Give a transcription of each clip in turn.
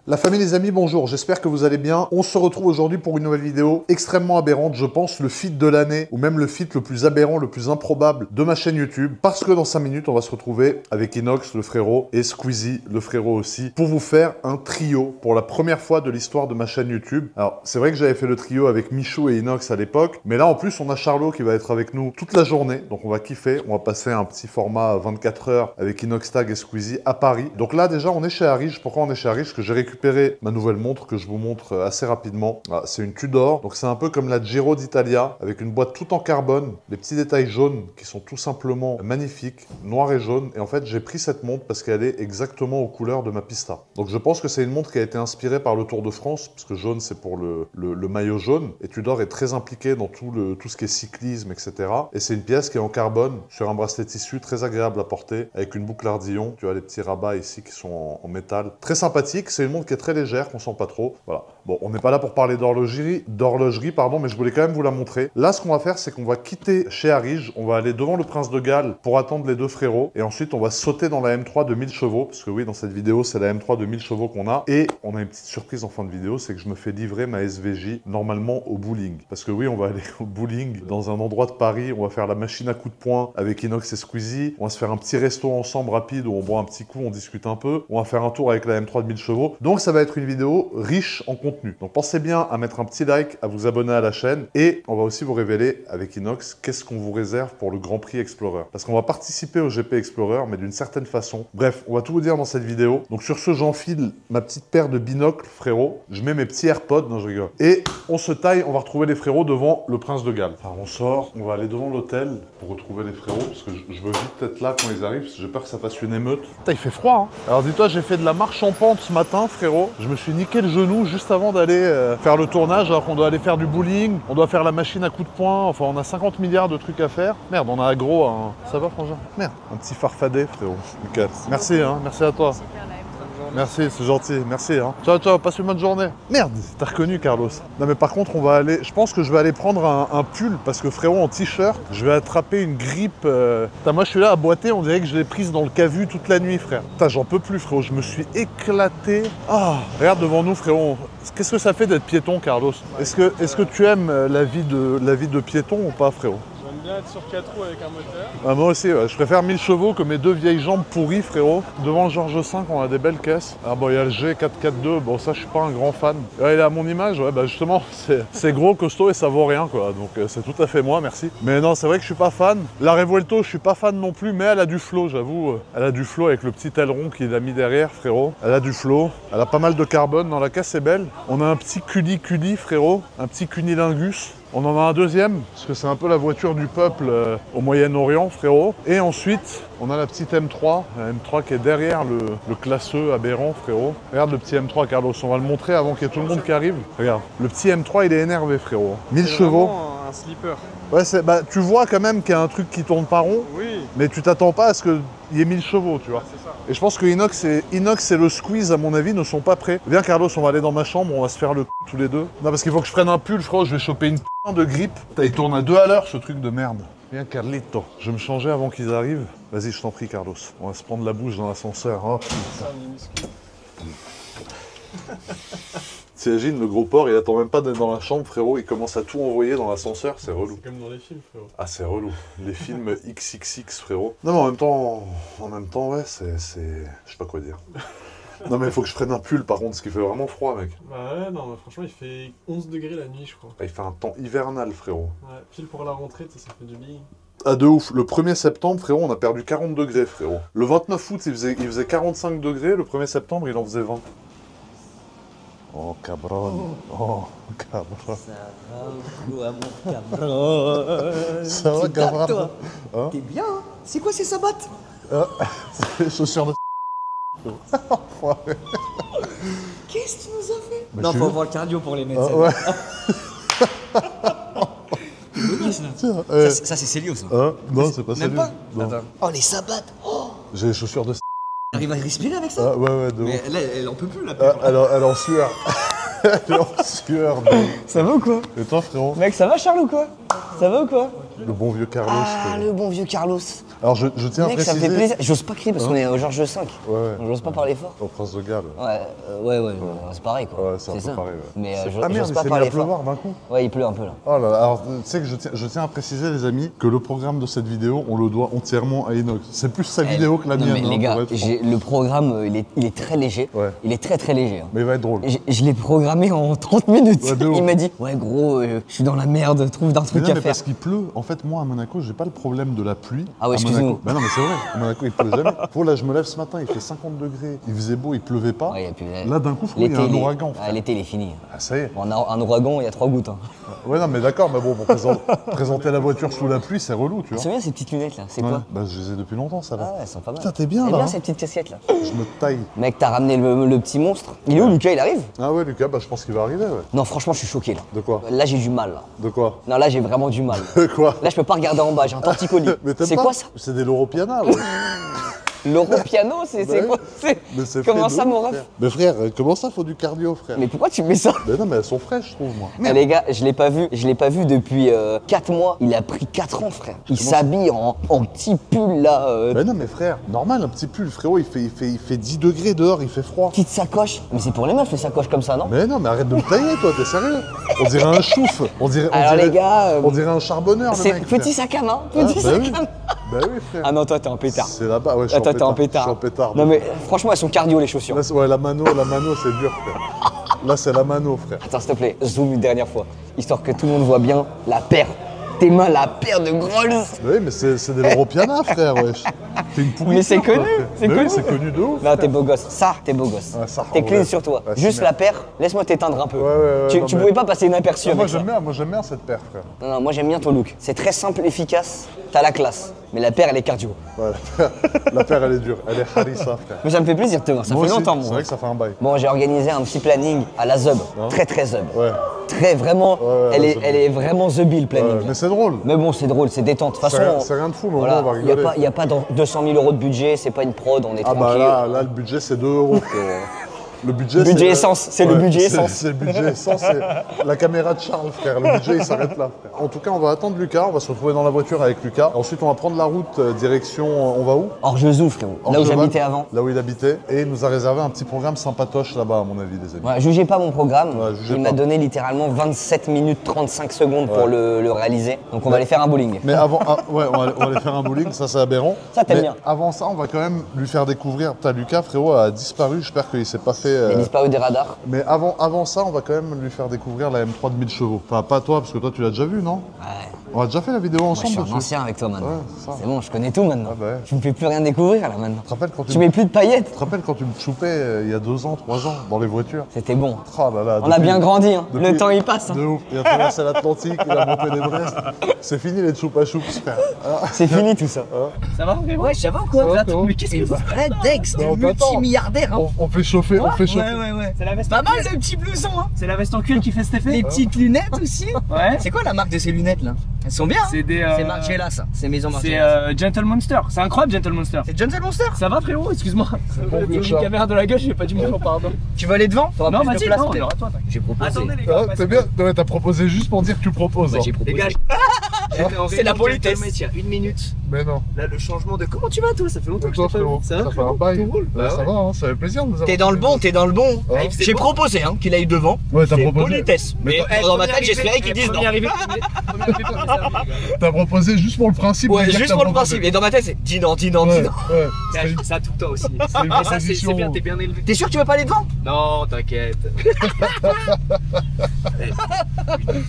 La famille, les amis, bonjour, j'espère que vous allez bien. On se retrouve aujourd'hui pour une nouvelle vidéo extrêmement aberrante, je pense le feat de l'année, ou même le feat le plus aberrant, le plus improbable de ma chaîne YouTube, parce que dans 5 minutes, on va se retrouver avec Inox, le frérot, et Squeezie, le frérot aussi, pour vous faire un trio pour la première fois de l'histoire de ma chaîne YouTube. Alors, c'est vrai que j'avais fait le trio avec Michou et Inox à l'époque, mais là, en plus, on a Charlot qui va être avec nous toute la journée, donc on va kiffer, on va passer un petit format 24 heures avec Inox Tag et Squeezie à Paris. Donc là, déjà, on est chez Arige. Pourquoi on est chez Arige? Parce que j'ai récupéré ma nouvelle montre que je vous montre assez rapidement. Ah, c'est une Tudor, donc c'est un peu comme la Giro d'Italia, avec une boîte tout en carbone, des petits détails jaunes qui sont tout simplement magnifiques, noir et jaune. Et en fait, j'ai pris cette montre parce qu'elle est exactement aux couleurs de ma pista. Donc je pense que c'est une montre qui a été inspirée par le Tour de France, parce que jaune, c'est pour le maillot jaune. Et Tudor est très impliqué dans tout ce qui est cyclisme, etc. Et c'est une pièce qui est en carbone, sur un bracelet tissu, très agréable à porter, avec une boucle ardillon. Tu as les petits rabats ici qui sont en métal. Très sympathique, c'est une montre qui est très légère, qu'on sent pas trop. Voilà. Bon, on n'est pas là pour parler d'horlogerie, mais je voulais quand même vous la montrer. Là, ce qu'on va faire, c'est qu'on va quitter chez Arige, on va aller devant le Prince de Galles pour attendre les deux frérots, et ensuite on va sauter dans la M3 de 1000 chevaux, parce que oui, dans cette vidéo, c'est la M3 de 1000 chevaux qu'on a, et on a une petite surprise en fin de vidéo, c'est que je me fais livrer ma SVJ normalement au bowling. Parce que oui, on va aller au bowling dans un endroit de Paris, on va faire la machine à coups de poing avec Inox et Squeezie, on va se faire un petit resto ensemble rapide où on boit un petit coup, on discute un peu, on va faire un tour avec la M3 de 1000 chevaux. Donc ça va être une vidéo riche en contenu. Donc pensez bien à mettre un petit like, à vous abonner à la chaîne, et on va aussi vous révéler avec Inox qu'est-ce qu'on vous réserve pour le Grand Prix Explorer. Parce qu'on va participer au GP Explorer, mais d'une certaine façon. Bref, on va tout vous dire dans cette vidéo. Donc sur ce, j'enfile ma petite paire de binocles, frérot. Je mets mes petits AirPods, non je rigole. Et on se taille, on va retrouver les frérots devant le Prince de Galles. Enfin, on sort, on va aller devant l'hôtel pour retrouver les frérots, parce que je veux vite être là quand ils arrivent, parce que j'ai peur que ça fasse une émeute. Putain, il fait froid, hein. Alors dis-toi, j'ai fait de la marche en pente ce matin, frérot. Je me suis niqué le genou juste avant d'aller faire le tournage, alors qu'on doit aller faire du bowling, on doit faire la machine à coups de poing, enfin on a 50 milliards de trucs à faire. Merde, on a aggro, hein. Ça va, frangin? Merde, un petit farfadet, frérot. Nickel. Merci, hein, merci à toi. Merci, c'est gentil, merci. Hein. Ciao, ciao, passe une bonne journée. Merde, t'as reconnu, Carlos. Non, mais par contre, on va aller... Je pense que je vais aller prendre un pull, parce que frérot, en t-shirt, je vais attraper une grippe. Putain, moi, je suis là à boiter, on dirait que je l'ai prise dans le cavu toute la nuit, frère. Putain, j'en peux plus, frérot, je me suis éclaté. Ah, regarde devant nous, frérot. Qu'est-ce que ça fait d'être piéton, Carlos? Est-ce que tu aimes la vie de piéton ou pas, frérot? J'aime bien être sur 4 roues avec un moteur. Ah, moi aussi, ouais. Je préfère 1000 chevaux que mes deux vieilles jambes pourries, frérot. Devant le Georges V, on a des belles caisses. Ah bon, il y a le G442, bon ça je suis pas un grand fan. Ouais, il est à mon image, ouais, bah justement, c'est gros, costaud et ça vaut rien, quoi. Donc c'est tout à fait moi, merci. Mais non, c'est vrai que je suis pas fan. La Revuelto, je suis pas fan non plus, mais elle a du flow, j'avoue. Elle a du flow avec le petit aileron qu'il a mis derrière, frérot. Elle a du flow. Elle a pas mal de carbone, dans la caisse, c'est belle. On a un petit culi, frérot. Un petit cunilingus. On en a un deuxième, parce que c'est un peu la voiture du peuple au Moyen-Orient, frérot. Et ensuite, on a la petite M3, la M3 qui est derrière le classeux aberrant, frérot. Regarde le petit M3, Carlos, on va le montrer avant qu'il y ait tout le monde qui arrive. Regarde, le petit M3, il est énervé, frérot. 1000 chevaux. Un slipper. Ouais, bah, tu vois quand même qu'il y a un truc qui tourne pas rond, Oui. mais tu t'attends pas à ce qu'il y ait 1000 chevaux, tu vois. C'est ça. Et je pense que Inox et le Squeeze, à mon avis, ne sont pas prêts. Viens, Carlos, on va aller dans ma chambre, on va se faire le tous les deux. Non, parce qu'il faut que je prenne un pull, frérot, je vais choper une de grippe. Putain, il tourne à 2 à l'heure, ce truc de merde. Viens, Carlito. Je vais me changer avant qu'ils arrivent. Vas-y, je t'en prie, Carlos. On va se prendre la bouche dans l'ascenseur. Oh, putain. T'imagines, le gros porc, il attend même pas d'être dans la chambre, frérot. Il commence à tout envoyer dans l'ascenseur, c'est relou. C'est comme dans les films, frérot. Ah, c'est relou. Les films XXX, frérot. Non, mais en même temps, ouais, c'est... Je sais pas quoi dire. Non, mais il faut que je prenne un pull, par contre, ce qui fait vraiment froid, mec. Bah ouais, non, mais franchement, il fait 11 degrés la nuit, je crois. Ah, il fait un temps hivernal, frérot. Ouais, pile pour la rentrée, ça fait du bien. Ah, de ouf. Le 1er septembre, frérot, on a perdu 40 degrés, frérot. Le 29 août, il faisait 45 degrés. Le 1er septembre, il en faisait 20. Oh, cabron. Oh, cabron. Ça va ou quoi, mon cabron? Ça va, cabron, toi hein? T'es bien, hein? C'est quoi ces sabates? C'est les chaussures de... Qu'est-ce que tu nous as fait? Bah, non, tu faut veux avoir le cardio pour les mettre. Ah, ouais. T'es bonasse, là. Tiens, Ça, c'est Célio, ça. hein? Non, c'est pas ça. Même pas? Non. Attends. Oh, les sabates. Oh, J'ai les chaussures de... t'arrives à respirer avec ça? Ah, ouais, de Mais ouf. là, elle en peut plus, la Ah, pauvre. elle est en sueur. Elle est en sueur. Ça va ou quoi? Et toi, frérot? Mec, ça va, Charles, ou quoi? Ça va ou quoi? Le bon vieux Carlos. Ah, le bon vieux Carlos. Alors je tiens à Mec, ça me préciser... fait plaisir. J'ose pas crier parce qu'on est au Georges V. Ouais. J'ose pas parler fort. Au Prince de Galles. Ouais, c'est pareil quoi. Ouais, c'est un peu pareil. Ouais. Mais Ah merde, j'ose il pas s'est mis à parler pleuvoir fort. d'un coup. Ouais, il pleut un peu là. Oh là là, alors tu sais que je tiens à préciser les amis que le programme de cette vidéo, on le doit entièrement à Inox. C'est plus sa vidéo que la Non, mienne. mais les hein, gars, pour être franc. le programme, il est très léger. Ouais. Il est très léger. Hein. Mais il va être drôle. Je l'ai programmé en 30 minutes. Ouais, de ouf. Il m'a dit, ouais gros, je suis dans la merde, trouve d'un Mais truc non, à mais faire. parce qu'il pleut. En fait, moi à Monaco, j'ai pas le problème de la pluie. Ah ouais, à excuse-nous. Monaco. Ben non, mais c'est vrai. À Monaco, il pleut jamais. Pour là, je me lève ce matin, il fait 50 degrés. Il faisait beau, il pleuvait pas. Ouais, et puis, Là, d'un coup, je trouve qu'il y a un ouragan. Ah, l'été, il est fini. Ah, ça y est. Bon, un ouragan, il y a 3 gouttes. Hein. Ouais, non, mais d'accord, mais bon, pour présenter la voiture sous la pluie, c'est relou, tu Tu te vois. souviens ces petites lunettes là? C'est Ouais. quoi? Bah, je les ai depuis longtemps, ça Ah va. ouais, elles sont pas mal. Putain, t'es bien T'es là. bien hein. ces petites casquettes là. Je me taille. Mec, t'as ramené le petit monstre. Il est où Lucas? Il arrive? Ah ouais, Lucas, bah, je pense qu'il va arriver, ouais. Non, franchement, je suis choqué là. De quoi? Là, j'ai du mal là. De quoi? Non, là, j'ai vraiment du mal. Quoi? Là, je peux pas regarder en bas, j'ai un torticolis. Mais t'aimes C'est pas quoi ça? C'est des Loro-Piana, ouais. L'Europiano, c'est Ouais. quoi? Mais c'est Comment frais ça, de mon ouf, ref? frère. Mais frère, comment ça, faut du cardio, frère? Mais pourquoi tu mets ça? Mais non, mais elles sont fraîches, je trouve, moi. Eh, les gars, je l'ai pas vu depuis 4 mois. Il a pris 4 ans, frère. Il s'habille en petit pull là, Mais non, mais frère, normal, un petit pull, frérot, il fait 10 degrés dehors, il fait froid. petite sacoche. Mais c'est pour les meufs les sacoches comme ça, non? Mais non, mais arrête de me tailler, toi, t'es sérieux? On dirait un chouf. Alors les gars, on dirait un charbonneur, le c'est mec. petit sac à main, frère. petit Ah, sac bah à oui. main. Bah oui, frère. Ah non, toi t'es en pétard. C'est là-bas, ouais, je suis Ah, toi t'es en Je pétard. suis en pétard. Non mais franchement, elles sont cardio les chaussures. Là, ouais, la mano, c'est dur, frère. Là, c'est la mano, frère. Attends, s'il te plaît, zoom une dernière fois, histoire que tout le monde voit bien la paire. Tes mains, la paire de grolles. Oui, mais c'est des Loro-Piana, frère, wesh. T'es une pourriture. Mais c'est connu, toi, frère. c'est Mais oui, connu. c'est connu de ouf. Non, t'es beau gosse. Ça, t'es beau gosse. Ouais, ça, T'es en clean vrai. sur toi. Ouais, c'est Juste merde. la paire, laisse-moi t'éteindre un peu. Ouais, tu non, tu mais- pouvais pas passer inaperçu Ah, moi, avec ça. j'aime bien cette paire, frère. Non, moi j'aime bien ton look. C'est très simple, efficace, t'as la classe. Mais la paire, elle est cardio. Ouais, la paire, elle est dure. Elle est harissa, frère. Mais ça me fait plaisir de te voir, ça Moi fait aussi, longtemps, C'est moi. vrai que ça fait un bail. Bon, j'ai organisé un petit planning à la Zub. Très Zub. Ouais. Très vraiment, Ouais, elle, la est, Zub. elle est vraiment The Bill planning. Ouais, mais c'est drôle. Mais bon, c'est drôle, c'est détente. De toute façon, C'est rien de fou, mais au voilà, moins, on va il n'y rigoler. a pas 200 000 euros de budget, c'est pas une prod, on est Ah bah tranquille. là, le budget, c'est 2 euros, frérot. Le budget, Budget essence, c'est le budget essence. C'est le budget essence, c'est la caméra de Charles, frère. Le budget, il s'arrête là, frère. En tout cas, on va attendre Lucas, on va se retrouver dans la voiture avec Lucas. Ensuite, on va prendre la route direction, on va où? Orgezoux, frérot. Là où Orgeval, j'habitais avant. Là où il habitait. Et il nous a réservé un petit programme sympatoche là-bas, à mon avis, les amis. Ouais, jugez pas mon programme. Ouais, jugez Il pas. m'a donné littéralement 27 minutes 35 secondes pour le réaliser. Donc on va aller faire un bowling. Mais avant, ouais, on va aller faire un bowling, ça c'est aberrant. Ça, t'aimes Mais bien. Avant ça, on va quand même lui faire découvrir. Putain, Lucas, frérot, a disparu, j'espère qu'il s'est pas fait. Il a disparu des radars. Mais avant ça, on va quand même lui faire découvrir la M3 de 1000 chevaux. Enfin, pas toi, parce que toi, tu l'as déjà vu, non? Ouais. On a déjà fait la vidéo Moi, je ensemble suis un dessus. ancien avec toi maintenant. Ouais, c'est ça. C'est bon, je connais tout maintenant. Ah bah ouais. Tu me fais plus rien découvrir là maintenant. Tu te rappelles quand Tu mets plus de paillettes. quand tu me choupais il y a 2 ans, 3 ans, dans les voitures? C'était bon. Oh là là, On a bien grandi, hein. Le depuis- temps il passe. hein. De ouf. Il a traversé l'Atlantique, il a monté l'Everest. C'est fini les choupa choups, frère. Ah. C'est fini tout ça. Ça va frérot? Ouais, ça va ou quoi? va, Attends, frérot mais qu'est-ce que vous faites, Dex? T'es Non, t'attends. multimilliardaire, hein? On fait chauffer, on fait chauffer. Ouais. C'est la veste Pas en mal cuir. le petit blouson, hein? C'est la veste en cuir qui fait cet effet? Les petites lunettes aussi? Ouais. C'est quoi la marque de ces lunettes là? Elles sont bien, hein? C'est des. C'est Margiela ça, c'est Maison C'est Margiela. Gentle Monster. C'est incroyable Gentle Monster. C'est Johnson Monster? Ça va frérot? Excuse-moi. bon vieux J'ai chat. une caméra de la gueule, j'ai pas du micro, pardon. Tu veux aller devant? T'auras Non, plus de vas-y, place, non, on peut-être. aura toi, t'inquiète. J'ai proposé. Attendez les Ah, gars. c'est bien, ouais, t'as proposé juste pour dire que tu proposes. Bah, hein. j'ai proposé. Dégage. C'est la politesse. Il y a 1 minute. Mais non. Là, le changement de. Comment tu vas toi? Ça fait longtemps Et que toi, je t'ai pas vu. frérot, Ça ça va fait un frérot? bail. Tout roule? Bah, ça va, hein, ça fait plaisir de nous avoir. T'es dans le bon, t'es dans le bon. Ouais. J'ai proposé hein, qu'il aille devant. Ouais, t'as C'est proposé. politesse. Mais dans ma tête, j'espérais qu'ils disent non. T'as proposé juste pour le principe. de Ouais, dire que juste t'as pour le proposé. principe. Et dans ma tête, c'est dis non, dis non, Ouais, dis non. ouais. Ça tout le temps aussi. une Mais ça, c'est proposition. bien, t'es bien élevé. T'es sûr que tu veux pas aller devant? Non, t'inquiète.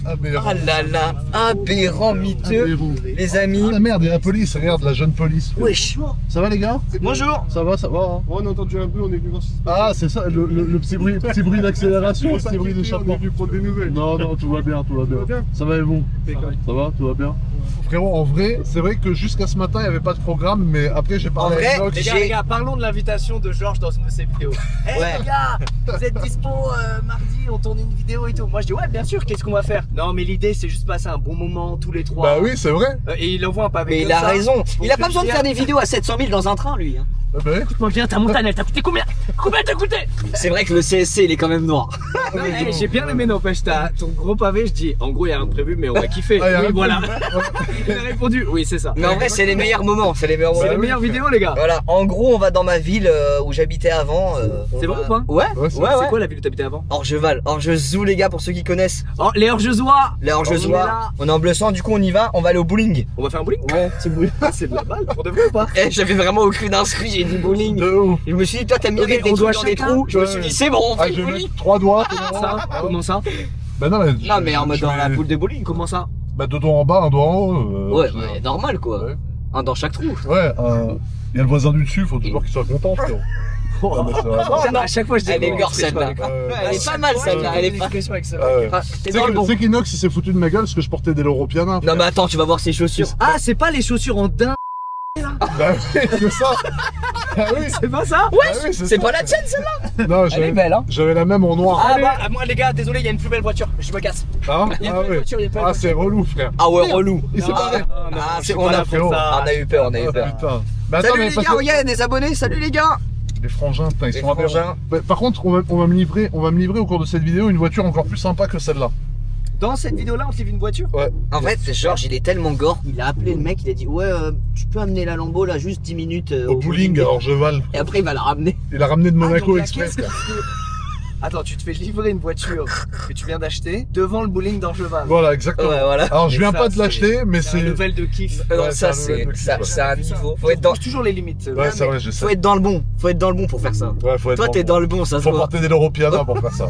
Ah, mais Ah là là, aberrant miteux. Les amis. Ah merde, il y a la police, regarde la jeune police. Wesh. Ça va les gars? Bonjour. Ça va, hein. On a entendu un peu, on est venu voir si Ah, c'est ça, le petit bruit d'accélération, le petit bruit d'échappement. prendre des nouvelles. Non, tout va bien, tout va bien. Ça va et vous? Ça va, tout va bien. Frérot, en vrai, c'est vrai que jusqu'à ce matin, il n'y avait pas de programme, mais après, j'ai parlé En vrai, à Inox. les gars, parlons de l'invitation de Georges dans une de ses vidéos. Ouais. Les gars, vous êtes dispo mardi, on tourne une vidéo et tout. Moi je dis ouais bien sûr, qu'est-ce qu'on va faire? Non mais l'idée c'est juste passer un bon moment tous les trois. Bah oui, c'est vrai. Et il envoie un pavé Mais comme il a ça. raison. Pour Il a te pas besoin de dire- faire des vidéos à 700 000 dans un train, lui. hein. bah, Écoute-moi bien, ta montagne, elle t'a coûté combien? Combien t'as coûté? C'est vrai que le CSC il est quand même noir. Hey, j'ai bien aimé, n'empêche, ton gros pavé, je dis, en gros, il y a rien de prévu, mais on va kiffer. Ah, y a Oui, rien de voilà. prévu. Il a répondu, oui, c'est ça. Mais en vrai c'est les meilleurs moments, c'est les meilleurs C'est moments. les meilleures vidéos, les gars. Voilà, en gros on va dans ma ville où j'habitais avant. C'est vrai ou pas? Ouais, Ouais, c'est- ouais, C'est ouais. quoi la ville où t'habitais avant? Orgeval, Orgezou les gars pour ceux qui connaissent. Oh, les Orgezois. Les On est Orgezois, là. on est en bleu sang, du coup on y va aller au bowling. On va faire un bowling? Ouais, c'est bowling. C'est de la balle, pour de vrai ou pas? Eh, j'avais vraiment aucune inscrit, j'ai dit bowling. De ouf. Et je me suis dit, toi t'aimes bien Ok, mettre des on doit trucs dans des chacun- trous. Je me suis Ouais. dit, c'est bon, on Ah, fait je le vais bowling. mettre 3 doigts. Ça? Comment ça? Bah non, mais. Non, mais en mode je dans la mets- boule de bowling. Comment ça? Bah, 2 doigts en bas, 1 doigt en haut. Ouais, je- ouais, normal quoi. Ouais. Un dans chaque trou. Ouais, il y a le voisin du dessus, faut toujours qu'il soit content, frérot. Non, mais c'est vrai. Oh, non. À chaque fois, je dis. Elle est bon, gore je fais celle-là. pas. Elle est pas mal celle-là, elle est pas. Ah ouais. Ah, t'es C'est dans le bon. qu'Inox il s'est foutu de ma gueule parce que je portais des Loropiana. Non mais attends, tu vas voir ses chaussures. Ah, c'est pas les chaussures en daim, Bah oui, c'est ça. Ah oui, c'est pas ça? ah oui, C'est ça. pas la tienne celle-là. Non, Elle est belle hein. j'avais la même en noir. Ah bah, moi les gars, désolé, il y a une plus belle voiture. Je me casse. Ah, Il y a ah pas de ouais. voiture, il y a pas de Ah, voiture. c'est relou, frère. Ah ouais, relou. Il s'est Ah, barré. Ah, je suis on pas a là pour ça. on a eu peur, on a eu Ah, peur. putain. Mais attends, Salut mais les parce gars, que- regarde, il y a des abonnés, salut les gars. Les frangins, putain, ils Les sont aberrants. frangins. Bah, par contre, on va me livrer au cours de cette vidéo une voiture encore plus sympa que celle-là. Dans cette vidéo-là, on s'est vu une voiture. En fait, Georges, il est tellement gore, il a appelé le mec, il a dit ouais, tu peux amener la Lambo là juste 10 minutes Au bowling, alors je vale. Et après il va la ramener. Il a ramené de Monaco donc la Express. caisse, Attends, tu te fais livrer une voiture que tu viens d'acheter devant le bowling d'Orgeval. Voilà, exactement. Ouais, voilà. Alors je Mais viens ça, pas de c'est- l'acheter, mais C'est un c'est. level de kiff. Non, Ouais, ça c'est un level de c'est kiff, ça, ouais. c'est un niveau. Faut Tu être dans, pousses toujours les limites. Ouais, c'est vrai, je faut sais. être dans le bon. Faut être dans le bon pour faire ça. Ouais, faut être Toi t'es dans le bon, ça se Faut voit. porter des Loropiana pour faire ça.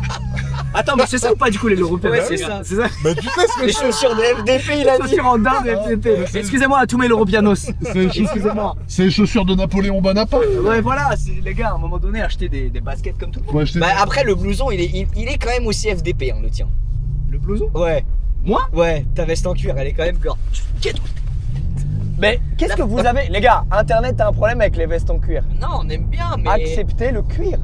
Attends, mais c'est ça ou pas du coup les Européens? Ouais, c'est ça. C'est ça. Mais tu sais ce que Les c'est. chaussures de FDP, il a dit. Chaussures en daim de FTP. Excusez-moi à tous mes Europianos. Excusez-moi. C'est les chaussures de Napoléon Bonaparte. Ouais, voilà, les gars, à un moment donné, acheter des baskets comme tout le monde. Ouais, je t'ai Bah dit. après le blouson, il est quand même aussi FDP, hein, le tien. Le blouson? Ouais. Moi? Ouais, ta veste en cuir, elle est quand même gore. Mais qu'est-ce que vous avez? Les gars, Internet a un problème avec les vestes en cuir. Non, on aime bien, mais. Acceptez le cuir.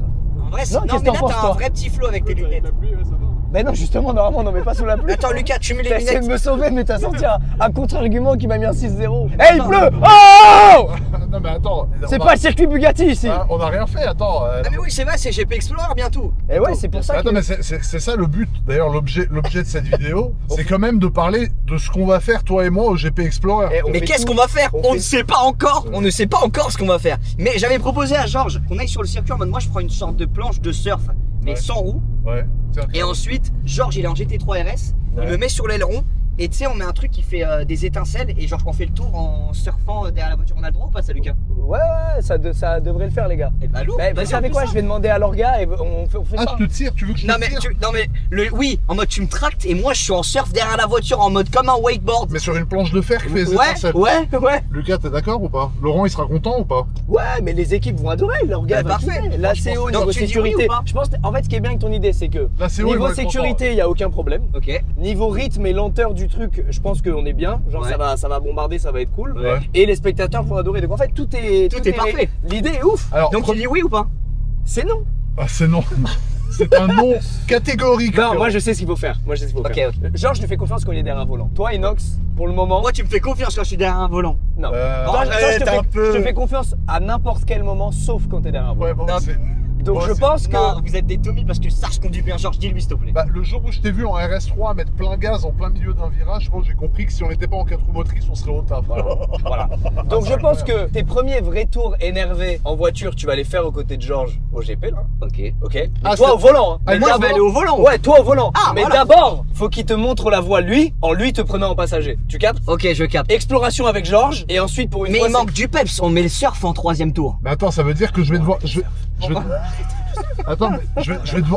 En vrai, Non, non, qu'est-ce mais que là t'en penses, t'as un toi vrai petit flow avec tes lunettes. La pluie, ouais, ça va. Mais non, justement, normalement, on n'en met pas sous la pluie. Attends, Lucas, tu mets les T'as essayé de lunettes. me sauver, mais t'as sorti un contre-argument qui m'a mis un 6-0. Eh, il pleut! Oh! Non, mais attends. C'est pas le circuit Bugatti ici! On a rien fait, attends. Ah, mais oui, c'est vrai, c'est GP Explorer bientôt. Et ouais, c'est pour ça Attends, que. mais c'est ça le but. D'ailleurs, l'objet de cette vidéo, c'est quand même de parler de ce qu'on va faire, toi et moi, au GP Explorer. Eh, on Mais fait qu'est-ce tout. qu'on va faire? On On fait- ne sait pas encore. On ne sait pas encore ce qu'on va faire. Mais j'avais proposé à Georges qu'on aille sur le circuit en mode moi je prends une sorte de planche de surf, mais Ouais. sans roue. Ouais. Tiens, Et ensuite, Georges il est en GT3 RS, il Ouais. me met sur l'aileron. Et tu sais, on met un truc qui fait des étincelles et genre qu'on fait le tour en surfant derrière la voiture. On a le droit ou pas ça, Lucas? Ouais, ça devrait le faire, les gars. Eh bah lourd. Mais vous Vas-y, savez on fait quoi? ça. Je vais demander à l'orga et on fait Ah, ça. je te tire, tu veux que je te Non mais, tire oui, en mode tu me tractes et moi je suis en surf derrière la voiture en mode comme un wakeboard. Mais sur une planche de fer qui fait des Ouais, étincelles. ouais. Lucas, t'es d'accord ou pas? Laurent, il sera content ou pas? Ouais, mais les équipes vont adorer, l'orga Bah, va parfait. kiffer. La Franchement, CO, donc niveau tu dis oui sécurité. ou pas? Je pense, en fait, ce qui est bien avec ton idée, c'est que La CO, ils vont niveau être sécurité, il n'y a aucun problème. Ok. Niveau rythme et lenteur du truc, je pense qu'on est bien. Genre, Ouais. ça va bombarder, ça va être cool. Ouais. Et les spectateurs vont adorer. Donc, en fait, tout est parfait. L'idée est ouf. Alors, Donc tu dis oui ou pas? C'est non. Ah, c'est non. C'est un non catégorique. Non, frérot. moi, je sais ce qu'il faut faire. Ok, ok. Georges, je lui fais confiance quand il est derrière un volant. Toi, Inox, pour le moment. Moi tu me fais confiance quand je suis derrière un volant. Non. Oh, Toi, je arrête te fais- un peu. je te fais confiance à n'importe quel moment, sauf quand t'es derrière un volant. Ouais, bon, Non. c'est. Donc, bon, je c'est- pense que. Non, vous êtes des Tommy parce que ça je conduis bien. Georges, dis-lui s'il te plaît. Bah, le jour où je t'ai vu en RS3 mettre plein gaz en plein milieu d'un virage, je pense que j'ai compris que si on n'était pas en 4 roues motrices, on serait au taf. Voilà. Donc je pense que tes premiers vrais tours énervés en voiture, tu vas les faire aux côtés de Georges au GP là. Ok. Ok. Mais Ah, toi c'est- au volant. Hein. Ah, Mais Moi je vais d'abord- aller au volant. Ouais, toi au volant. Ah, mais voilà. d'abord, faut qu'il te montre la voie lui, en lui te prenant en passager. Tu captes? Ok, je capte. Exploration avec Georges et ensuite pour une Mais fois. il manque du peps, on met le surf en 3ème tour. Mais attends, ça veut dire que je vais devoir. Je vais... Attends, mais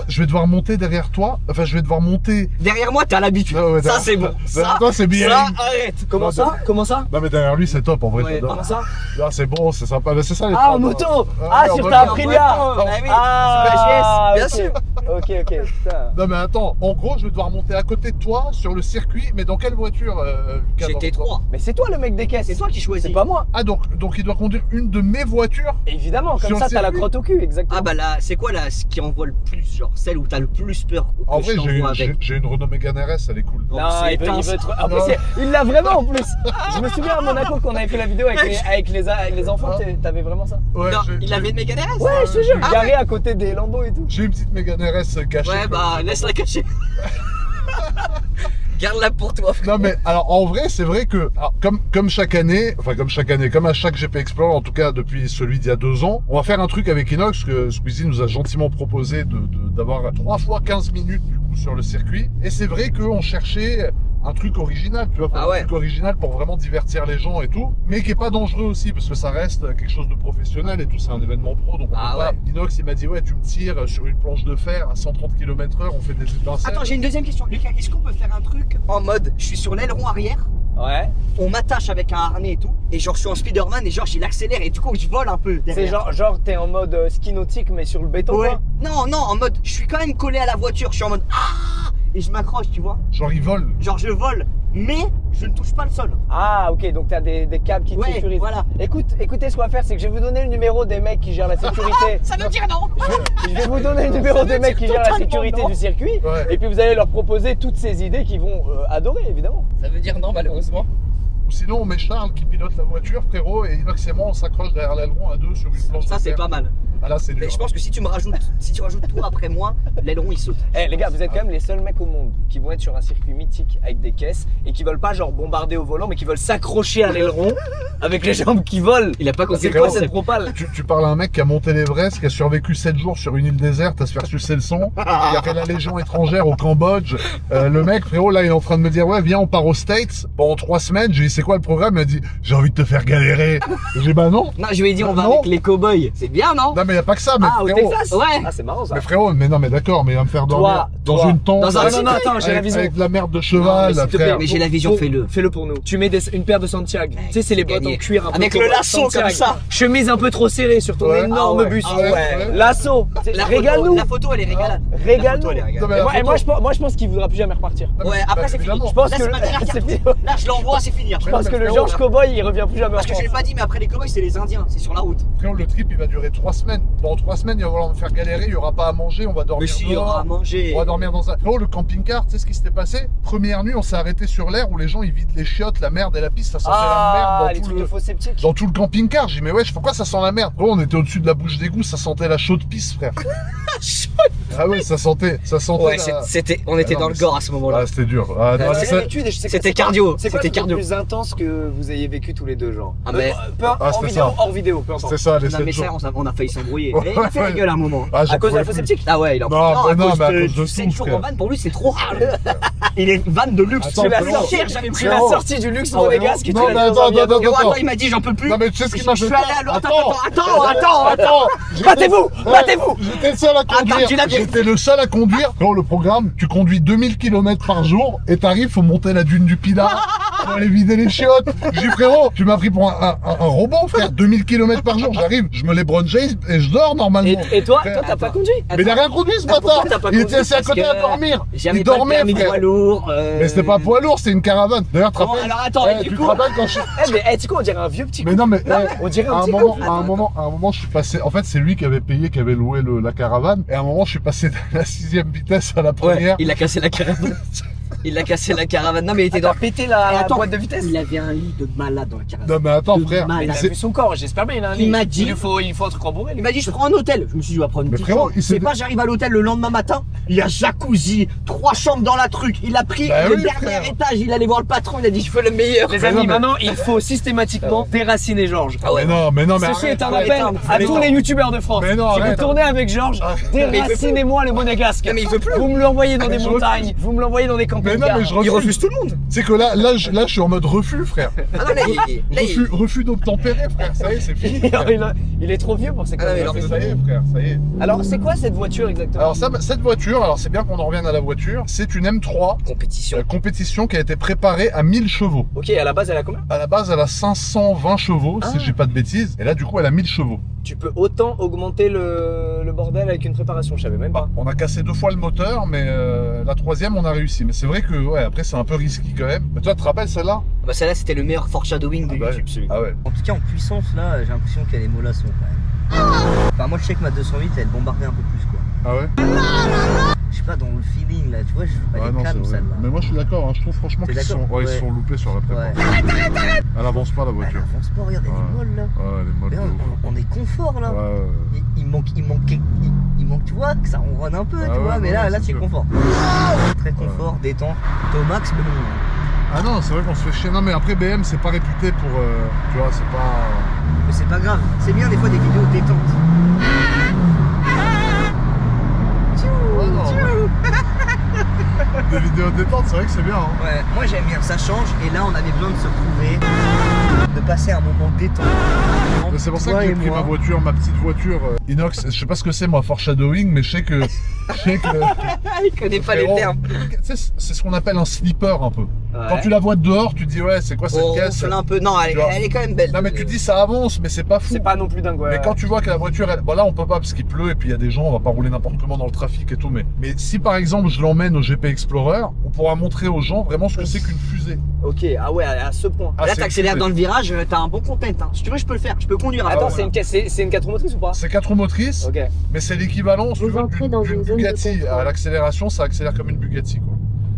je vais devoir monter derrière toi. Enfin, je vais devoir monter. Derrière moi, t'as l'habitude. Ah ouais, Ça c'est bon. derrière toi, c'est bien. Ça, arrête. Comment Non, ça? Comment ça? Non, mais derrière lui, c'est top en vrai. Ouais, j'adore. Comment ça? Ah, c'est bon, c'est sympa. Mais c'est ça les Ah en trois, moto. ouais, Ah en sur moto. ta Aprilia. Bah oui, Ah sur la GS, bien sûr. Ok, putain. Non mais attends, en gros je vais devoir monter à côté de toi sur le circuit, mais dans quelle voiture Lucas, dans J'étais votre- 3. Mais c'est toi le mec des caisses. C'est toi qui choisis. C'est pas moi. Ah donc il doit conduire une de mes voitures. Évidemment, Sur comme le ça t'as la circuit. crotte au cul, exactement. Ah bah là, c'est quoi là ce qui envoie le plus, genre celle où t'as le plus peur que En je vrai t'envoie avec. j'ai une Renault Mégane RS, elle est cool. Non, c'est il veut éteint, trop. En Non. plus, il l'a vraiment en plus. Je me souviens à Monaco quand on avait fait la vidéo avec les enfants, t'avais vraiment ça. Ouais, Non, j'ai- il avait une Mégane RS. Ouais, je te jure, Ah garé à côté des Lambeaux et tout. J'ai une petite Mégane RS cachée. Ouais, quoi. bah laisse-la cacher. Garde-la pour toi, frère. Non mais alors en vrai c'est vrai que alors, comme chaque année, comme à chaque GP Explorer, en tout cas depuis celui d'il y a 2 ans, on va faire un truc avec Inox que Squeezie nous a gentiment proposé d'avoir 3 fois 15 minutes du coup sur le circuit. Et c'est vrai qu'on cherchait un truc original, tu vois, Ah ouais. un truc original pour vraiment divertir les gens et tout, mais qui est pas dangereux aussi parce que ça reste quelque chose de professionnel et tout, c'est un événement pro, donc on Ah peut pas. ouais. Inox il m'a dit ouais tu me tires sur une planche de fer à 130 km/h, on fait des étincelles. Attends, j'ai une deuxième question. Lucas, est-ce qu'on peut faire un truc en mode je suis sur l'aileron arrière, Ouais. on m'attache avec un harnais et tout, et genre je suis en Spider-Man et genre il accélère et du coup je vole un peu C'est derrière. genre t'es en mode ski nautique mais sur le béton. Ouais. quoi. Non, en mode je suis quand même collé à la voiture, je suis en mode ah et je m'accroche, tu vois. Genre il vole. Genre je vole, mais je ne touche pas le sol. Ah ok, donc t'as des câbles qui te Ouais, sécurisent. voilà. Écoutez ce qu'on va faire, c'est que je vais vous donner le numéro des mecs qui gèrent la sécurité. Ça veut dire non. Je vais vous donner le numéro des mecs qui gèrent la totalement sécurité non. du circuit. Ouais. Et puis vous allez leur proposer toutes ces idées qu'ils vont adorer évidemment. Ça veut dire non malheureusement. Ou sinon on met Charles qui pilote la voiture, frérot, et Inox et moi on s'accroche derrière l'aileron à 2 sur une planche Ça de c'est fer. pas mal. Ah là c'est dur. Mais je pense que si tu rajoutes toi après moi, l'aileron il saute. Eh les gars, vous êtes quand même les seuls mecs au monde qui vont être sur un circuit mythique avec des caisses et qui veulent pas genre bombarder au volant mais qui veulent s'accrocher à l'aileron avec les jambes qui volent. Il a pas compris C'est le quoi concept. cette propale? Tu parles à un mec qui a monté l'Everest, qui a survécu 7 jours sur une île déserte à se faire sucer le son, qui a fait la Légion étrangère au Cambodge. Le mec, frérot, là, il est en train de me dire, ouais, viens, on part aux States pendant 3 semaines. J'ai dit, c'est quoi le programme? Il m'a dit, j'ai envie de te faire galérer. J'ai dit, bah non. Non, je lui ai dit on va Non. avec les cow-boys. C'est bien, non? Non, mais y a pas que ça, mais Ah, au frérot. Texas? Ouais. Ah c'est marrant ça. Mais frérot, mais non, mais d'accord, mais il va me faire dormir dans toi, une tente. dans un- Non, attends, j'ai la avec, vision. avec de la merde de cheval, Non, mais s'il te plaît, frère. mais j'ai la vision, fais-le. Fais-le pour nous. Tu mets une paire de Santiago. Tu sais, c'est les bottes gagné. en cuir un peu Avec comme le lasso Santiago. comme ça. Chemise un peu trop serrée sur ton Ouais. énorme Ah ouais. bus. Ah ouais. Lasso. Régale-nous. La photo, elle est régalade. Régale-nous. La photo, elle est régalade. Non, mais Et la moi, photo- moi, je pense qu'il voudra plus jamais repartir. Non, mais- Ouais, après bah, c'est fini. évidemment. Je pense Là, que c'est ma dernière c'est carte. fini. Là, je l'envoie, c'est fini. Je pense que le Georges Cowboy, il revient plus jamais en Parce que je France. l'ai pas dit, mais après les cow-boys, c'est les Indiens. C'est sur la route. Frérot, le trip, il va durer 3 semaines. Dans 3 semaines, il va falloir me faire galérer, il y aura pas à manger, on va dormir Mais si, il y dehors. aura à manger. On va dormir dans un... Oh, le camping-car, tu sais ce qui s'était passé? Première nuit, on s'est arrêté sur l'air où les gens, ils vident les chiottes, la merde et la piste, ça sentait Ah, la les merde trucs de faux sceptiques. dans tout le camping-car. J'ai dit, mais wesh, pourquoi ça sent la merde? Oh, on était au-dessus de la bouche d'égout, ça sentait la chaude pisse, frère. Ah ouais, ça sentait Ouais, la... on était Ah non, dans mais le gore à ce moment-là. Ah, c'était dur. Ah, non, c'est ça- l'habitude et je sais que C'était c'est pas- cardio. C'est quoi C'était le truc cardio. le plus intense que vous ayez vécu tous les deux, genre Ah, mais- hors c'était vidéo, ça. hors vidéo, peu importe. C'était ça, les Non, 7 mais jours. ça, on a failli s'embrouiller. Ouais, Et il a fait la ouais. gueule à un moment. Ah, j'en À cause de la pouvais fausse plus. sceptique. Ah ouais, il en Non, mais non, mais à cause de 7 tout, jours frère. en van, pour lui, c'est trop rare. Il est van de luxe. Attends, Tu l'as frérot. sorti, J'avais pris tu l'as frérot. sorti du luxe Ah ouais, monégasque et tu non, l'as mais mis dans un attends, avion. attends, Yo, attends. attends, il m'a dit j'en peux plus. Non, mais tu sais ce qui m'a Je fait suis allé peur? à l'eau. Attends. Battez-vous, Ouais, battez-vous. J'étais le seul à conduire. Attends, tu l'as dit. J'étais le seul à conduire. Dans le programme, tu conduis 2000 km par jour et t'arrives, faut monter la dune du Pilat. Faut aller vider les chiottes. J'ai dit, frérot, tu m'as pris pour un robot, frère. 2000 km par jour. J'arrive, je me les LeBron James et je dors normalement. Et toi, Frère, t'as pas conduit? Mais il a rien conduit ce Pourquoi bâtard. t'as pas Il conduit? était assis à Parce côté que à dormir. J'avais Il pas le dormait, permis de frère. poids lourd. Mais c'était pas poids lourd, c'est une caravane. D'ailleurs, tu te Comment rappelles- alors attends, Eh, du tu te coup. rappelles quand je... Mais tu sais quoi, on dirait un vieux petit Mais couple. non, mais Non, eh, mais on dirait un à un petit moment, couple. à un moment, je suis passé. En fait, c'est lui qui avait payé, qui avait loué la caravane. Et à un moment, je suis passé de la 6e vitesse à la Ouais, première. il a cassé la caravane. Il a cassé la caravane. Non mais il était dans. T'as pété Et la attends, boîte de vitesse. Il avait un lit de malade dans la caravane. Non, mais attends, De frère. malade. Il a c'est- vu son corps, j'espère bien, il a un Il lit. m'a dit- Il faut un truc rembourré. Il m'a dit je prends un hôtel. Je me suis dit on va prendre une Mais petite frérot, chambre. il s'est- C'est pas j'arrive à l'hôtel le lendemain matin. Il y a jacuzzi, 3 chambres dans la truc. Il a pris Bah le oui, dernier frère. étage. Il allait voir le patron. Il a dit je veux le meilleur. Les Mais amis, non, mais- maintenant, il faut systématiquement déraciner Georges. Ah ouais. Mais non, mais Ceci arrête, est un arrête. appel à Mais tous non. les youtubeurs de France. Mais non, Si vous arrête. tournez avec Georges, Ah. déracinez-moi les monégasques. Non, mais il veut plus. Vous me l'envoyez dans Mais des je montagnes, vous me l'envoyez dans des Mais Mais non, mais je Il refuse. refuse tout le monde. C'est que là, je suis en mode refus, frère. Ah non, là, Refus d'obtempérer, frère. Ça y est, c'est fini. frère. Il est trop vieux pour ces Ah non, mais conneries. Ça y est, frère, ça y est. Alors, c'est quoi cette voiture exactement? Alors, cette voiture, alors c'est bien qu'on en revienne à la voiture, c'est une M3 compétition. compétition qui a été préparée à 1000 chevaux. Ok, à la base, elle a combien? À la base, elle a 520 chevaux, si j'ai pas de bêtises. Et là, du coup, elle a 1000 chevaux. Tu peux autant augmenter le bordel avec une préparation, je savais même pas. On a cassé 2 fois le moteur, mais la troisième, on a réussi. Mais c'est vrai que, ouais, après, c'est un peu risqué quand même. Mais toi, tu te rappelles celle-là? Bah celle-là c'était le meilleur foreshadowing de Ah bah YouTube celui. Ah ouais. En tout cas en puissance là, j'ai l'impression qu'elle est mollasson quand même. Enfin moi je sais que ma 208 elle bombardait un peu plus quoi. Ah ouais? Je sais pas dans le feeling là, tu vois, elle est calme vrai. celle-là. Mais moi, je suis d'accord, hein. Je trouve franchement T'es qu'ils d'accord? ils se Ouais. sont loupés sur la prépa. Ouais. Elle avance pas, la Elle voiture. avance pas, regarde, elle est molle là. Ouais, elle est molle. Mais de ouf. on est confort là. Ouais. Il manque, tu vois, que ça ronronne un peu, Ah tu vois, ouais, mais ouais, là c'est c'est sûr. confort. Très confort, détente. T'es au max, mais bon. Ah non, c'est vrai qu'on se fait chier. Non, mais après, BM, c'est pas réputé pour. Tu vois, c'est pas. Mais c'est pas grave, c'est bien des fois des vidéos détentes. Ouais, non, Des vidéos détentes, c'est vrai que c'est bien. Hein. Ouais, moi j'aime bien, ça change, et là on avait besoin de se retrouver, de passer un moment détente. Mais c'est pour ça Toi que j'ai et pris moi. ma voiture, ma petite voiture inox. Je sais pas ce que c'est, moi, foreshadowing, mais je sais que. Il connaît pas les frérot, termes. tu sais, c'est ce qu'on appelle un sleeper un peu. Ouais. Quand tu la vois de dehors, tu te dis, ouais, c'est quoi cette On caisse? ronfle un peu, non, Tu vois. elle est quand même belle. Non, mais tu dis, ça avance, mais c'est pas fou. C'est pas non plus dingue, ouais. Mais quand tu vois que la voiture, bon là on peut pas parce qu'il pleut et puis il y a des gens, on va pas rouler n'importe comment dans le trafic et tout, mais si par exemple je l'emmène au GP Explorer, on pourra montrer aux gens vraiment ce que c'est qu'une fusée. Ok, ah ouais, à ce point. Ah, Là c'est t'accélères une dans le virage, t'as un bon content. Hein. Si tu veux, je peux le faire, je peux conduire. Attends, après. c'est une 4 roues motrices ou pas? C'est 4 roues motrices, Ok. mais c'est l'équivalent si tu Vous veux, entrez dans d'une une zone de Bugatti. contrôle. À l'accélération, ça accélère comme une Bugatti quoi.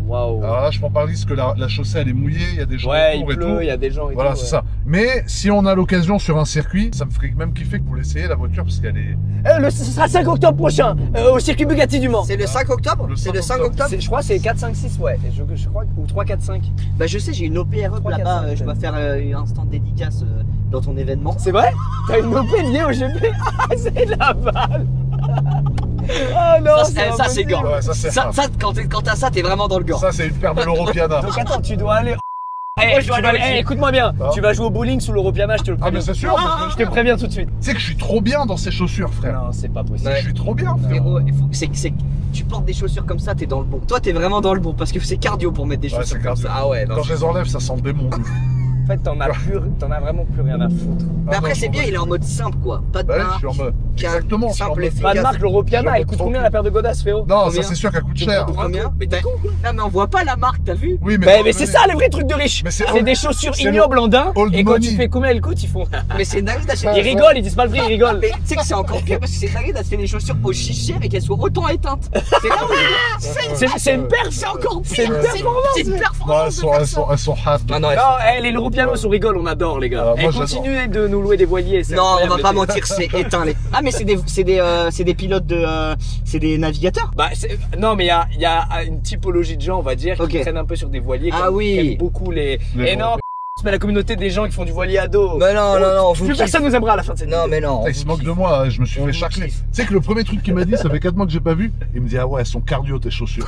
Waouh. Alors là je prends pas le risque que la chaussée elle est mouillée, il y a des gens Ouais, il autour et pleut, tout. il y a des gens et Voilà, tout. c'est ça. Mais si on a l'occasion sur un circuit, ça me ferait même kiffer que vous l'essayez la voiture parce qu'elle est. Ce sera 5 octobre prochain, au circuit Bugatti du Mans. C'est le 5 octobre Le C'est le 5 5 octobre Je crois que c'est 4, 5, 6, ouais. Je crois, ou 3, 4, 5. Bah je sais, j'ai une OPR 3, 4, là-bas, 5, je dois faire un stand dédicace dans ton événement. C'est vrai? T'as une OP liée au GP? Ah, c'est de la balle! Oh non, Ça c'est gore. Ouais, ça, c'est hard. Quand t'as ça, t'es vraiment dans le gore. Ça c'est une paire de l'Europiana. Donc attends, tu dois aller. Moi, je dois aller aussi. Écoute-moi bien, Ah. tu vas jouer au bowling sous l'Europiana, je te le Ah préviens. mais c'est sûr. Je te préviens tout de suite. Tu sais que je suis trop bien dans ces chaussures frère. Non, c'est pas possible. Ouais. Je suis trop bien frère. Frérot, tu portes des chaussures comme ça, t'es dans le bon. Toi, t'es vraiment dans le bon parce que c'est cardio pour mettre des Ouais, chaussures c'est comme cardio. ça. Ah ouais, non. Quand je les enlève, ça sent le démon. En fait, t'en as vraiment plus rien à foutre. Mais après, c'est bien, il est en mode simple quoi. Pas de Bah, je marque. suis en mode. calme, Exactement, je suis en simple, mode. efficace. Pas de marque, l'Europiana, Je elle coûte me combien tranquille. la paire de godasses, frérot? Non, Combien ça c'est sûr qu'elle coûte cher. Combien? Mais t'as con. Non, mais on voit pas la marque, t'as vu? Oui, Mais c'est ça les vrais trucs de riches. Mais c'est C'est des chaussures c'est ignobles en daim. old Et quand money. tu fais combien elles coûtent, ils font. Mais c'est dingue d'acheter. Ils rigolent, ils disent pas le prix, ils rigolent. Mais tu sais que c'est encore pire parce que c'est dingue d'acheter des chaussures aussi chères et qu'elles soient autant éteintes. C'est une perf, C'est encore pire. C'est une performance. C'est une Non, performance. elles sont hard. Ah non, Non, les l'Europianos, on rigole, on adore les gars. Alors, moi, Et continuez de nous louer des voiliers. c'est Non, on incroyable, va pas les- mentir, c'est éteint. Ah, mais c'est des pilotes de. C'est des navigateurs. Bah, non, mais il y a une typologie de gens, on va dire, qui Ok. traînent un peu sur des voiliers. Ah qui aiment- oui. qui aiment beaucoup les. Et non, mais la communauté des gens qui font du voilier à dos. Mais non, non, non, on vous Plus kiffe. personne nous aimera à la fin de cette Non, vidéo. mais non. Putain, il se moque de moi, je me suis On fait vous chacler. Tu kiffe. sais que le premier truc qu'il m'a dit, ça fait 4 mois que j'ai pas vu, il me dit ah ouais, elles sont cardio tes chaussures.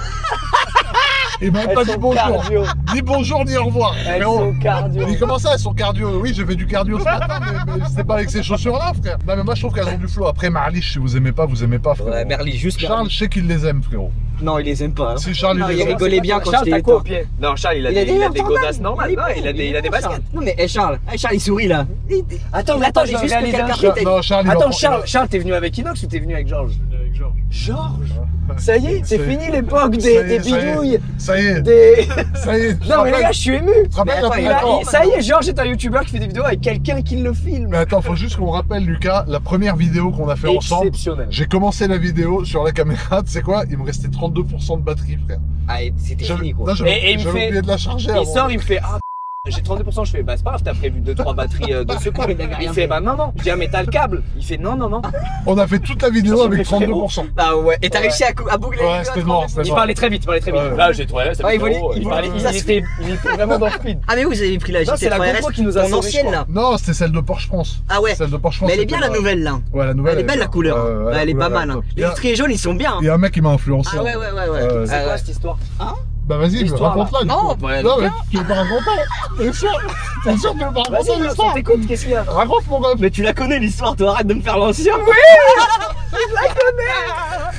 Il m'a même pas Elles dit sont bonjour. cardio. Ni bonjour ni au revoir. Elles Frérot. sont cardio. Il dit comment ça, elles sont cardio? Oui, j'ai fait du cardio ce matin, mais c'est pas avec ces chaussures-là, frère. Non, mais moi je trouve qu'elles ont du flow. Après, Marlich, si vous aimez pas, frérot. Ouais, Merli, juste Charles, Merli. je sais qu'il les aime, frérot. Non, il les aime pas. Hein. Si Charles, Non, il il les aime. rigolait bien quand Charles, j'étais t'as quoi au éteint. pied? Non, Charles, il a Il a des des godasses normales. Il est Non, il a des bon, baskets. Charles. Non, mais Charles, il sourit là. Attends, Il attendait je juste réalise que un quelqu'un truc. t'ait- Non, Charles, il Attends, va- Charles, t'es venu avec Inox ou t'es venu avec Georges? avec Georges. Georges? Ça y est, c'est Ça y est. fini l'époque Ça y est, des ça y est. bidouilles. Ça y est, Des. ça y est. Non, mais les gars, je suis ému. Tu te rappelles Mais attends, un peu il a- d'accord. Ça y est, Georges est un youtubeur qui fait des vidéos avec quelqu'un qui le filme. Mais attends, faut juste qu'on rappelle, Lucas, la première vidéo qu'on a fait ensemble. Exceptionnel. J'ai commencé la vidéo sur la caméra, tu sais quoi? Il me restait 32% de batterie, frère. Ah, c'était fini quoi. Non, Et il me j'avais fait- oublié de la charger Il avant. sort, il me fait ah j'ai 32%, je fais bah c'est pas grave, t'as prévu 2-3 batteries de secours. Il fait bah non. Je dis ah mais t'as le câble. Il fait non. On a fait toute la vidéo avec 32%. Ah ouais. Et t'as réussi à boucler Ouais, c'était mort, c'était Il mort. parlait très vite, Ouais. Là j'ai trouvé là, Ouais, il voulait- il était vraiment dans le speed. Ah mais vous avez pris la Non, c'est la GT3 GoPro RS, qui nous a ton sauvés, ancienne je là. Non, c'était celle de Porsche France. Ah ouais. Celle de Porsche France. Mais elle est bien c'était la nouvelle là. Ouais, la nouvelle. Elle est belle la couleur. Ouais, Elle est la pas couleur, mal. Hein. il y Les a- traits jaunes ils sont bien. Il y a un mec qui m'a influencé. Ah ouais. C'est quoi cette histoire? Bah vas-y, L'histoire, raconte-la. du Non, coup. bah, Non, mais tu veux pas raconter. T'es sûr? T'es sûr que tu veux pas raconter Vas-y, Vincent, l'histoire? t'écoutes, qu'est-ce qu'il y a? Raconte mon gars. Mais tu la connais l'histoire, toi, arrête de me faire l'ancien.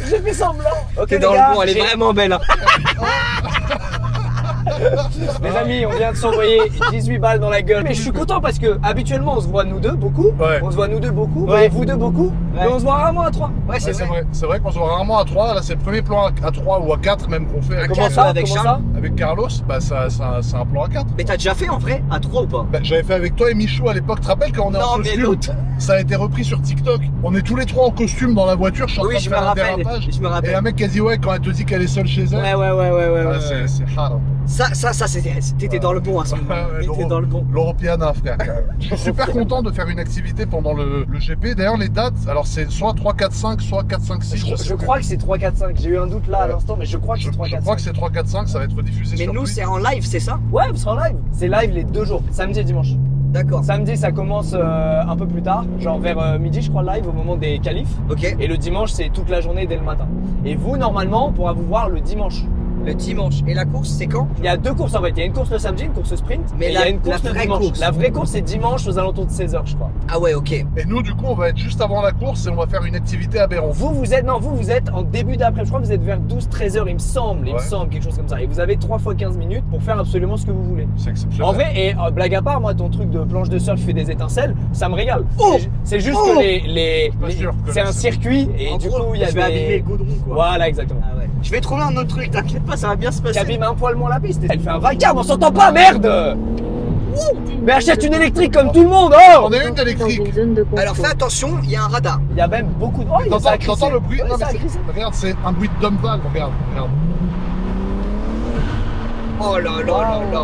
J'ai fait semblant. Ok, T'es les dans gars, le bon, elle est vraiment belle. Hein. Les amis, on vient de s'envoyer 18 balles dans la gueule. Mais je suis content parce que habituellement on se voit nous deux beaucoup. Ouais. On se voit nous deux beaucoup. Ouais. Et vous deux beaucoup. Ouais. Mais on se voit rarement à 3. Ouais, c'est vrai. C'est vrai qu'on se voit rarement à 3. Là, c'est le premier plan à 3 ou à 4 même qu'on fait avec, Comment quatre, ça? avec Comment Charles. ça? avec Carlos. Bah, c'est un plan à 4. Mais t'as déjà fait en vrai à 3 ou pas? Bah, j'avais fait avec toi et Michou à l'époque. Tu te rappelles quand on est en Non, mais costume? l'autre. Ça a été repris sur TikTok. On est tous les trois en costume dans la voiture. Je suis en Oui, train de je me faire un rappelle. dérapage. Je me Et rappelle. un mec qui a dit ouais quand elle te dit qu'elle est seule chez elle. Ouais. C'est hard. Ça, t'étais dans le bon à ce moment. Ouais, T'étais dans le bon. L'Europeana, frère. Je suis super content de faire une activité pendant le GP. D'ailleurs, les dates, alors c'est soit 3, 4, 5, soit 4, 5, 6. Je crois que c'est 3, 4, 5. J'ai eu un doute là à Ouais. l'instant, mais je crois que Je c'est 3, 4, crois 5. que c'est 3, 4, 5. Ça va être diffusé Mais sur nous, Twitch. c'est en live, c'est ça? Ouais, vous serez en live. C'est live les 2 jours, samedi et dimanche. D'accord. Samedi, ça commence un peu plus tard, genre vers midi, je crois, live au moment des qualifs. Ok. Et le dimanche, c'est toute la journée dès le matin. Et vous, normalement, on pourra vous voir le dimanche. Le dimanche. Et la course, c'est quand? Il y a 2 courses en fait. Il y a une course le samedi, une course sprint. Mais et il y a une la course le vraie dimanche. course. La vraie course, c'est dimanche aux alentours de 16h, je crois. Ah ouais, ok. Et nous, du coup, on va être juste avant la course et on va faire une activité aberrante. Vous êtes en début d'après. Je crois que vous êtes vers 12-13h, il me semble, quelque chose comme ça. Et vous avez 3 fois 15 minutes pour faire absolument ce que vous voulez. C'est exceptionnel. En vrai, et blague à part, moi, ton truc de planche de surf qui fait des étincelles, ça me régale. C'est juste que pas sûr que c'est là, un c'est- circuit et En du gros, coup, il y a je vais abîmer des. le goudron, quoi. Voilà, exactement. Ah ouais. Je vais trouver un autre truc, t'inquiète pas, ça va bien se Qui passer. abîme un poil moins la piste. Elle fait un vacarme, on s'entend pas, merde! Mais achète une électrique comme tout le monde, oh! On est une électrique. Alors fais attention, il y a un radar. Il y a même beaucoup de. Oh, il y a ça a crissé. T'entends le bruit? Ouais, Non, mais ça a c'est- crissé. regarde, c'est un bruit de dump valve. Regarde. Oh là là là là.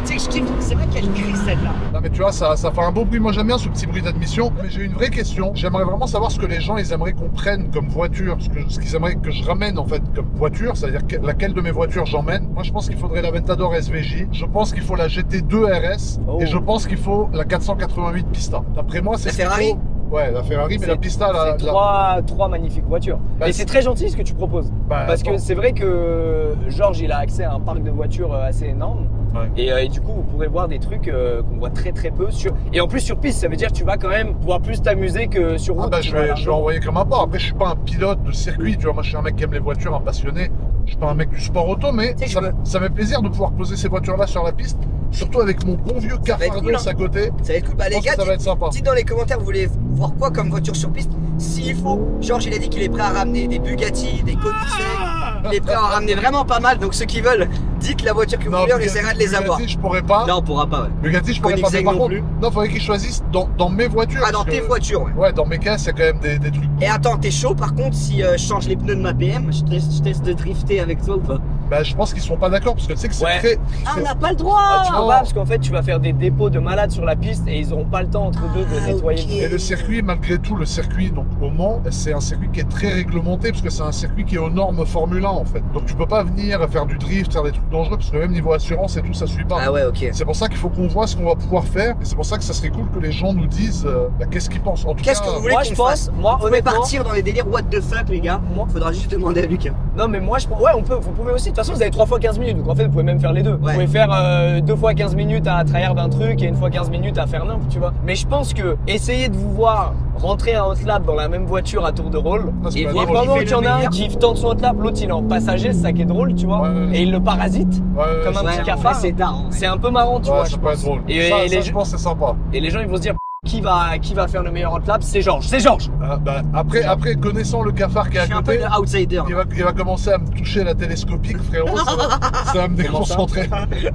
Tu sais que je kiffe, c'est vrai qu'elle crie celle-là. Non mais tu vois, ça fait un beau bruit. Moi j'aime bien ce petit bruit d'admission. Mais j'ai une vraie question. J'aimerais vraiment savoir ce que les gens ils aimeraient qu'on prenne comme voiture. Ce qu'ils aimeraient que je ramène en fait comme voiture. C'est-à-dire laquelle de mes voitures j'emmène. Moi je pense qu'il faudrait la Ventador SVJ. Je pense qu'il faut la GT2 RS. Oh. Et je pense qu'il faut la 488 Pista. D'après moi c'est La ce qu'il Ferrari faut. Ouais, la Ferrari, mais C'est- la Pista, C'est la... trois magnifiques voitures. Bah, et c'est très gentil ce que tu proposes. Bah, Parce que attends. c'est vrai que Georges il a accès à un parc de voitures assez énorme. Ouais. Et du coup vous pourrez voir des trucs qu'on voit très peu sur. Et en plus sur piste, ça veut dire que tu vas quand même pouvoir plus t'amuser que sur route. Ah bah, tu je vois, vais largement. envoyer comme un port. Après, je suis pas un pilote de circuit, tu vois. Moi, je suis un mec qui aime les voitures, un passionné. Je suis pas un mec du sport auto, mais Tu sais que ça, je me- ça fait plaisir de pouvoir poser ces voitures-là sur la piste. Surtout avec mon bon vieux va être Cafardos cool, hein. à côté. Ça va être cool. Bah Je les pense gars, que ça va être sympa. dites dans les commentaires, vous voulez voir quoi comme voiture sur piste? S'il faut, Georges il a dit qu'il est prêt à ramener des Bugatti, des Koenigsegg. Il est prêt à en ramener vraiment pas mal. Donc ceux qui veulent, dites la voiture que vous voulez, on essaiera de les avoir. Bugatti, je pourrais pas. Là on pourra pas, ouais. Bugatti, je pourrais pas. Mais Koenigsegg par non contre, plus. non, faudrait qu'ils choisissent dans mes voitures. Ah dans parce tes que- voitures, ouais. Ouais, dans mes caisses, il y a quand même des trucs. Et attends, t'es chaud par contre si je change les pneus de ma BM, je teste de drifter avec toi ou pas? Bah, je pense qu'ils seront pas d'accord parce que tu sais que c'est Ouais. très. Ah c'est- on n'a pas le droit. Ah, tu Non. peux pas parce qu'en fait tu vas faire des dépôts de malades sur la piste et ils auront pas le temps entre deux de Ah, nettoyer. ok. Et le circuit, malgré tout, le circuit donc au Mans, c'est un circuit qui est très réglementé parce que c'est un circuit qui est aux normes Formule 1 en fait. Donc tu peux pas venir faire du drift, faire des trucs dangereux parce que même niveau assurance et tout, ça suit pas. Ah ouais, ok. C'est pour ça qu'il faut qu'on voit ce qu'on va pouvoir faire et c'est pour ça que ça serait cool que les gens nous disent bah, qu'est-ce qu'ils pensent. En tout Qu'est-ce cas, que vous voulez Moi qu'on je fasse? pense, moi Vous pouvez honnêtement. partir dans les délires what the fuck les gars. Moi- Faudra juste demander à Lucas. Non mais moi je pense, ouais on peut, vous pouvez aussi, de toute façon vous avez 3 fois 15 minutes, donc en fait vous pouvez même faire les deux. Vous Ouais. pouvez faire 2 fois 15 minutes à tryhard d'un truc et 1 fois 15 minutes à faire n'importe, tu vois. Mais je pense que essayer de vous voir rentrer un hot lap dans la même voiture à tour de rôle, Ça, c'est et pas voir drôle. pendant Qui fait qu'il y en le a un meilleur. qui tente son hot lap, l'autre il est en passager, c'est ça qui est drôle, tu vois, Ouais, ouais, ouais. et il le parasite, ouais, comme un ouais, petit Ouais, cafard. c'est tard. C'est un peu marrant, tu ouais, vois, ça je peut être pense. drôle. Et, ça, et les, je pense que c'est sympa. et les gens ils vont se dire qui va faire le meilleur hot lap, c'est Georges, c'est Georges. Bah, après, connaissant le cafard qui est Je à suis un peu côté, le outsider. il va commencer à me toucher la télescopique, frérot. Ça va me déconcentrer.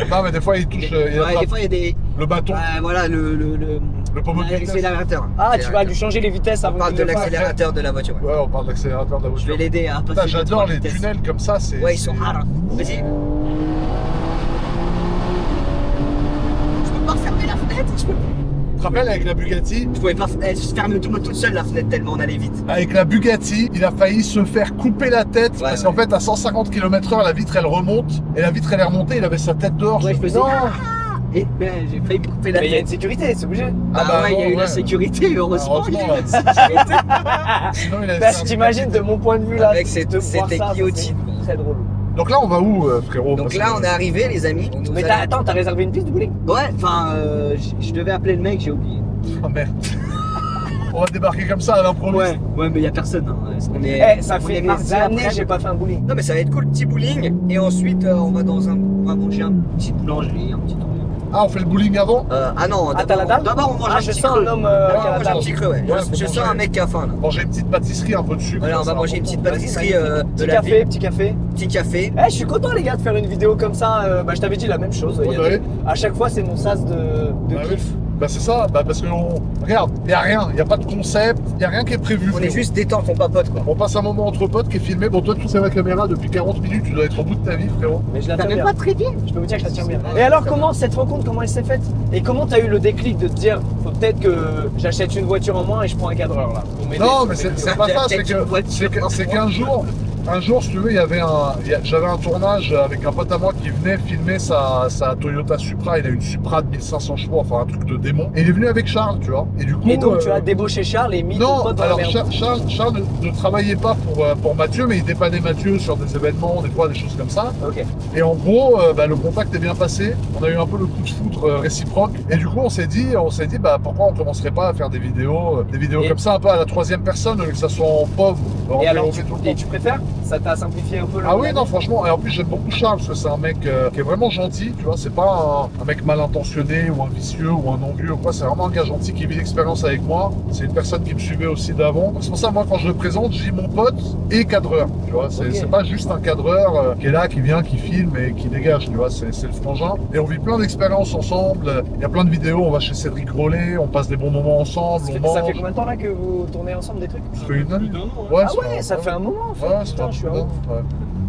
Non, mais des fois, il touche il Ouais, attrape des fois il y a des. le bâton, Voilà le pommeau de vitesse. l'accélérateur. Ah tu vas lui changer les vitesses On avant parle qu'il de le fasse. l'accélérateur de la voiture. Ouais. Ouais, on parle d'accélérateur de la Je voiture. vais l'aider à Putain, passer. j'adore les vitesses. tunnels comme ça. C'est. Ouais, ils sont c'est- hard. Vas-y. Je peux pas fermer la fenêtre. Tu te rappelles avec la Bugatti? Je pouvais pas fermer toute seule la fenêtre tellement on allait vite. Avec la Bugatti, il a failli se faire couper la tête parce Ouais. qu'en fait, à 150 km/h, la vitre elle remonte et la vitre elle est remontée. Il avait sa tête dehors. Ouais, je faisais. Non. Et ben, j'ai failli me couper la Mais il y a une tête. sécurité, c'est obligé. Ah bah ouais, il y a eu ouais. la sécurité, heureusement. Heureusement, il y a eu ouais. la sécurité. Sinon, il avait Bah, fait un t'imagines de mon point de vue là, Mec, c'était de voir ça, guillotine. c'est très drôle. Donc là, on va où, frérot? Donc Parce là, que- on est arrivé, les amis. Mais attends, t'as réservé une piste de bowling? Ouais, enfin, je devais appeler le mec, j'ai oublié. Oh merde. On va débarquer comme ça à l'improviste. Ouais, mais y a personne. Hein. On est, Eh, ça on fait est des parti années après. que j'ai pas fait un bowling. Non, mais ça va être cool, petit bowling. Et ensuite, on va manger un petit boulangerie, un petit truc. Ah, on fait le bowling avant? Ah non, Ah, t'as la dalle? d'abord on mange Ah, un je petit sens creux. un homme Ouais, qui a la ouais, dalle. Un petit creux, ouais. Ouais, faut Je sens manger. un mec qui a faim là. Manger une petite pâtisserie, un peu de sucre. Voilà, on ça, va manger une petite pâtisserie de Petit la café, ville. petit café. Petit café. Eh, je suis content les gars de faire une vidéo comme ça. Bah, je t'avais dit la même chose. Il y a Ouais, des- À chaque fois, c'est mon sas de Bah oui. kiff. Bah c'est ça, bah parce que regarde, il n'y a rien, il n'y a pas de concept, il n'y a rien qui est prévu. On est frérot. juste détente, on papote quoi. On passe un moment entre potes qui est filmé. Bon, toi, tu sais la caméra depuis 40 minutes, tu dois être au bout de ta vie, frérot. Mais je la T'as tiens même bien. pas très bien. Je peux vous dire que je la tiens bien. Et alors, comment cette rencontre, comment elle s'est faite? Et comment t'as eu le déclic de te dire, faut peut-être que j'achète une voiture en moins et je prends un cadreur là pour m'aider Non, sur mais mes c'est vidéos. pas ça, Peut-être c'est une que voiture. c'est qu'un jour, si tu veux, j'avais un tournage avec un pote à moi qui venait filmer sa Toyota Supra. Il a une Supra de 1500 chevaux, enfin un truc de démon. Et il est venu avec Charles, tu vois. Et du coup, Et donc, tu as débauché Charles et mis ton non, pote dans la alors merde. Charles ne travaillait pas pour Mathieu, mais il dépannait Mathieu sur des événements, des fois des choses comme ça. Ok. Et en gros, le contact est bien passé. On a eu un peu le coup de foudre réciproque. Et du coup, on s'est dit, bah pourquoi on commencerait pas à faire des vidéos Et- comme ça, un peu à la troisième personne, que ça soit en pauvre. Et alors, on fait tout le et temps. tu préfères? Ça t'a simplifié un peu le. Ah oui, non, franchement, et en plus j'aime beaucoup Charles parce que c'est un mec qui est vraiment gentil, tu vois, c'est pas un mec mal intentionné ou un vicieux ou un non-vieux ou quoi, c'est vraiment un gars gentil qui vit l'expérience avec moi. C'est une personne qui me suivait aussi d'avant. C'est pour ça, moi, quand je le présente, je dis mon pote et cadreur, tu vois, c'est Ok. c'est pas juste un cadreur qui est là, qui vient, qui filme et qui dégage, tu vois, c'est le frangin. Et on vit plein d'expériences ensemble, il y a plein de vidéos, on va chez Cédric Rollet, on passe des bons moments ensemble, on mange. Ça fait combien de temps là que vous tournez ensemble des trucs? Ça fait une année. hein. Ouais, Ah ouais, ça fait un moment en fait. Ouais, c'est Putain, un je suis peu un ouf. ouais.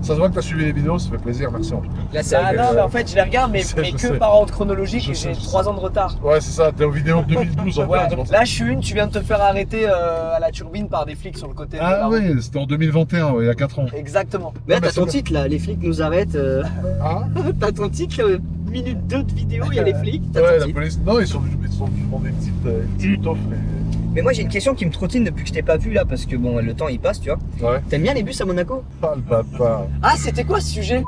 Ça se voit que tu as suivi les vidéos, ça fait plaisir, merci en tout cas. Là, c'est Ah non, mais en fait, je les regarde, mais, Je mais sais, que je sais. par ordre chronologique Je et sais, j'ai je sais. 3 ans de retard. Ouais, c'est ça, t'es en vidéo de 2012 en Ouais, fait. c'est pour ça. là, je suis une, tu viens de te faire arrêter à la turbine par des flics sur le côté. de la Ah route. oui, c'était en 2021, ouais, il y a 4 ans. Exactement. Mais là, Non, mais t'as ton c'est titre là, les flics nous arrêtent. Ah T'as ton titre, minute 2 de vidéo, il y a les flics. T'as ouais, ton la titre. police. Non, ils sont venus demander une petite offre. Mais moi j'ai une question qui me trottine depuis que je t'ai pas vu là parce que bon le temps il passe tu vois. Ouais. T'aimes bien les bus à Monaco? Ah le papa. Ah, c'était quoi ce sujet?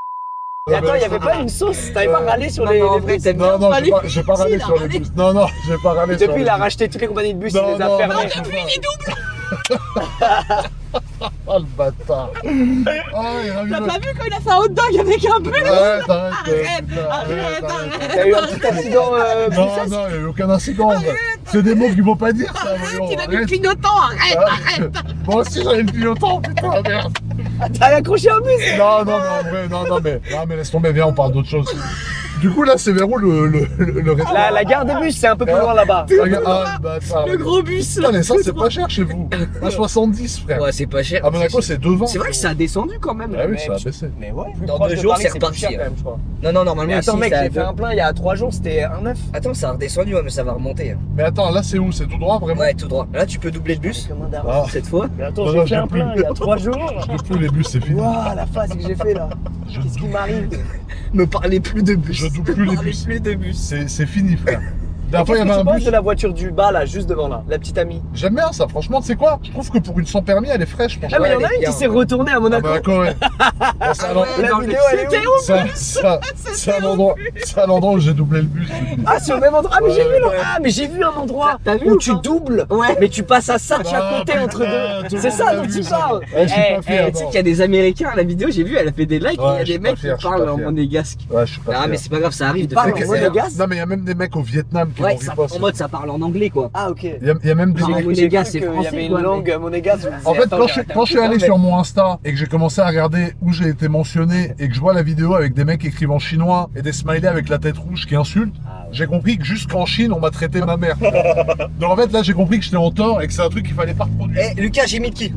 Et Ouais, attends, il n'y avait pas une sauce? T'avais pas râlé sur Non, les, non, en les vrai, bus? t'aimes Non, bien non, pas j'ai les pas, bus. j'ai pas Si, râlé il a sur les râlé. bus. Non, non, j'ai pas râlé sur Depuis, les il a bus. racheté toutes les compagnies de bus, Non, il les a non, fermées. non, j'ai pas- Ah le bâtard. Ah, il a T'as pas vu quand il a fait un hot dog avec un bus? Arrête, T'as eu un petit accident Non, non, il n'y a eu aucun incident. C'est des mots qu'il faut pas dire, ça. voyons, arrête. clignotant, arrête! Moi aussi, j'avais le clignotant, putain, merde. T'as accroché un bus? Non, non, mais en vrai, non, mais laisse tomber, viens, on parle d'autre chose. Du coup, là, c'est vers où le restaurant? La gare des bus, c'est un peu plus loin là-bas. Regarde, ah, le bâtard. Le gros bus Putain, mais ça, c'est pas cher chez vous. À 70, frère. Ouais, c'est pas cher. À Monaco, c'est 2,20. C'est vrai que ça a descendu quand même. Ah oui, Mais ça a je- baissé. Mais ouais. Dans proche 2 de jours, Paris, c'est plus reparti, cher hein. quand même, je crois. Non, non, normalement, Mais attends, ici, mec, ça j'ai fait un plein il y a 3 jours, c'était 1,9. Attends, ça a redescendu, ouais, mais ça va remonter. Mais attends, là, c'est où? C'est tout droit, vraiment? Ouais, tout droit. Là, tu peux doubler le bus Ah, cette fois. Mais attends, Non, j'ai non, fait j'ai un plus. plein il y a 3 jours. je peux plus les bus, c'est fini. Waouh, la phase que j'ai fait là. Je Qu'est-ce qui double- m'arrive? Me parlez plus de bus. Je double plus les Parlez bus. plus de bus. C'est fini, frère. La Qu'est-ce fois, il y que avait tu un penses bus. de la voiture du bas là, juste devant là, la petite amie? J'aime bien ça, franchement, tu sais quoi? Je trouve que pour une sans permis, elle est fraîche, Ah, franchement. mais il y en a elle est une qui bien. s'est retournée à Ah, Monaco. bah, d'accord, ouais. Bah, c'est un endroit- La Dans vidéo, le- elle est C'était où? c'est un endroit où j'ai doublé le bus. Ah, c'est au même endroit. Ah, mais Ouais, j'ai vu là. ouais. Ah, mais j'ai vu un endroit T'as vu où ou tu pas? doubles, Ouais. mais tu passes à ça, tu es à Ah, côté putain, entre tout deux. le C'est monde ça l'a dont vu, tu ça. parles. Ouais, je suis pas fier, Tu sais non. qu'il y a des Américains à la vidéo, j'ai vu, elle a fait des likes, Ouais, il y a je suis des pas mecs qui fier, je suis parlent pas en fier. monégasque. Ouais, je suis pas Ah, fier. mais c'est pas grave, ça arrive de parle faire en que ça. monégasque. Non, mais il y a même des mecs au Vietnam qui Ouais, vont ça, riposte. en mode ça parle en anglais quoi. Ah, ok. Il y a même des Ah, mecs. oui. J'ai Monégasque, cru c'est qu'il y français, avait une quoi, langue monégasque. En fait, quand je suis allé sur mon Insta et que j'ai commencé à regarder où j'ai été mentionné et que je vois la vidéo avec des mecs qui écrivent en chinois et des smileys avec la tête rouge qui insultent, j'ai compris que jusqu'en Chine, on m'a traité ma mère. Donc en fait, là, j'ai compris que j'étais en tort et que c'est un truc qu'il fallait pas reproduire. Eh Lucas, j'ai mis de qui?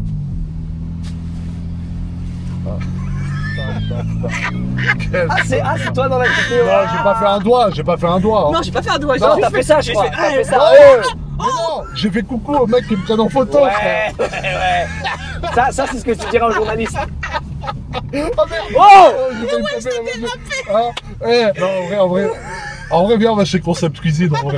Quel- Ah, c'est toi dans la vidéo. Non, j'ai pas fait un doigt, j'ai pas fait un doigt. hein. Non, j'ai pas fait un doigt. Non, j'ai t'as juste fait ça, je j'ai crois. fait- T'as fait ça. Ouais. Mais non, j'ai fait coucou au mec qui me prennent en photo, frère. Ouais, ouais. Ça, c'est ce que tu diras aux journalistes. Oh merde. Oh! J'ai failli me taper la main. Ah, non, en vrai, En vrai, viens, on va chez Concept Cuisine. En vrai.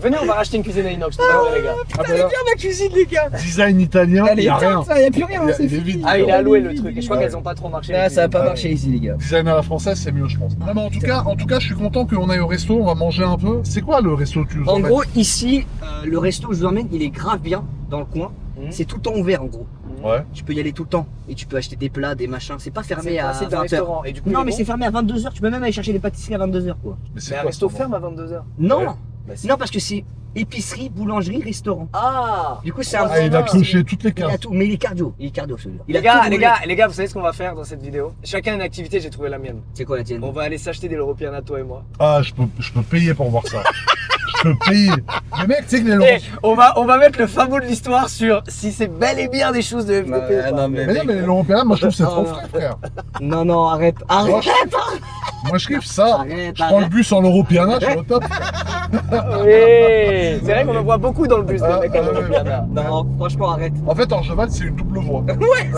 Venez, on va racheter une cuisine à inox, les gars. Ah, ben là, ma cuisine, les gars. design italien, il n'y a rien. Il n'y a plus rien. Il est vide. Ah, il a alloué le truc, et je crois qu'elles ont pas trop marché. Ah, ça va pas marcher ici, les gars. Design à la française, c'est mieux, je pense. Non, mais en tout cas, je suis content qu'on aille au resto. On va manger un peu. C'est quoi le resto que tu nous En emmènes? gros, ici, le resto où je vous emmène, il est grave bien dans le coin. C'est tout le temps ouvert, en gros. Ouais. Tu peux y aller tout le temps et tu peux acheter des plats, des machins. C'est pas fermé C'est à un 20h. restaurant. Et du coup, Non, mais c'est fermé à 22h. Tu peux même aller chercher des pâtisseries à 22h, quoi. Mais Mais un quoi, resto ce ferme à 22h. Non, Ouais. Bah, si. non, parce que c'est épicerie, boulangerie, restaurant. Ah Du coup, c'est un Ah, il a cloché toutes les Il a cases. tout, mais il est cardio. Il est cardio, celui-là. Il a Les gars, tout les roulé. gars, les gars, vous savez ce qu'on va faire dans cette vidéo? Chacun une activité, j'ai trouvé la mienne. C'est quoi la tienne? On va aller s'acheter des Europeana, toi et moi. Ah, je peux payer pour voir ça. Je peux payer. Mais mec, tu sais que les Et on va mettre le fameux de l'histoire sur si c'est bel et bien des choses de FDP. ou pas. non, Mais non, mais les Européens, moi je trouve que c'est trop frais, frère. Non, non, arrête. Moi, Arrête. Moi je kiffe ça. Arrête, Je prends le bus en Europeana, je suis au top. Oui. C'est vrai qu'on en voit beaucoup dans le bus, les mecs en Ah, ouais. Europeana. Non, franchement, arrête. En fait, Orgeval, c'est une double voie. Ouais,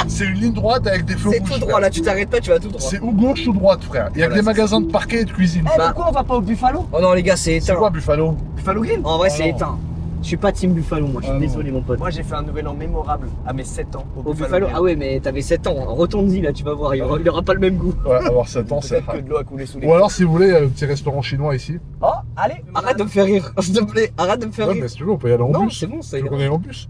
c'est une ligne droite avec des feux C'est rouges. tout frère. droit, là, tu t'arrêtes pas, tu vas tout droit. C'est ou gauche ou droite, frère. Il y a que Voilà, des magasins de parquet et de cuisine. Eh, Bah. pourquoi on va pas au Buffalo? Oh non, les gars, c'est C'est éteint. quoi Buffalo? Buffalo Grill? En vrai, Ah, c'est non. éteint. Je suis pas team Buffalo, moi, je suis Ah, non. désolé, mon pote. Moi, j'ai fait un nouvel an mémorable à mes 7 ans Au Buffalo, Grill. ah ouais, mais t'avais 7 ans. Retourne-y, là, tu vas voir, il aura pas le même goût. Ouais, avoir 7 ans, c'est Peut-être que hard. de l'eau a coulé sous les Ou alors, si vous voulez, un petit restaurant chinois ici. Oh, allez. Arrête de me faire rire, s'il te plaît, arrête de me faire Ouais, rire. mais si tu veux, on peut y aller en Non, bus. c'est bon, ça Tu y veux qu'on est. aille en bus?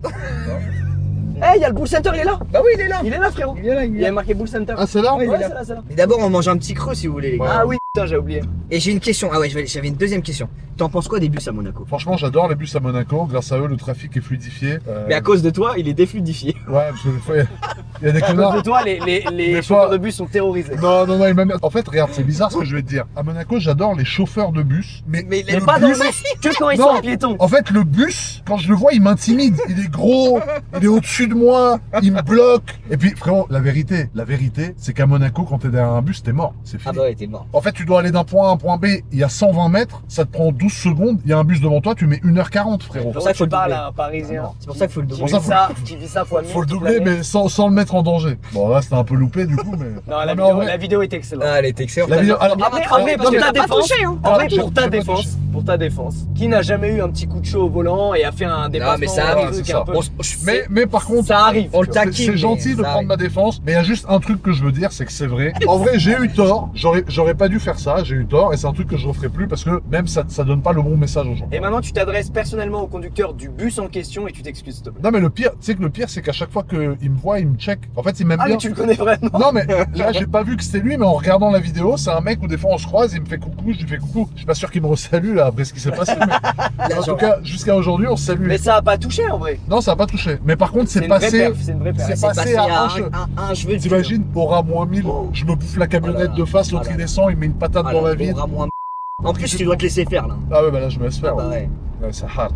Eh, il y a le Bull Center, il est là. Bah oui, il est là. Il est là, frérot. Il est là, Il y a marqué Bull Center. Ah, c'est là? Ouais, il est là. c'est là, c'est là. Mais d'abord, on mange un petit creux si vous voulez, les gars. Ouais. Ah oui, putain, j'ai oublié. Et j'ai une question. Ah ouais, j'avais une deuxième question. T'en penses quoi des bus à Monaco? Franchement, j'adore les bus à Monaco. Grâce à eux, le trafic est fluidifié. Mais à cause de toi, il est défluidifié. Ouais, parce que des fois, il y a des À cause connards. de toi, les Des chauffeurs fois- de bus sont terrorisés. Non, non, non, il m'a- en fait, regarde, c'est bizarre ce que je vais te dire. À Monaco, j'adore les chauffeurs de bus. Mais Mais le pas dans le bus- bus, que quand ils Non. sont en piéton. En fait, le bus, quand je le vois, il m'intimide. Il est gros, il est au-dessus de moi, il me bloque. Et puis, frérot, la vérité, c'est qu'à Monaco, quand t'es derrière un bus, t'es mort. C'est fini. Ah bah ouais, t'es mort. En fait, tu dois aller d'un point A à un point B, il y a 120 mètres, ça te prend 12 secondes, il y a un bus devant toi, tu mets 1h40, frérot. pour ça qu'il faut tu le parles doubler. à un Parisien C'est pour ça qu'il faut le qui doubler. Pour vit ça, ça, qui vit ça fois 1000 Faut le toute doubler, l'année. mais sans le mettre en danger. Bon, là, c'était un peu loupé, du coup, mais... Non, la mais en vrai- vidéo est excellente. Ah, elle était excellente. La vidéo... Alors, Après, alors, pour non, mais- ta défense, Ah, en vrai, j'ai pour ta pas défense, qui n'a jamais eu un petit coup de chaud au volant et a fait un dépassement, mais ça un arrive, truc c'est un ça. peu. mais par contre, Ça arrive. On le tu vois. taquine. c'est gentil mais de ça prendre arrive. ma défense, mais il y a juste un truc que je veux dire, c'est que c'est vrai. En vrai, j'ai eu tort, j'aurais pas dû faire ça, j'ai eu tort, et c'est un truc que je referai plus, parce que même ça donne pas le bon message aux gens. Et maintenant, tu t'adresses personnellement au conducteur du bus en question et tu t'excuses, s'il te plaît. Non, mais le pire, tu sais que le pire, c'est qu'à chaque fois qu'il me voit, il me check. En fait, il m'aime Ah, bien. mais tu le connais vraiment. Non, mais là, j'ai pas vu que c'était lui, mais en regardant la vidéo, c'est un mec où des fois on se croise, il me fait coucou, je lui fais coucou. Je suis pas sûr qu'il me resalue là après ce qui s'est passé, mais en tout cas, jusqu'à aujourd'hui, on se salue. Mais ça a pas touché en vrai. Non, ça a pas touché. Mais par contre, c'est une vraie passé. perf, c'est une vraie perf. c'est C'est passé passé à à un cheveu. un cheveu. de T'imagines, aura moins 1000, je me bouffe la camionnette de face, l'autre Ah là il là. descend, il met une patate Ah dans là, la vide. aura moins. En plus, tu dois te laisser faire là. Ah ouais, bah là, je me laisse faire. Ah bah ouais. ouais. Ouais, c'est hard.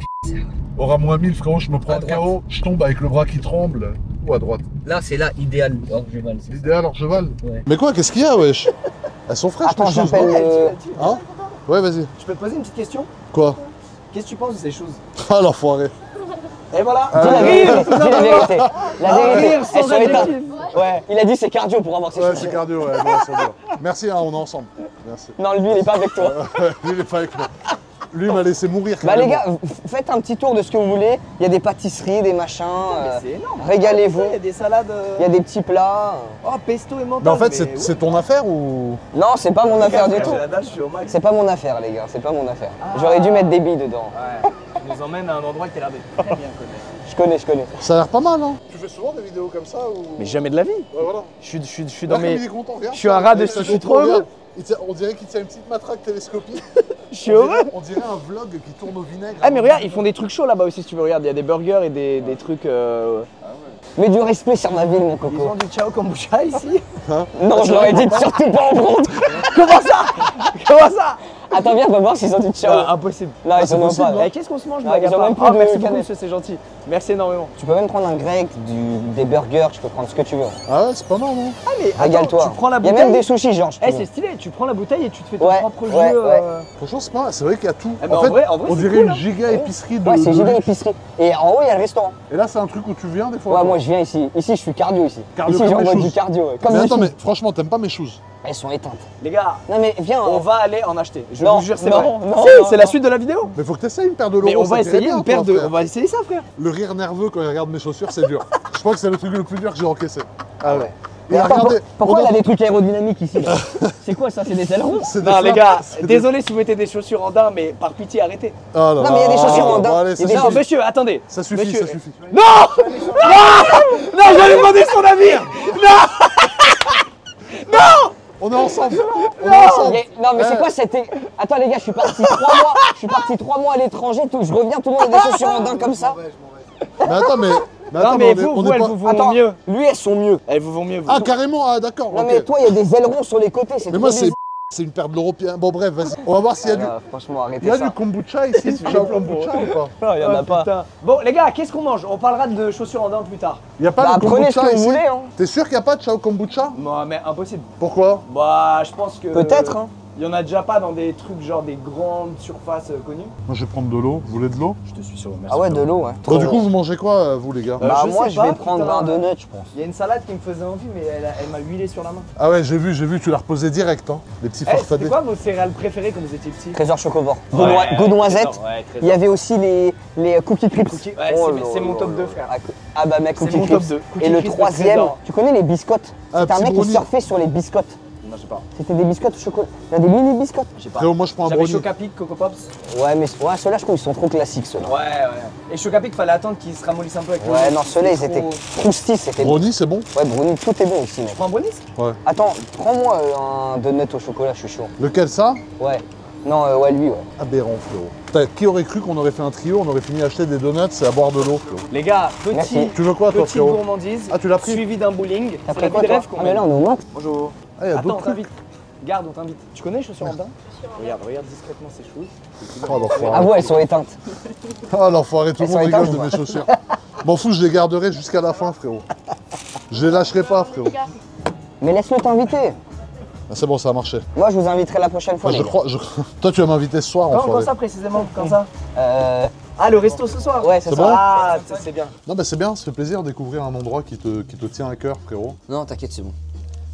Aura moins 1000, frérot, je me prends À un droite. KO, je tombe avec le bras qui tremble. Ou à droite. Là, c'est là idéal. Orgeval, c'est ça. L'idéal, cheval. Ouais. Mais quoi, qu'est-ce qu'il y a, wesh? Elles sont fraîches, Attends, tes choses, j'appelle non le... Hein? Ouais, vas-y. Je peux te poser une petite question? Quoi? Qu'est-ce que tu penses de ces choses? Ah, l'enfoiré. Et voilà. Dis la vérité, dis la vérité. La vérité, rire sans elles sont éteintes. adjectif. Ouais, il a dit c'est cardio pour avoir ces Ouais, choses. c'est cardio, ouais, non, c'est dur. Merci, hein, on est ensemble. Merci. Non, lui, il est pas avec toi. Lui, il est pas avec moi. Lui, il m'a laissé mourir. Bah les carrément. gars, faites un petit tour de ce que vous voulez. Il y a des pâtisseries, des machins. C'est énorme. Régalez-vous. Il y a des salades. Il y a des petits plats. Oh, pesto et mental. Mais en fait, c'est ton affaire ou. Non, c'est pas mon affaire du tout. J'ai la dalle, je suis au max. C'est pas mon affaire, les gars. C'est pas mon affaire. J'aurais dû mettre des billes dedans. Ouais. Tu nous emmènes à un endroit que t'as l'air de très bien connaître. Je connais. Ça a l'air pas mal, hein. Tu fais souvent des vidéos comme ça ou. Mais jamais de la vie. Ouais, voilà. Je suis Là, dans comme mes. il est content, regarde. Je suis un rat de Ça, je suis trop heureux. On dirait qu'il tient une petite matraque télescopique. Je suis heureux. On dirait un vlog qui tourne au vinaigre. Ah mais regarde, ils font des trucs chauds là-bas aussi si tu veux. Regarde, il y a des burgers et des trucs. Mais du respect sur ma ville, mon Ils coco. ont du ciao kombucha ici. Non, je leur ai dit de surtout pas en prendre. Comment ça? Comment ça? Attends, viens, on va voir s'ils ont du ciao. Impossible. Non, ils en ont possible, pas. non Eh, qu'est-ce qu'on se mange Ah, blague à ils ont part même plus Oh, de merci beaucoup, canette. monsieur, c'est gentil. Merci énormément. Tu peux même prendre un grec, des burgers, tu peux prendre ce que tu veux. Ah ouais, c'est pas mal, non? Ah Attends, Régale-toi. tu prends la Il y a bouteille. même des sushis, genre. Eh, c'est stylé, tu prends la bouteille et tu te fais ton Ouais, propre ouais, jus. ouais. Franchement, c'est pas. C'est vrai qu'il y a tout. Eh ben, en fait, en vrai, on c'est dirait cool, une hein. giga épicerie de. Ouais, c'est de- giga épicerie. Et en haut, il y a le restaurant. Et là, c'est un truc où tu viens des fois. Ouais, toi. moi je viens ici. Ici, je suis cardio ici. Cardio Ici, comme j'envoie les du choses. cardio. Ouais. Comme Mais les attends, choses. mais franchement, t'aimes pas mes choses? Elles sont éteintes. Les gars, Non, mais viens. on va aller en acheter. Je Non, vous jure, c'est non, vrai. non, Si, non, c'est la non. suite de la vidéo. Mais faut que t'essayes une paire de Mais l'euro. on va essayer une paire de. On va essayer ça, frère. Le rire nerveux quand il regarde mes chaussures, c'est dur. Je crois que c'est le truc le plus dur que j'ai encaissé. Ah ouais. Mais Et attends, regardez. pourquoi il regarde- a des trucs aérodynamiques ici là C'est quoi ça? C'est des ailerons? c'est des Non, les flammes, gars, c'est des- désolé si vous mettez des chaussures en daim, mais par pitié, arrêtez. Oh là Non, là. mais il y a des chaussures en Bon, daim. allez, Il y a ça des Non, suffit. monsieur, attendez. Ça suffit, Monsieur. ça suffit. Non Non, j'allais demander son avis. On est ensemble. On est Non, ensemble. non, mais c'est Eh. quoi cette. Attends les gars, je suis parti 3 mois. Je suis parti 3 mois à l'étranger, je reviens, tout le monde a des chaussures en daim comme ça. Mais attends, mais. attends, Non, mais on est- vous, on vous, est elles pas- vous vont Attends, mieux. lui elles sont mieux. Elles vous vont mieux, vous. Ah, carrément, ah, d'accord. Non ok. mais toi, il y a des ailerons sur les côtés, c'est Mais trop moi, c'est. bizarre. C'est une paire de l'européen. Bon, bref, vas-y. On va voir s'il y a du. Ah, franchement, Il arrêtez y a ça. du kombucha ici. Tu as au kombucha ou pas? Non, il y en a pas. Bon, les gars, qu'est-ce qu'on mange? On parlera de chaussures en daim plus tard. Il n'y a pas Bah, de prenez ce kombucha que vous ici. voulez, hein. T'es sûr qu'il n'y a pas de chao kombucha? Non, mais impossible. Pourquoi? Bah, je pense que. Peut-être, hein. Il y en a déjà pas dans des trucs genre des grandes surfaces connues. Moi, je vais prendre de l'eau. Vous voulez de l'eau? Je te suis sur le Ah ouais, de l'eau, ouais. Bon, du coup, vous mangez quoi, vous, les gars? Bah, je moi, sais je pas, vais prendre putain. un donut, je pense. Il y a une salade qui me faisait envie, mais elle m'a huilé sur la main. Ah ouais, j'ai vu, tu l'as reposé direct, hein. Les petits Eh, c'est farfadés. quoi vos céréales préférées quand vous étiez petit? Trésor chocobord. Ouais, Goût noisette. trésor, ouais, trésor. Il y avait aussi les cookies crisps. Cookies, ouais, Oh c'est- là c'est mon là top là 2, là. frère. Ah bah mec, C'est cookies mon top crisps. 2. Cookies Et le crisps, troisième, trésor. tu connais les biscottes? Ah, C'était un petit mec qui brownie. surfait sur les biscottes. Non, je sais pas. C'était des biscottes au chocolat. Il y a des mini biscottes. Je sais pas. Frérot, moi, je prends un J'avais brownie. Chocapic, Coco Pops. Ouais, mais ceux-là, je trouve ils sont trop classiques, ceux-là. Ouais, ouais. Et Chocapic, fallait attendre qu'ils se ramollissent un peu avec le Ouais, lait. non, ceux-là, ils C'était étaient trop- croustilles, c'était bon. Brownie, c'est bon? Ouais, brownie, tout est bon ici, mec. Tu prends un bonus? Attends, prends-moi un donut au chocolat, je suis chaud. Lequel, ça? Ouais. Non, ouais, lui, ouais. Aberrant, frérot. Putain, qui aurait cru qu'on aurait fait un trio, on aurait fini à acheter des donuts et à boire de l'eau, frérot. Les gars, Merci. Tu veux quoi, toi, petite frérot? gourmandise. Ah, tu l'as pris? Suivi d'un bowling. T'as C'est pris la quoi, vie de toi? rêve qu'on Ah, mais là, mène. on est au max. Bonjour. Ah, il y a Attends, on d'autres trucs. t'invite. Garde, on t'invite. Tu connais les chaussures en daim? Regarde discrètement ces choses. Oh, l'enfoiré. Ah ouais, elles sont éteintes. Ah, l'enfoiré, tout le Elles monde sont rigole éteintes de ou mes pas chaussures. M'en fous, je les garderai jusqu'à la fin, frérot. Je les lâcherai pas, frérot. Mais laisse-le t'inviter. Ah, c'est bon, ça a marché. Moi, je vous inviterai la prochaine fois. Enfin, les je gars. crois. Toi, tu vas m'inviter ce soir, Quand enfoiré. ça précisément? Quand ça? Euh, Ah, le resto ce soir? Ouais, c'est C'est ça. bon Ah, c'est bien. Non, mais c'est bien, ça fait plaisir de découvrir un endroit qui te tient à cœur, frérot. Non, t'inquiète, c'est bon.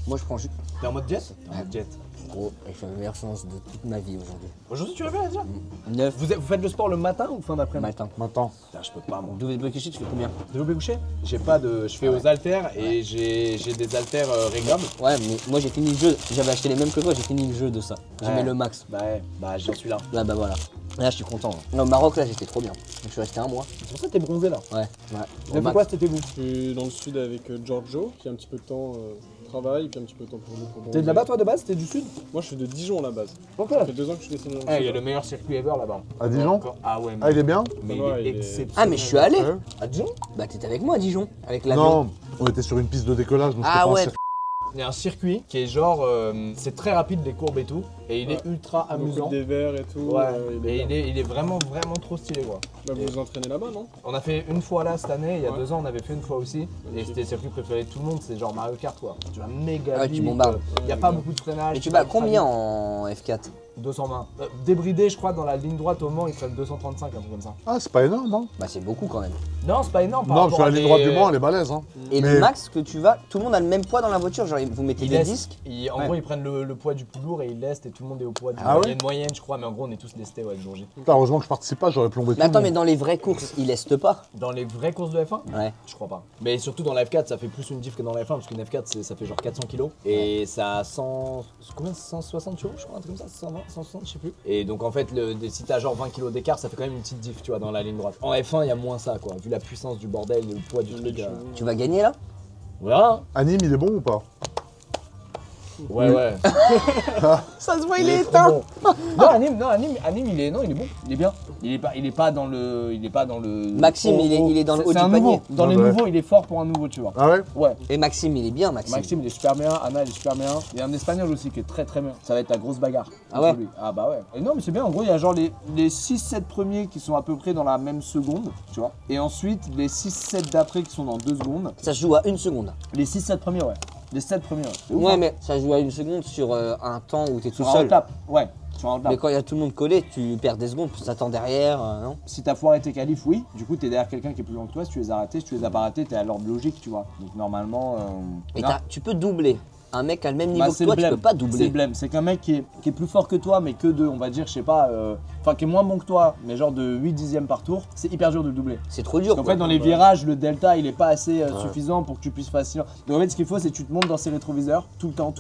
Moi, je prends juste. T'es en mode jet? T'es en mode jet. Gros, je fais la meilleure séance de toute ma vie aujourd'hui. Aujourd'hui, tu vas bien déjà? 9 Vous faites le sport le matin ou fin d'après-midi? matin. Maintenant. Putain, je peux pas, mon Double bloqué, tu fais combien? Développé couché? J'ai pas de. Je fais aux haltères et j'ai des haltères réglables. Ouais, mais moi j'ai fini le jeu. J'avais acheté les mêmes que toi, j'ai fini le jeu de ça. J'ai Ouais. mis le max. Bah, ouais, bah j'en suis là. Là, bah voilà. Là, je suis content. Là, au Maroc, là, j'étais trop bien. Je suis resté un mois. C'est pour ça que t'es bronzé là. Ouais, ouais. Vous Au avez fait max. quoi cet été, vous? Je suis dans le sud avec Giorgio, qui a un petit peu de temps travail, puis un petit peu de temps pour nous. pour T'es de bronzer. là-bas toi de base? T'es du sud? Moi, je suis de Dijon à la base. Ok. Ça fait 2 ans que je suis descendu dans le Eh, il y a sud. le meilleur circuit ever là-bas. À Dijon? Ah ouais, Ah, il est bien? mais Ouais, il est il est- exceptionnel. Ah, mais je suis allé. Ouais. À Dijon? Bah, t'étais avec moi à Dijon, avec l'avion. Non, on était sur une piste de décollage, donc Ah c'était pas un ouais. circuit. Il y a un circuit qui est genre. C'est très rapide les courbes et tout. Et il est ultra Beaucoup amusant. des verts et tout. Ouais. il est Et bien. il est vraiment trop stylé quoi. Bah, vous vous entraînez là-bas, non? On a fait une fois là cette année, il y a Ouais. 2 ans on avait fait une fois aussi. Et Magnifique. c'était le circuit préféré de tout le monde, c'est genre Mario Kart quoi. Tu vas méga Ah ouais, tu vite, bombardes. Il n'y a pas beaucoup de freinage. Et tu vas bats ultra combien vite. en F4? 220. Débridé, je crois, dans la ligne droite au Mans, il freine 235, un truc comme ça. Ah, c'est pas énorme, hein? Bah, c'est beaucoup quand même. Non, c'est pas énorme. par Non, parce que rapport la à ligne des- droite du Mans, elle est balèze, hein. Et Mais- le max que tu vas, tout le monde a le même poids dans la voiture. Genre, vous mettez Ils des laissent- disques. En Ouais. gros, ils prennent le poids du plus lourd et ils laissent et tout le monde est au poids du Ah ouais moyenne, je crois. Mais en gros, on est tous lestés, ouais, le jour J. Putain, heureusement que je participe pas, j'aurais plombé tout Mais le attends, monde. mais dans les vraies courses, ils lestent pas. Dans les vraies courses de F1, Ouais. je crois pas. Mais surtout dans la F4, ça fait plus une diff que dans la F1 parce qu'une F4, ça fait genre 400 kilos et ça a 100. Combien 160 chevaux, je crois, un truc comme ça, 120, 160, je sais plus. Et donc en fait, si t'as genre 20 kilos d'écart, ça fait quand même une petite diff, tu vois, dans la ligne droite. En F1, il y a moins ça, quoi, vu la puissance du bordel et le poids du truc. Tu vas gagner là? Voilà. Anime, il est bon ou pas? Ouais, ouais. Ça se voit, Il est trop bon. Non, Anime, il est bon, il est bien. Il est pas dans le. Maxime, il est dans le haut C'est du un panier. nouveau. Dans Ah les ouais. nouveaux, il est fort pour un nouveau, tu vois. Ah ouais? Ouais. Et Maxime, il est bien, Maxime. Maxime, il est super bien. Anna, il est super bien. Il y a un espagnol aussi qui est très très bien. Ça va être la grosse bagarre. Ah entre ouais lui. Ah bah ouais. Et non, mais c'est bien. En gros, il y a genre les 6-7 premiers qui sont à peu près dans la même seconde, tu vois. Et ensuite, les 6-7 d'après qui sont dans 2 secondes. Ça se joue à 1 seconde. Les 6-7 premiers, ouais. Les 7 premiers. C'est ouf, Ouais, hein. mais ça joue à une seconde sur un temps où t'es tout Sur un seul. tap. Ouais, sur un tap. Mais quand il y a tout le monde collé, tu perds des secondes, puis t'attends derrière, non? Si t'as foiré tes qualifs, oui. Du coup, t'es derrière quelqu'un qui est plus long que toi. Si tu les as ratés, si tu les as pas ratés, t'es à l'ordre logique, tu vois. Donc normalement. Et non. tu peux doubler. Un mec à le même niveau Bah, que c'est toi, le tu blême. peux pas C'est doubler. le blême. C'est qu'un mec qui est plus fort que toi, mais que de, on va dire, je sais pas, enfin qui est moins bon que toi, mais genre de 8 dixièmes par tour, c'est hyper dur de le doubler. C'est trop dur. En quoi. fait, dans les virages, le delta il est pas assez suffisant pour que tu puisses facilement. Donc en fait, ce qu'il faut, c'est que tu te montes dans ses rétroviseurs tout le temps,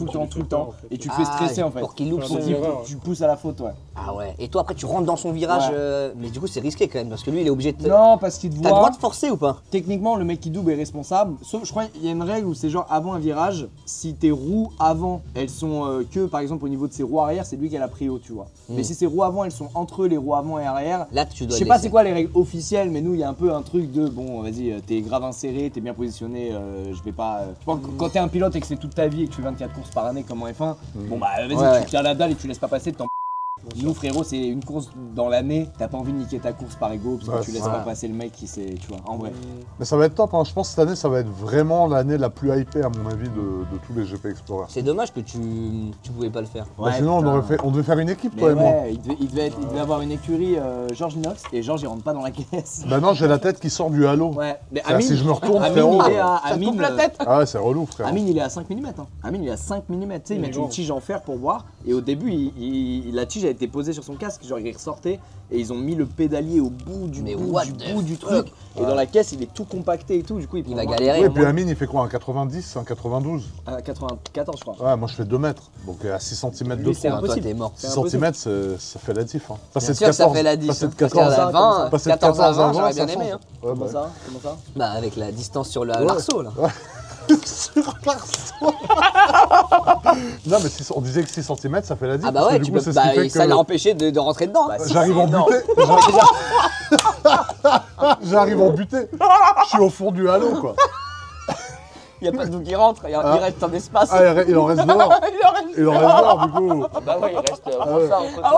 et tu le fais stresser en fait. Pour qu'il loupe Faut son. qu'il- erreur, Tu le pousses à la faute, ouais. Ah ouais. Et toi, après, tu rentres dans son virage. Ouais. Mais du coup, c'est risqué quand même, parce que lui, il est obligé de. Non, parce qu'il te T'as le droit voit. de forcer ou pas? Techniquement, le mec qui double est responsable. Sauf, je crois, il y a une règle où c'est genre avant un virage, si tes roues avant, elles sont que par exemple au niveau de ses roues arrière, c'est lui qui a la prio, tu vois. Mais si ses roues avant, elles sont entre les roues avant et arrière. Là, tu dois. Je sais pas c'est quoi les règles officielles, mais nous il y a un peu un truc de bon, vas-y, t'es grave inséré, t'es bien positionné, je vais pas. Je pense que quand t'es un pilote et que c'est toute ta vie et que tu fais 24 courses par année comme en F1, bon bah vas-y, Ouais. tu tiens la dalle et tu laisses pas passer, t'en. Nous frérot, c'est une course dans l'année, t'as pas envie de niquer ta course par ego parce que Ouais, tu laisses c'est pas vrai. passer le mec qui sait, tu vois, en vrai. Mais ça va être top, hein. Je pense que cette année, ça va être vraiment l'année la plus hypée, à mon avis, de tous les GP Explorer. C'est dommage que tu pouvais pas le faire. Bah, sinon, on devait faire une équipe, toi Mais et moi. ouais, il devait avoir une écurie George Inox et George il rentre pas dans la caisse. Bah non, j'ai la tête qui sort du halo. Ouais, mais Ah, si je me retourne, Amine, frérot, il est à ça te coupe la tête. Ah ouais, c'est relou, frère. Amine, il est à 5 mm. Hein. Amine, il est à 5 mm. Tu sais, ils mettent une tige en fer pour voir. Et au début, la tige a été posée sur son casque, genre il ressortait. Et ils ont mis le pédalier au bout du Mais bout what du, the bout du fuck. truc. Et dans la caisse, il est tout compacté et tout. Du coup, il va prend galérer. Ouais, et puis Amine, il fait quoi, un 90, un 92? à 94, je crois. Ouais, moi je fais 2 mètres, donc à 6 cm de Lui, c'est tronc. Ah, toi, impossible. t'es mort. 6 C'est impossible. cm, ça fait la diff. Hein. Bien sûr que ça fait la 10. Passer de Parce 14 qu'à à 20, passer de 14 à 20, j'aurais ça bien aimé. change. Hein. Ouais, Comment bah. ça Comment ça Bah, avec la distance sur Ouais. l'arceau, là. Sur l'arceau. Non, mais on disait que 6 cm, ça fait la diff. Ah bah parce ouais, que tu du coup, peux. c'est ce Bah, qui fait ça que l'a empêché de rentrer dedans. j'arrive en non. butée. J'arrive en butée. Je suis au fond du halo, quoi. Il y a pas de d'où qui rentre, il reste un espace. Ah, il en reste dehors. Il en reste dehors, du coup. Bah ouais, il reste. ouais.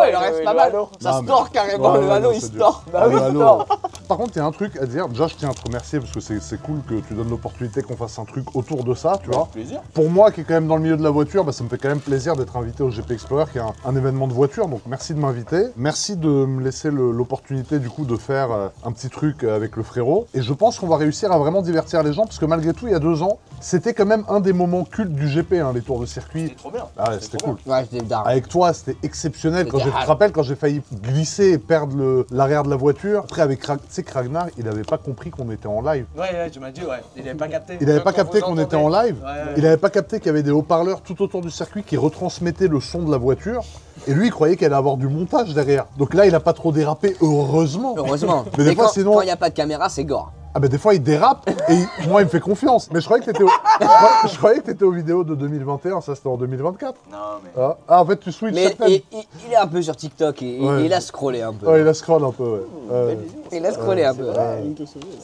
Ouais, il en reste pas mal. Ça Non, se mais- tord carrément, Ouais, le ouais, halo non, il c'est se dur. tord. Ah, le halo. Par contre, il y a un truc à dire. Déjà, je tiens à te remercier parce que c'est cool que tu donnes l'opportunité qu'on fasse un truc autour de ça, tu vois. Plaisir. Pour moi, qui est quand même dans le milieu de la voiture, bah, ça me fait quand même plaisir d'être invité au GP Explorer, qui est un événement de voiture. Donc, merci de m'inviter. Merci de me laisser l'opportunité, du coup, de faire un petit truc avec le frérot. Et je pense qu'on va réussir à vraiment divertir les gens parce que malgré tout, il y a 2 ans, c'était quand même un des moments cultes du GP, hein, les tours de circuit. C'est trop bien. Ah ouais, c'était cool. Ouais, c'était dingue. Avec toi, c'était exceptionnel. Quand C'était tu te hard. rappelles, quand j'ai failli glisser et perdre l'arrière de la voiture. Après, avec tu sais, Kragnar, il avait pas compris qu'on était en live. Ouais, tu m'as dit, ouais. Il avait pas capté. Il avait pas capté qu'on était en live. Ouais. Il avait pas capté qu'il y avait des haut-parleurs tout autour du circuit qui retransmettaient le son de la voiture. Et lui, il croyait qu'elle allait avoir du montage derrière. Donc là, il a pas trop dérapé, heureusement. Heureusement. Mais des fois, sinon- Quand il n'y a pas de caméra, c'est gore. Ah bah des fois, il dérape et moi, il me fait confiance. Mais je croyais que t'étais je croyais que t'étais aux vidéos de 2021. Ça, c'était en 2024. Non, mais. Ah, en fait, tu switches Mais chaque thème. il est un peu sur TikTok et Ouais. il a scrollé un peu. Ouais, il a scroll un peu, ouais. Il a scrollé un peu.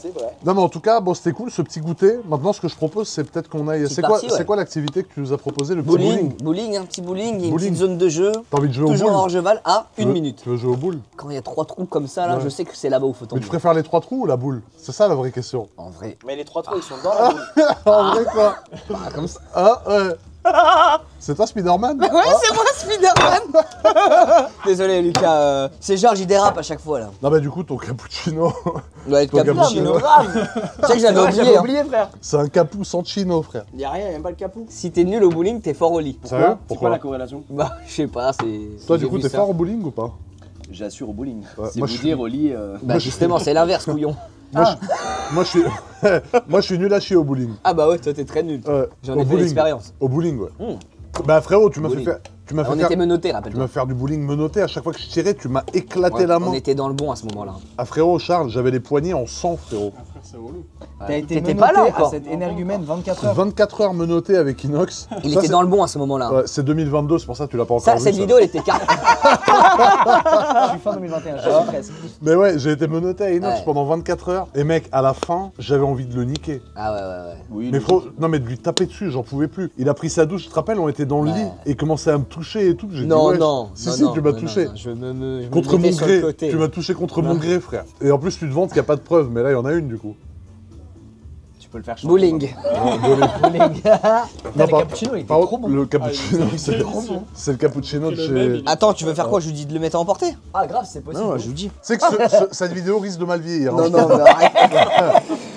C'est vrai. Non mais en tout cas, bon c'était cool ce petit goûter. Maintenant ce que je propose c'est peut-être qu'on aille. Petite C'est quoi, partie, ouais. c'est quoi l'activité que tu nous as proposé, le petit bowling? Bowling, un petit bowling, il y a une Bowling. petite zone de jeu. T'as envie de jouer Toujours au en boule? cheval à Tu 1 veux- minute. Tu veux jouer au boule? Quand il y a 3 trous comme ça, là, Ouais. je sais que c'est là-bas où il faut Mais tomber. tu préfères les 3 trous ou la boule? C'est ça la vraie question. En vrai. Mais les 3 trous, ils sont dans la boule. En vrai quoi? Bah, comme ça. Ah ouais. C'est toi Spider-Man? Ouais, c'est moi, Spider-Man. Désolé, Lucas. C'est Georges, il dérape à chaque fois, là. Non bah du coup ton cappuccino, Ouais, Toi, cappuccino. cappuccino. Grave. Tu sais que j'avais oublié. hein. oublié, frère. c'est un capou sans chino frère. Y'a rien, y'a même pas le capou. Si t'es nul au bowling, t'es fort au lit. Sérieux? C'est quoi Pourquoi? la corrélation? Bah, je sais pas, c'est. Toi j'ai du coup vu t'es ça. fort au bowling ou pas? J'assure au bowling. Ouais, C'est moi, vous je dire suis- au lit. Bah, justement, c'est l'inverse, couillon. Moi je suis moi je suis nul à chier au bowling. Ah, bah ouais, toi, t'es très nul. Ouais. J'en Au ai fait bowling. l'expérience. Au bowling ouais. Hmm. Bah frérot, tu m'as fait Bowling. faire. Tu m'as fait On faire. était menottés, Tu rappelle-toi. m'as fait faire du bowling menotté. À chaque fois que je tirais, tu m'as éclaté Ouais, la main. on était dans le bon à ce moment-là. Ah frérot, Charles, j'avais les poignets en sang frérot. Ah, frère, c'est relou. T'as été T'étais pas là menotté encore. à cette énergumène 24 heures. 24 heures menotté avec Inox. Il Ça, était c'est- dans le bon à ce moment-là. Ouais, c'est 2022, c'est pour ça que tu l'as pas encore Ça, vu. cette ça. vidéo, elle était carrée. Je suis fin 2021, je suis presque. Mais ouais, j'ai été menotté à Inox Ouais. pendant 24 heures. Et mec, à la fin, j'avais envie de le niquer. Ah ouais, ouais, ouais. Oui, Mais frérot, non mais de lui taper dessus, j'en pouvais plus. Il a pris sa douche, tu te rappelles, on était dans le Ouais. lit et il commençait à me toucher et tout. J'ai Non, dit, ouais, non. Si, non, si, non, tu m'as non, touché. non, je me Contre mon mettais sur le gré. côté. Tu m'as touché contre mon gré, frère. Et en plus, tu te vantes qu'il n'y a pas de preuve, mais là, il y en a une du coup. Tu peux le faire changer. Bowling. Bowling. Putain, Non, le par- cappuccino, il était par trop contre, bon. le cappuccino, Ah, c'est c'est le cappuccino de C'est le chez. même, Tu il- Attends, tu veux faire quoi? Je lui dis de le mettre à emporter? Ah, grave, c'est possible. Non, je vous dis. sais que cette vidéo risque de mal vieillir. Non, hein. non, mais arrête.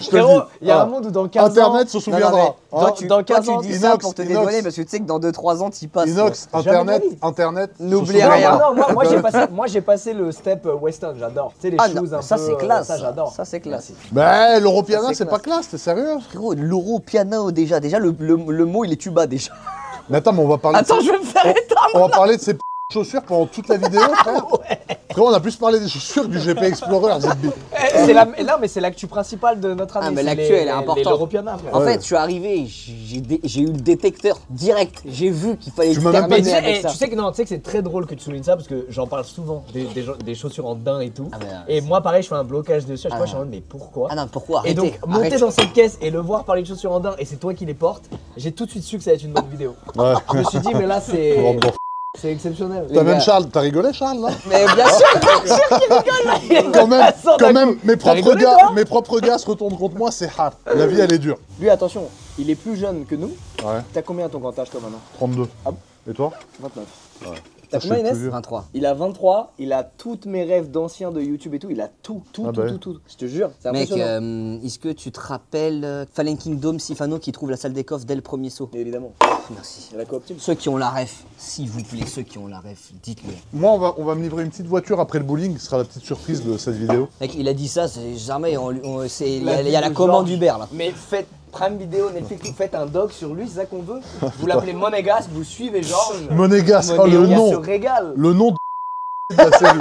Je te le dis. Frérot, il y a Ah. un monde où dans 15 ans. Internet se Non, souviendra. non, mais Hein. toi, tu, dans toi, 15 tu ans, dis ça Inox, pour te Inox. dédouaner parce que tu sais que dans 2-3 ans, tu passes. Inox, Jamais Internet, de la vie. Internet. se N'oublie souviendra. rien. Non, moi j'ai passé le step western, j'adore. Tu sais, les Ah choses non, un ça peu. c'est classe. Ça, j'adore. Ça c'est classe. Mais l'Europiana, Ça, c'est c'est pas classe, t'es sérieux? Frérot, l'euro piano déjà. Déjà, le mot il est tuba déjà. Mais attends, mais on va parler. Attends, je vais me faire éteindre. On va parler de ces chaussures pendant toute la vidéo, frère. Frérot, on a plus parlé des chaussures du GP Explorer, ZB. Non, mais c'est l'actu principale de notre année. Ah, mais c'est l'actu, les- elle est importante. les Europiana, frère. En fait, je suis arrivé, j'ai eu le détecteur direct. J'ai vu qu'il fallait Tu m'as même pas Mais terminer tu sais, avec ça. tu sais que non, tu sais que c'est très drôle que tu soulignes ça parce que j'en parle souvent des chaussures en daim et tout. Ah, mais, Et moi pareil, je fais un blocage dessus. À chaque Ah, fois, je suis en mode mais pourquoi Ah non, pourquoi? Et Arrêtez. donc monter arrêtez. dans cette caisse et le voir parler de chaussures en daim et c'est toi qui les portes, j'ai tout de suite su que ça allait être une bonne vidéo. Ouais. Je me suis dit mais là c'est exceptionnel. T'as même gars. Charles, t'as rigolé Charles là? Mais bien sûr, Quand même, mes propres rigolé, gars, toi mes propres gars se retournent contre moi, c'est hard. La vie elle est dure. Lui, attention, il est plus jeune que nous. Ouais, T'as combien à ton grand âge, toi, maintenant? 32. Ah bon Et toi? 29. Ça, T'as je combien, suis Inès plus vieux. 23. Il a 23, il a tous mes rêves d'anciens de YouTube et tout. Il a tout, Ah bah oui. tout. Je te jure, c'est Mec, impressionnant. est-ce que tu te rappelles Fallen Kingdom, Sifano qui trouve la salle des coffres dès le premier saut? Évidemment, Merci. il a la coop team. Ceux qui ont la ref, s'il vous plaît, ceux qui ont la ref, dites-le. Moi, on va me livrer une petite voiture après le bowling, ce sera la petite surprise de cette vidéo. Mec, il a dit ça, c'est jamais. Il La y vie a la de commande Georges. Uber là. Mais faites Prime Video, Netflix, vous faites un doc sur lui, c'est ça qu'on veut. Vous l'appelez Monégasque, vous suivez Georges. Monégasque, oh Et le on se nom, régale. le nom de la série.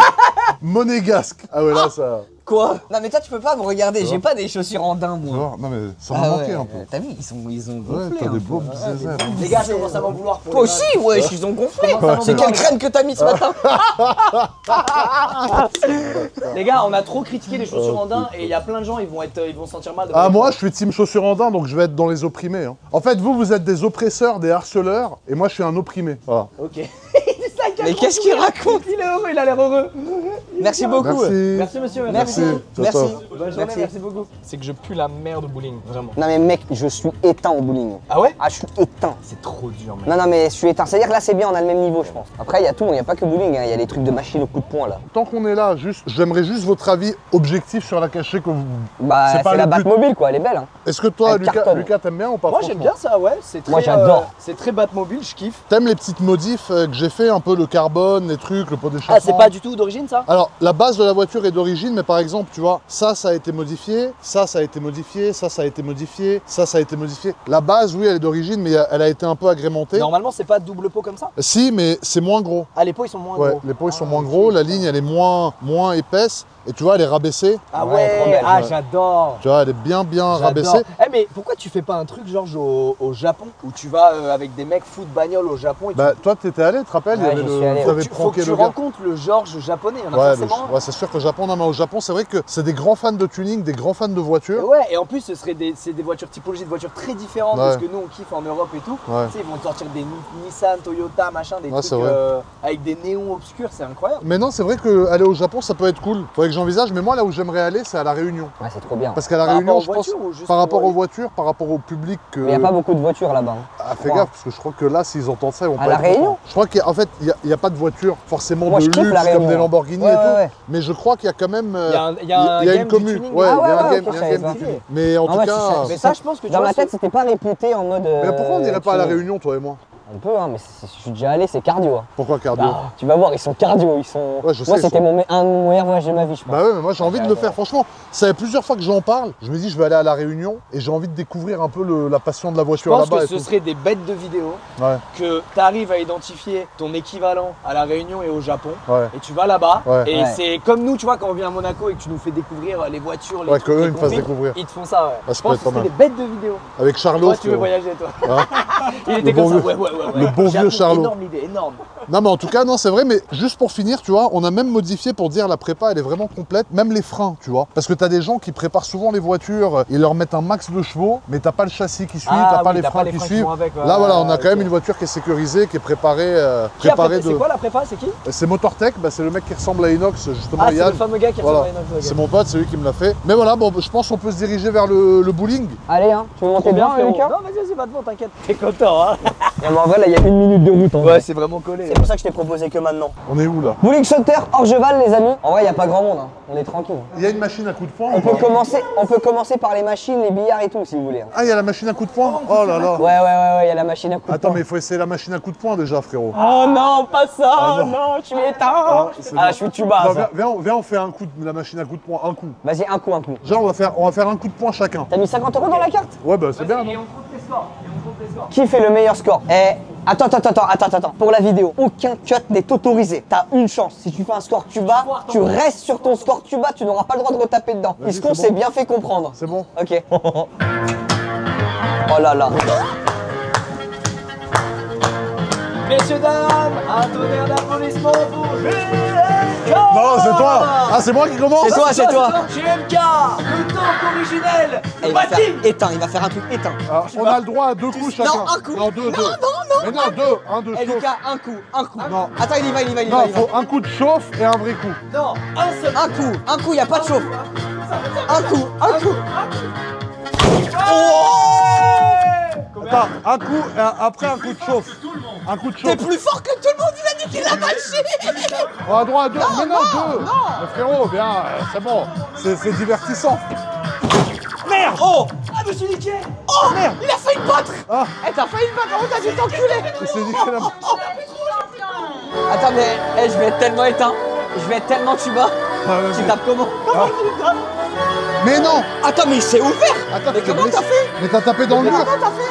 Monégasque. Ah ouais là ça. Quoi? Non mais toi tu peux pas me regarder, j'ai pas des chaussures en daim Tu moi. vois, non mais ça m'a Ah manqué ouais, un peu. T'as vu, ils ont Ouais, gonflé. t'as un des peu. beaux zézères. Les gars, je commence à m'en vouloir pour Toi les aussi, wesh, ils ont gonflé. Comment ça, C'est mon quelle gars crème que t'as mis ce matin? Les gars, on a trop critiqué les chaussures en daim et il y a plein de gens, ils vont se sentir mal. de Ah voir moi les je suis team chaussures en daim donc je vais être dans les opprimés. Hein. En fait vous êtes des oppresseurs, des harceleurs et moi je suis un opprimé. Voilà. Ok. Mais qu'est-ce qu'il raconte? Il est heureux, il a l'air heureux. Merci beaucoup. Merci. Merci monsieur, Merci. Ciao, Merci. ciao. Bonne journée, merci beaucoup. C'est que je pue la merde au bowling, vraiment. Non mais mec, je suis éteint au bowling. Ah ouais? Ah, je suis éteint. C'est trop dur, mec. Non, non, mais je suis éteint. C'est-à-dire que là, c'est bien, on a le même niveau, je pense. Après, il y a tout, il n'y a pas que bowling, hein. Il y a les trucs de machine au coup de poing là. Tant qu'on est là, juste, j'aimerais juste votre avis objectif sur la cachée que vous. Bah, C'est c'est pas la le but. Batmobile, quoi, elle est belle. Hein. Est-ce que toi, Elle Lucas, cartonne. t'aimes bien ou pas? Moi j'aime bien ça, ouais. C'est très, Moi, j'adore. c'est très Batmobile, je kiffe. T'aimes les petites modifs que j'ai fait, un peu le carbone, les trucs, le pot d'échappement? Ah, c'est pas du tout d'origine ça? Alors, la base de la voiture est d'origine, mais par exemple, tu vois, ça a été modifié, ça a été modifié, ça a été modifié, ça a été modifié. La base, oui, elle est d'origine, mais elle a été un peu agrémentée. Normalement, c'est pas double pot comme ça? Si, mais c'est moins gros. Ah, les pots ils sont moins Ouais, gros. les pots ils sont moins gros, la ligne elle est moins épaisse, et tu vois, elle est rabaissée. Ah Ouais, ouais, trop belle. ah Ouais. j'adore. Tu vois, elle est bien J'adore. rabaissée. Eh mais pourquoi tu fais pas un truc Georges au Japon où tu vas avec des mecs foot bagnole au Japon et Bah, toi, t'étais allé, tu te rappelles, Ouais, il y avait j'y suis allé. t'avais faut que pranké tu le gars. rencontres le Georges japonais, il y en a Ouais, forcément. ouais, c'est sûr que le Japon, non, mais au Japon, c'est vrai que c'est des grands fans de tuning, des grands fans de voitures. Ouais, et en plus, c'est des voitures, typologies de voitures très différentes de Ouais. ce que nous on kiffe en Europe et tout. Ouais. Tu sais, ils vont te sortir des Nissan, Toyota, machin, des Ouais, trucs c'est vrai. avec des néons obscurs, c'est incroyable. Mais non, c'est vrai qu'aller au Japon, ça peut être cool. Faudrait que j'envisage, mais moi, là où j'aimerais aller, c'est à La Réunion. Ouais, c'est trop bien. Parce qu'à La Par Réunion, rapport je aux pense, voitures ou juste par rapport pour- aux voitures, par rapport au public que. Mais il n'y a pas beaucoup de voitures là-bas. Hein. Ah, fais gaffe, parce que je crois que là, s'ils entendent ça, ils vont À pas La être Réunion contents. Je crois qu'en fait, il n'y a pas de voiture forcément Moi, de je kiffe luxe La comme Réunion. des Lamborghini Ouais, et tout. ouais, ouais. Mais je crois qu'il y a quand même. Il y a un game une du commu. tuning. Ouais, Ah il y a un ouais, game, ok, il y a je un game savais du pas. tuning. Mais en Ah tout ouais, cas. Mais ça, je pense que tu Dans vois, ma tête, c'était pas réputé en mode. Mais pourquoi on n'irait pas à La tuning. Réunion, toi et moi? On peut, hein, mais je suis déjà allé, c'est cardio. Hein. Pourquoi cardio? Bah, tu vas voir, ils sont cardio, ils sont. Ouais, je sais, Moi, ils c'était sont- un de mon meilleur voyage de ma vie, je pense. Bah ouais, mais moi j'ai envie de le ouais. faire. Franchement, ça fait plusieurs fois que j'en parle. Je me dis, je vais aller à La Réunion et j'ai envie de découvrir un peu la passion de la je voiture pense là-bas. que et ce tout. serait des bêtes de vidéos Ouais, que tu arrives à identifier ton équivalent à La Réunion et au Japon. ouais. Et tu vas là-bas, Ouais. et Ouais. c'est comme nous, tu vois, quand on vient à Monaco et que tu nous fais découvrir les voitures, les Ouais, trucs, qu'eux, les ils me fassent configs, découvrir. ils te font ça, ouais. ça Je peut pense être que pas c'était des mal. bêtes de vidéos. Avec Charlot. Toi, tu veux voyager, toi. Il était Le bon comme ça, vieux- ouais. le bon vieux Japon, Charlot. Énorme idée, énorme. Non mais en tout cas, non c'est vrai, mais juste pour finir, tu vois, on a même modifié pour dire la prépa elle est vraiment complète, même les freins, tu vois. Parce que t'as des gens qui préparent souvent les voitures, ils leur mettent un max de chevaux, mais t'as pas le châssis qui suit, t'as pas les freins qui suivent. Là voilà, on a quand même une voiture qui est sécurisée, qui est préparée. C'est quoi la prépa? C'est qui? C'est Motortech, bah, c'est le mec qui ressemble à Inox, justement, Ah, c'est Yann. le fameux gars qui ressemble à Inox. Ok. C'est mon pote, c'est lui qui me l'a fait. Mais voilà, bon, je pense qu'on peut se diriger vers le bowling. Allez, hein, tu veux monter bien, Lucas? Non, vas-y, pas de bon, t'inquiète. T'es content, hein? Non, mais en vrai, là, il y a 1 minute de route. Ouais, c'est vraiment collé. C'est pour ça que je t'ai proposé que maintenant. On est où là? Bowling Center, Orgeval, les amis. En vrai, il n'y a pas grand monde, hein. On est tranquille. Il y a une machine à coup de poing. On peut commencer par les machines, les billards et tout, si vous voulez. Ah, il y a la machine à coup de poing? Oh là là. Ouais, il y a la machine à coup de Attends, poing. mais il faut essayer la machine à coup de poing déjà, frérot. Oh non, pas ça, Ah, non. non, tu m'éteins. C'est Ah, bon. je suis tuba, Non, ça. viens, on fait un coup de la machine à coup de poing, un coup. Vas-y, un coup. Genre, on va faire un coup de poing chacun. T'as mis 50 € dans la carte? Ouais, bah c'est bien, non? Qui fait le meilleur score? Attends. Pour la vidéo, aucun cut n'est autorisé. T'as une chance. Si tu fais un score que tu bats, tu restes sur ton score que tu bats, tu n'auras pas le droit de retaper dedans. Vas-y, Est-ce qu'on c'est s'est bon. bien fait comprendre? C'est bon. Ok. Oh là là. Messieurs, dames, un tonnerre d'applaudissements pour GMK. Non, c'est toi. Ah, c'est moi qui commence. C'est toi. GMK, le tank originel. Et il va faire éteint, il va faire un truc éteint. Alors, on a le droit à 2 coups chacun. Non, un coup. Non, deux. Mais non, deux. Eh Lucas, un coup. Non. Attends, il y va. Non, il faut un coup de chauffe et un vrai coup. Non, un seul. Un coup, il n'y a pas de chauffe. Un coup. Attends, un coup et après un coup de chauffe. Un coup de chauffe. T'es plus fort que tout le monde, il a dit qu'il a marché. On a droit à 2. Mais non, 2. Mais frérot, bien, c'est bon. C'est divertissant. Merde. Oh, ah, je me suis niqué. Oh merde, il a failli me battre. Ah, T'as failli me battre, t'as dû t'enculer. il s'est niqué la... Attends, mais je vais être tellement éteint. Je vais être tellement tuba. Ah, vas-y. Tu tapes comment? Mais non. Attends, mais il s'est ouvert. Attends, Mais comment t'as fait? Mais t'as tapé dans le mur. Comment t'as fait?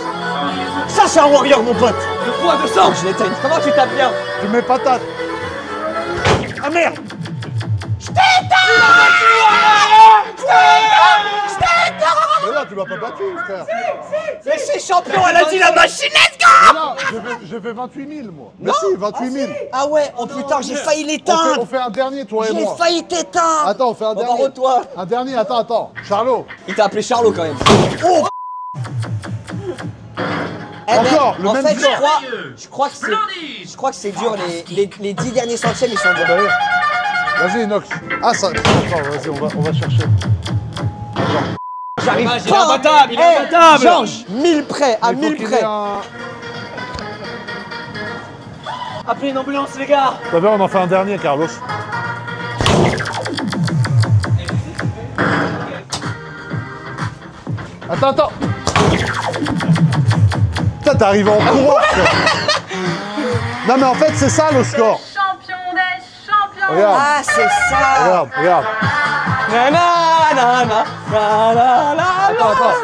Ça, c'est un warrior, mon pote. Le poids de sang. Je l'éteins. Comment tu tapes bien? Tu mets patate. Ah merde. Mais là, tu m'as pas battu, frère. Mais c'est champion, elle a dit la machine, let's go. Mais là, j'ai fait 28 000, moi. Mais si, 28 000. Ah ouais, oh putain, j'ai failli On l'éteindre. fait un dernier, toi et J'ai moi. failli t'éteindre. Attends, on fait un dernier. Rebarre-toi. Un dernier, attends. Charlot. Il t'a appelé Charlot quand même. Oh. Encore, le en même fait, score. je crois que c'est dur, les 10 derniers centièmes, ils sont durs. Vas-y, Inox. Ah, ça. Attends, vas-y, on va chercher. J'arrive Il est imbattable, il est imbattable. Georges, 1000 près, à Il faut 1000 qu'il près. ait un... Appelez une ambulance, les gars. T'as vu, on en fait un dernier, Carlos. Attends. Putain, t'es arrivé en courant. Non, mais en fait, c'est ça le score. Champion des champions. Regarde, Ah, c'est ça. regarde. Attends.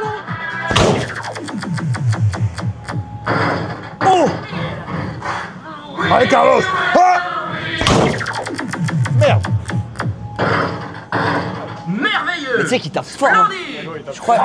Oh. Allez, Carlos. Ah merde. Mais tu sais qu'il tape fort. Hein. Je crois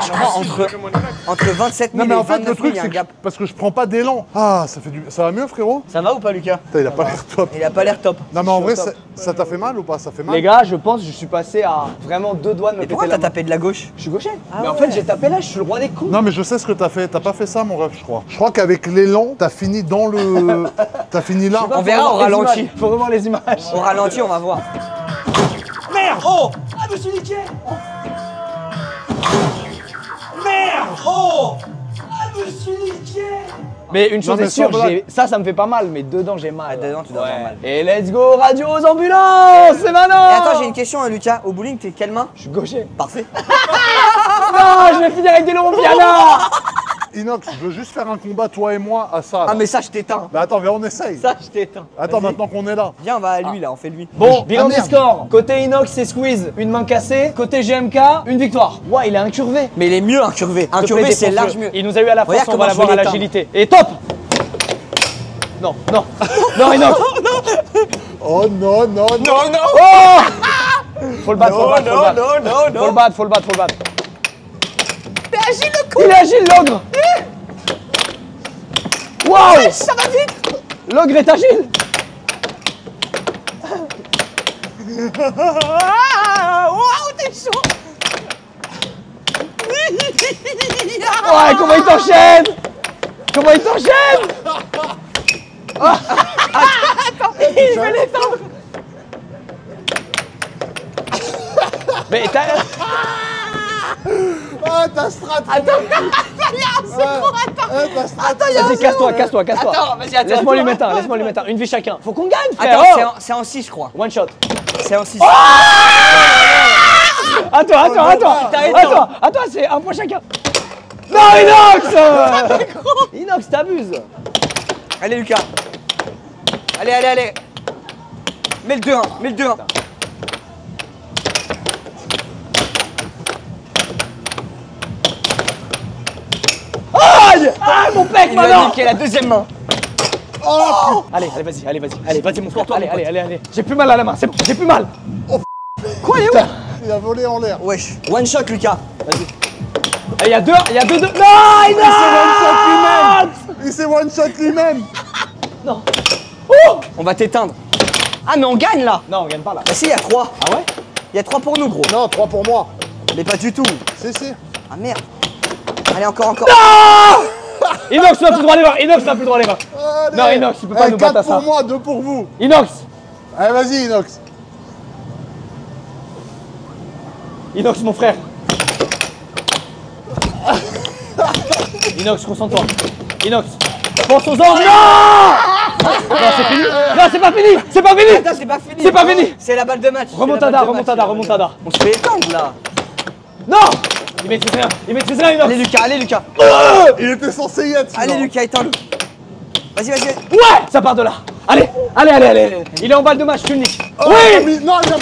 entre 27 000 Non, mais en et fait, 29 le 000, truc, il y a c'est un que gap. parce que je prends pas d'élan. Ah, ça va mieux, frérot? Ça va ou pas, Lucas? Putain, il a pas l'air top. Il a pas l'air top. Non, mais en vrai, ça t'a fait mal ou pas? Ça fait mal? Les gars, je pense que je suis passé à vraiment 2 doigts de me Mais péter pourquoi la t'as main. tapé de la gauche? Je suis gaucher. Mais en fait, j'ai tapé là, je suis le roi des cons. Non, mais je sais ce que t'as fait. T'as pas fait ça, mon ref, je crois. Je crois qu'avec l'élan, t'as fini dans le. T'as fini là. On verra au ralenti. Faut revoir les images. Au ralenti, on va voir. Merde. Oh, ah, je me suis niqué. Merde. Oh, ah, je me suis niqué. Mais une chose mais est sûre, sans blague. ça me fait pas mal, mais dedans j'ai mal. Ah, dedans, tu dois avoir mal. Et let's go, radio aux ambulances, c'est maintenant. Et attends, j'ai une question, Lucas. Au bowling, t'es quelle main? Je suis gaucher. Parfait. Non, je vais finir avec des longs pianos. Inox, je veux juste faire un combat, toi et moi, à ça. là. Ah, mais ça, je t'éteins. Bah attends, viens, on essaye. Ça, je t'éteins. Attends, Vas-y. maintenant qu'on est là. Viens, on va à lui, là, on fait lui. Bon, bilan des merde. scores. Côté Inox, c'est Squeeze, une main cassée. Côté GMK, une victoire. Ouais, il est incurvé. Mais il est mieux incurvé. S'il te plaît, Incurvé, c'est défonce-le. large mieux. Il nous a eu à la force, Regarde on comment va je l'avoir vais à l'éteindre. l'agilité. Et top. Non, Inox. Oh non. Non, non. Faut le battre, faut le battre, faut le battre. non. Faut le battre. Il est agile, l'ogre. Waouh. Ça va vite. L'ogre est agile. Waouh, t'es chaud. Ouais, comment il t'enchaîne? Comment il t'enchaîne? Attends, il veut l'étendre. Mais t'as... Ah, ta strat. Attends, Vas-y, casse-toi. Attends, vas-y, attends. Laisse-moi lui mettre un, une vie chacun. Faut qu'on gagne, frère. Attends, c'est en 6, je crois. One shot. C'est en 6. Attends, c'est un point chacun. Non, Inox. Inox, t'abuses. Allez, Lucas. Allez. Mets le 2-1, mets le 2-1. Aïe! Ah, mon pec, Il va maintenant. niquer la deuxième main. Oh! Allez, vas-y, mon frère. Allez. J'ai plus mal à la main, c'est bon, j'ai plus mal. Quoi, il est où? Il a volé en l'air. Wesh. One shot, Lucas. Vas-y. Allez, il y a deux. Non, Il s'est one shot lui-même. Non. On va t'éteindre. Ah, mais on gagne là. Non, on gagne pas là. Bah si, il y a 3. Ah ouais? Il y a 3 pour nous, gros. Non, 3 pour moi. Mais pas du tout. Si. Ah merde. Allez, encore. Inox, tu n'as plus le droit les voir. Allez. Non, Inox, tu peux pas nous battre à 4 ça. pour moi, 2 pour vous. Inox, Allez, vas-y, Inox. mon frère. Inox, concentre-toi. Inox, pense aux anges. Non, c'est fini. Non, c'est pas fini. Attends, c'est pas fini. C'est pas fini. C'est la balle de match. Remontada. On se fait éteindre là. Non. Il maîtrise rien, Inox. Allez, Lucas. Il était censé y être. Allez, Lucas, éteins-le. Vas-y. Ouais, ça part de là. Allez. Il est en balle de match, tu le niques. Oh, Oui. non, il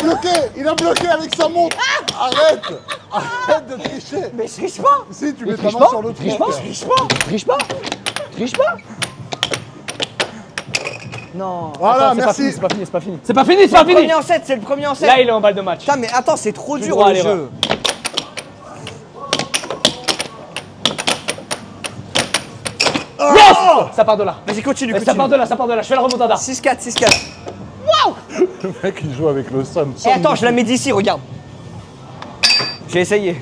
a bloqué avec sa montre. Arrête de tricher. Mais je triche pas. Si, tu mets ta main sur le truc. Triche pas. Non. Voilà, Attends, merci. C'est pas fini. C'est le premier en 7, Là, il est en balle de match. Putain, mais attends, c'est trop dur droit à le l'erreur. jeu. Yes. Ça part de là. Vas-y, continue. Ça part de là. Je fais la remontada. 6-4. Le mec, il joue avec le son. Et attends, je la mets d'ici, regarde. J'ai essayé.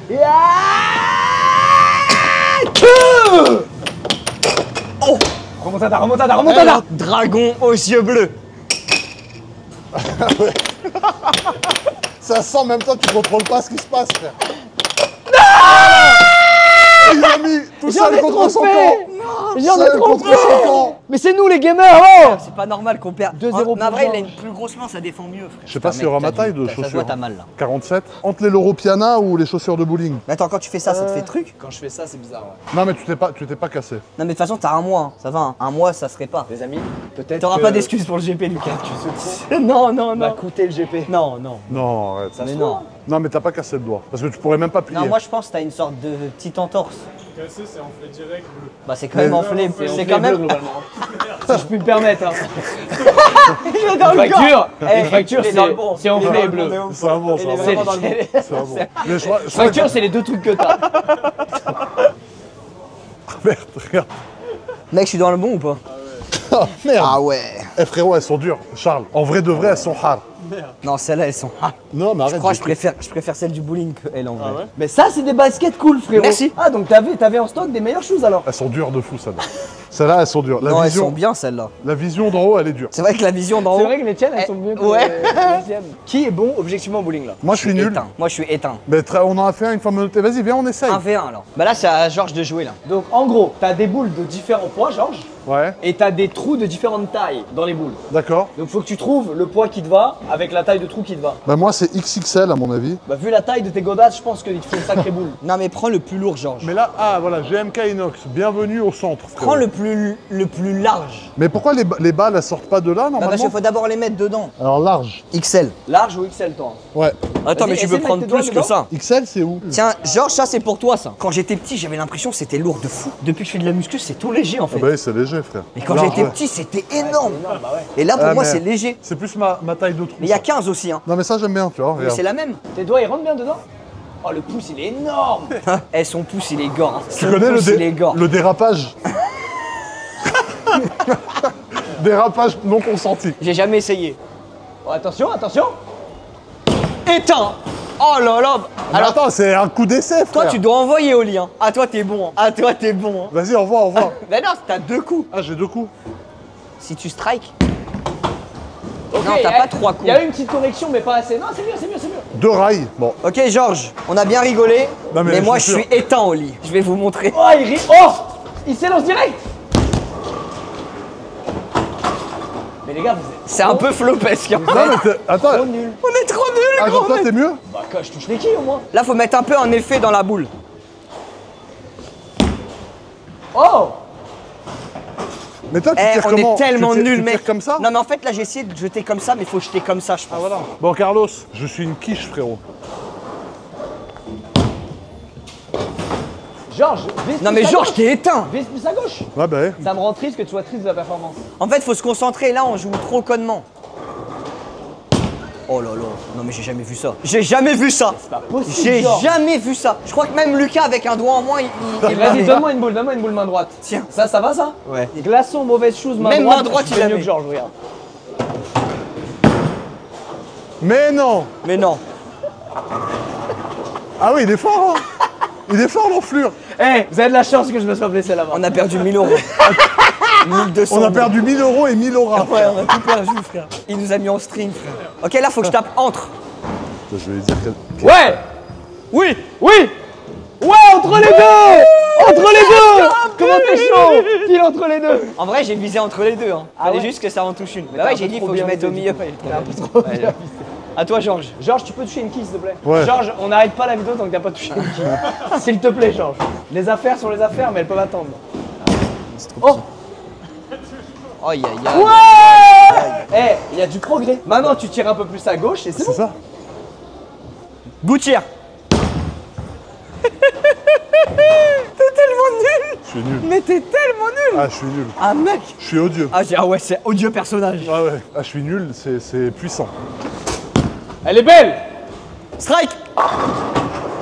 Oh, Remontada. dragon aux yeux bleus. Ça sent, en même temps, tu contrôles pas ce qui se passe, frère. Il a mis tout J'en seul ai contre son trompé. camp. J'en ai Seul trompé. contre son camp. Mais c'est nous les gamers, oh. C'est pas normal qu'on perde. 2-0 En pour vrai, il a Georges. une plus grosse main, ça défend mieux, frère. Je sais pas s'il y aura ma taille de Ça se voit, chaussures. t'as mal là. 47. Entre les Loropiana ou les chaussures de bowling. Mais attends, quand tu fais ça, ça te fait truc? Quand je fais ça, c'est bizarre. Non, mais tu t'es pas cassé. Non, mais de toute façon, t'as un mois, hein. Ça va, hein. Un mois, ça serait pas. Les amis, peut-être. T'auras pas d'excuses pour le GP, Lucas. Non, Va coûter le GP. Non. Non, arrête. Mais non. Non, mais t'as pas cassé le doigt. Parce que tu pourrais même pas plier. Non, moi je pense que t'as une sorte de petite entorse. Cassé, c'est enflé direct. bleu. Bah, c'est quand même enflé. C'est quand même. Si je puis me permettre. Hein. Il est dans le Fracture. Eh, Une fracture, il est dans le bon. c'est enflé et bleu. C'est un bon, Il c'est est un vraiment bon. dans le bon. C'est un bon. Mais je crois Fracture, c'est les deux trucs que t'as. Merde, regarde. Mec, je suis dans le bon ou pas? Oh, merde. Ah ouais. Eh frérot, elles sont dures, Charles. En vrai de vrai, elles sont hard. Non, celles-là, elles sont. Ah, Non, mais arrête. je crois que de- je préfère celle du bowling qu'elle en vrai. Mais ça, c'est des baskets cool, frérot. Merci. Ah, donc t'avais en stock des meilleures choses alors. Elles sont dures de fou, celles-là. Celles-là, elles sont dures. Non, elles sont bien celles-là. La vision d'en haut, elle est dure. C'est vrai que la vision d'en C'est haut. vrai que les tiennes, elles sont mieux que ouais. les tiennes. Qui est bon objectivement au bowling là? Moi, je suis nul. Éteint. Moi, je suis éteint. Mais on en a fait un une fois menotté. Vas-y, viens, on essaye. 1v1 alors. Bah là, c'est à Georges de jouer là. Donc en gros, t'as des boules de différents poids, Georges, Ouais, et t'as des trous de différentes tailles dans les boules. d'accord. Donc faut que tu trouves le poids qui te va avec la taille de trou qui te va. Bah, moi, c'est XXL à mon avis. Bah vu la taille de tes godasses, je pense qu'il te faut une sacrée boule. Non, mais prends le plus lourd, Georges. Mais là, ah voilà, GMK Inox. Bienvenue au centre. frérot. Prends le plus large. Mais pourquoi les balles, elles sortent pas de là, Bah, normalement parce qu'il faut d'abord les mettre dedans. Alors, large. XL. Large ou XL toi? Ouais. Attends, Vas-y, mais tu essaie veux de prendre mettre tes plus doigts que ça. XL, c'est où? Tiens, Georges, ça c'est pour toi ça. Quand j'étais petit, j'avais l'impression que c'était lourd de fou. Depuis que je fais de la muscu, c'est tout léger en fait. Ah bah oui, c'est léger, frère. Et quand Large, j'étais ouais. petit, c'était énorme. Bah ouais. Et là, pour Ah, moi, mais c'est léger. C'est plus ma taille de trou. Mais il y a ça. 15 aussi, hein. Non, mais ça, j'aime bien, tu vois. Mais regarde. c'est la même. Tes doigts ils rentrent bien dedans? Oh le pouce il est énorme. Eh, son pouce, il est gore. Hein. Tu connais le dérapage? Dérapage non consenti. J'ai jamais essayé. Oh, attention. éteint. Oh là là. Alors attends, c'est un coup d'essai, frère. Toi, tu dois envoyer au lit. Hein. Ah, toi, t'es bon. Hein. Ah, toi, t'es bon. Hein. Vas-y, au revoir, au revoir. Mais non, t'as 2 coups. Ah, j'ai 2 coups. Si tu strikes. Ok, non, t'as pas 3 coups. Il y a eu une petite correction, mais pas assez. Non, c'est mieux, c'est mieux, c'est mieux. 2 rails. Bon. Ok, Georges, on a bien rigolé. Non, mais les moi, je chaussures. suis éteint au lit. Je vais vous montrer. Oh, il rit. Oh, il s'élance direct. Mais les gars, vous êtes. C'est un peu flopesque. Hein. Non, mais attends. trop nuls. On est trop nuls. Ah, genre toi, t'es mieux? Bah, quand je touche les quilles au moins. Là, faut mettre un peu un effet dans la boule. Oh. Mais toi, tu Eh, tires on comment? est tellement tu tires, nuls, tu mec. tires comme ça? Non, mais en fait, là, j'ai essayé de jeter comme ça, mais faut jeter comme ça, je pense. Ah, voilà. Bon, Carlos, je suis une quiche, frérot. Georges, vise Non, plus mais à Georges, gauche. t'es éteint. Vise plus à gauche. Ouais, bah, ouais. Ça me rend triste que tu sois triste de la performance. En fait, faut se concentrer. Là, on joue trop connement. Oh là là. Non, mais j'ai jamais vu ça. J'ai jamais vu ça. C'est pas possible. J'ai Georges. jamais vu ça. Je crois que même Lucas, avec un doigt en moins, il Vas-y, donne-moi une boule main droite. Tiens. Ça va ça? Ouais. Glaçon, mauvaise chose, main Même droite. main droite, je il fais a mieux mis. que Georges, regarde. Mais non. Mais non. Ah oui, il est fort, hein. Il est fort, l'enflure. Eh, vous avez de la chance que je me sois blessé là-bas. On a perdu 1000 euros. 1200. On a perdu 1000 euros et 1000 auras. Ouais, on a tout perdu, frère. Il nous a mis en string, frère. Ok, là, faut que je tape entre. Je vais lui dire que... Ouais. Oui. Oui. Ouais, entre les deux. Entre les deux. Comment t'es chaud? Pile entre les deux. En vrai, j'ai visé entre les deux. Hein. Fallait ouais juste que ça en touche une. Mais Bah t'as ouais, un j'ai peu dit, trop faut que je bien mette au visé, milieu. du coup. T'as un peu trop bien visé. À toi, Georges. Georges, tu peux toucher une quille s'il te plaît? Ouais. Georges, on n'arrête pas la vidéo tant que t'as pas touché une quille. S'il te plaît, Georges. Les affaires sont les affaires, mais elles peuvent attendre. Oh. Oh, aïe, aïe, aïe. Ouais. Eh, il y a du progrès. Maintenant, tu tires un peu plus à gauche et c'est C'est bon. ça? Gouttière. T'es tellement nul. Je suis nul. Mais t'es tellement nul. Ah, je suis nul. Ah, mec. Je suis odieux. Ah ouais, c'est odieux personnage. Ah ouais. Ah, je suis nul, c'est puissant. Elle est belle. Strike.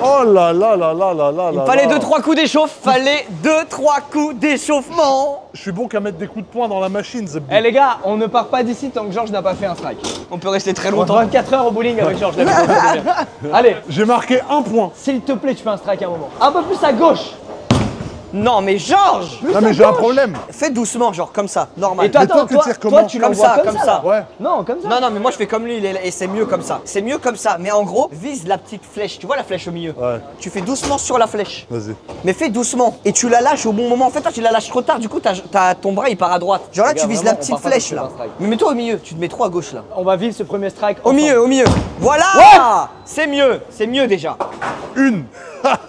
Oh là là là là là là là. Fallait là. 2-3 coups d'échauffe. Fallait 2-3 coups d'échauffement. Je suis bon qu'à mettre des coups de poing dans la machine, Zeb. Eh les gars, on ne part pas d'ici tant que Georges n'a pas fait un strike. On peut rester très On longtemps. 24 heures au bowling avec Georges. la vidéo, ça devient. Allez, J'ai marqué 1 point. s'il te plaît, tu fais un strike à un moment. Un peu plus à gauche. Non, mais Georges. Non, mais j'ai un problème. Fais doucement, genre comme ça, normal. Et toi, Mais toi, attends, tu toi, tires toi, comment? tu Comme l'envoies ça, comme comme ça. ça. Ouais. Non, comme ça. Non, non, mais moi je fais comme lui, et c'est mieux comme ça. C'est mieux comme ça, mais en gros, vise la petite flèche. Tu vois la flèche au milieu? Ouais. Tu fais doucement sur la flèche. Vas-y. Mais fais doucement. Et tu la lâches au bon moment. En fait, toi, tu la lâches trop tard, du coup, ton bras il part à droite. Genre là, Regarde, tu vises vraiment, la on petite part pas flèche sur là. un strike. Mais mets-toi au milieu, tu te mets trop à gauche là. On va vivre ce premier strike. Au ensemble. milieu, au milieu. Voilà. C'est mieux déjà. Une.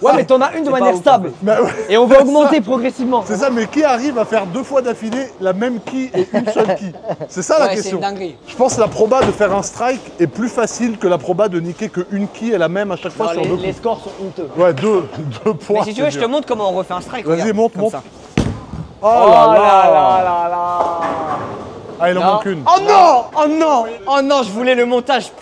Ouais, mais t'en as une de pas manière ouf, stable. Bah ouais. Et on va augmenter progressivement. C'est ça, mais qui arrive à faire 2 fois d'affilée la même quille et une seule quille? C'est ça la Ouais, c'est question. une dinguerie. Je pense que la proba de faire un strike est plus facile que la proba de niquer qu'une quille et la même à chaque fois Non, sur 2 les coups. scores sont honteux. Ouais, deux points. Mais si tu veux, c'est je te dur. montre comment on refait un strike. Vas-y, regarde, monte, comme monte. ça. Oh Oh là là là. là là là. Ah, il en Non. manque une. Oh non. Oh non. Oh non, je voulais le montage.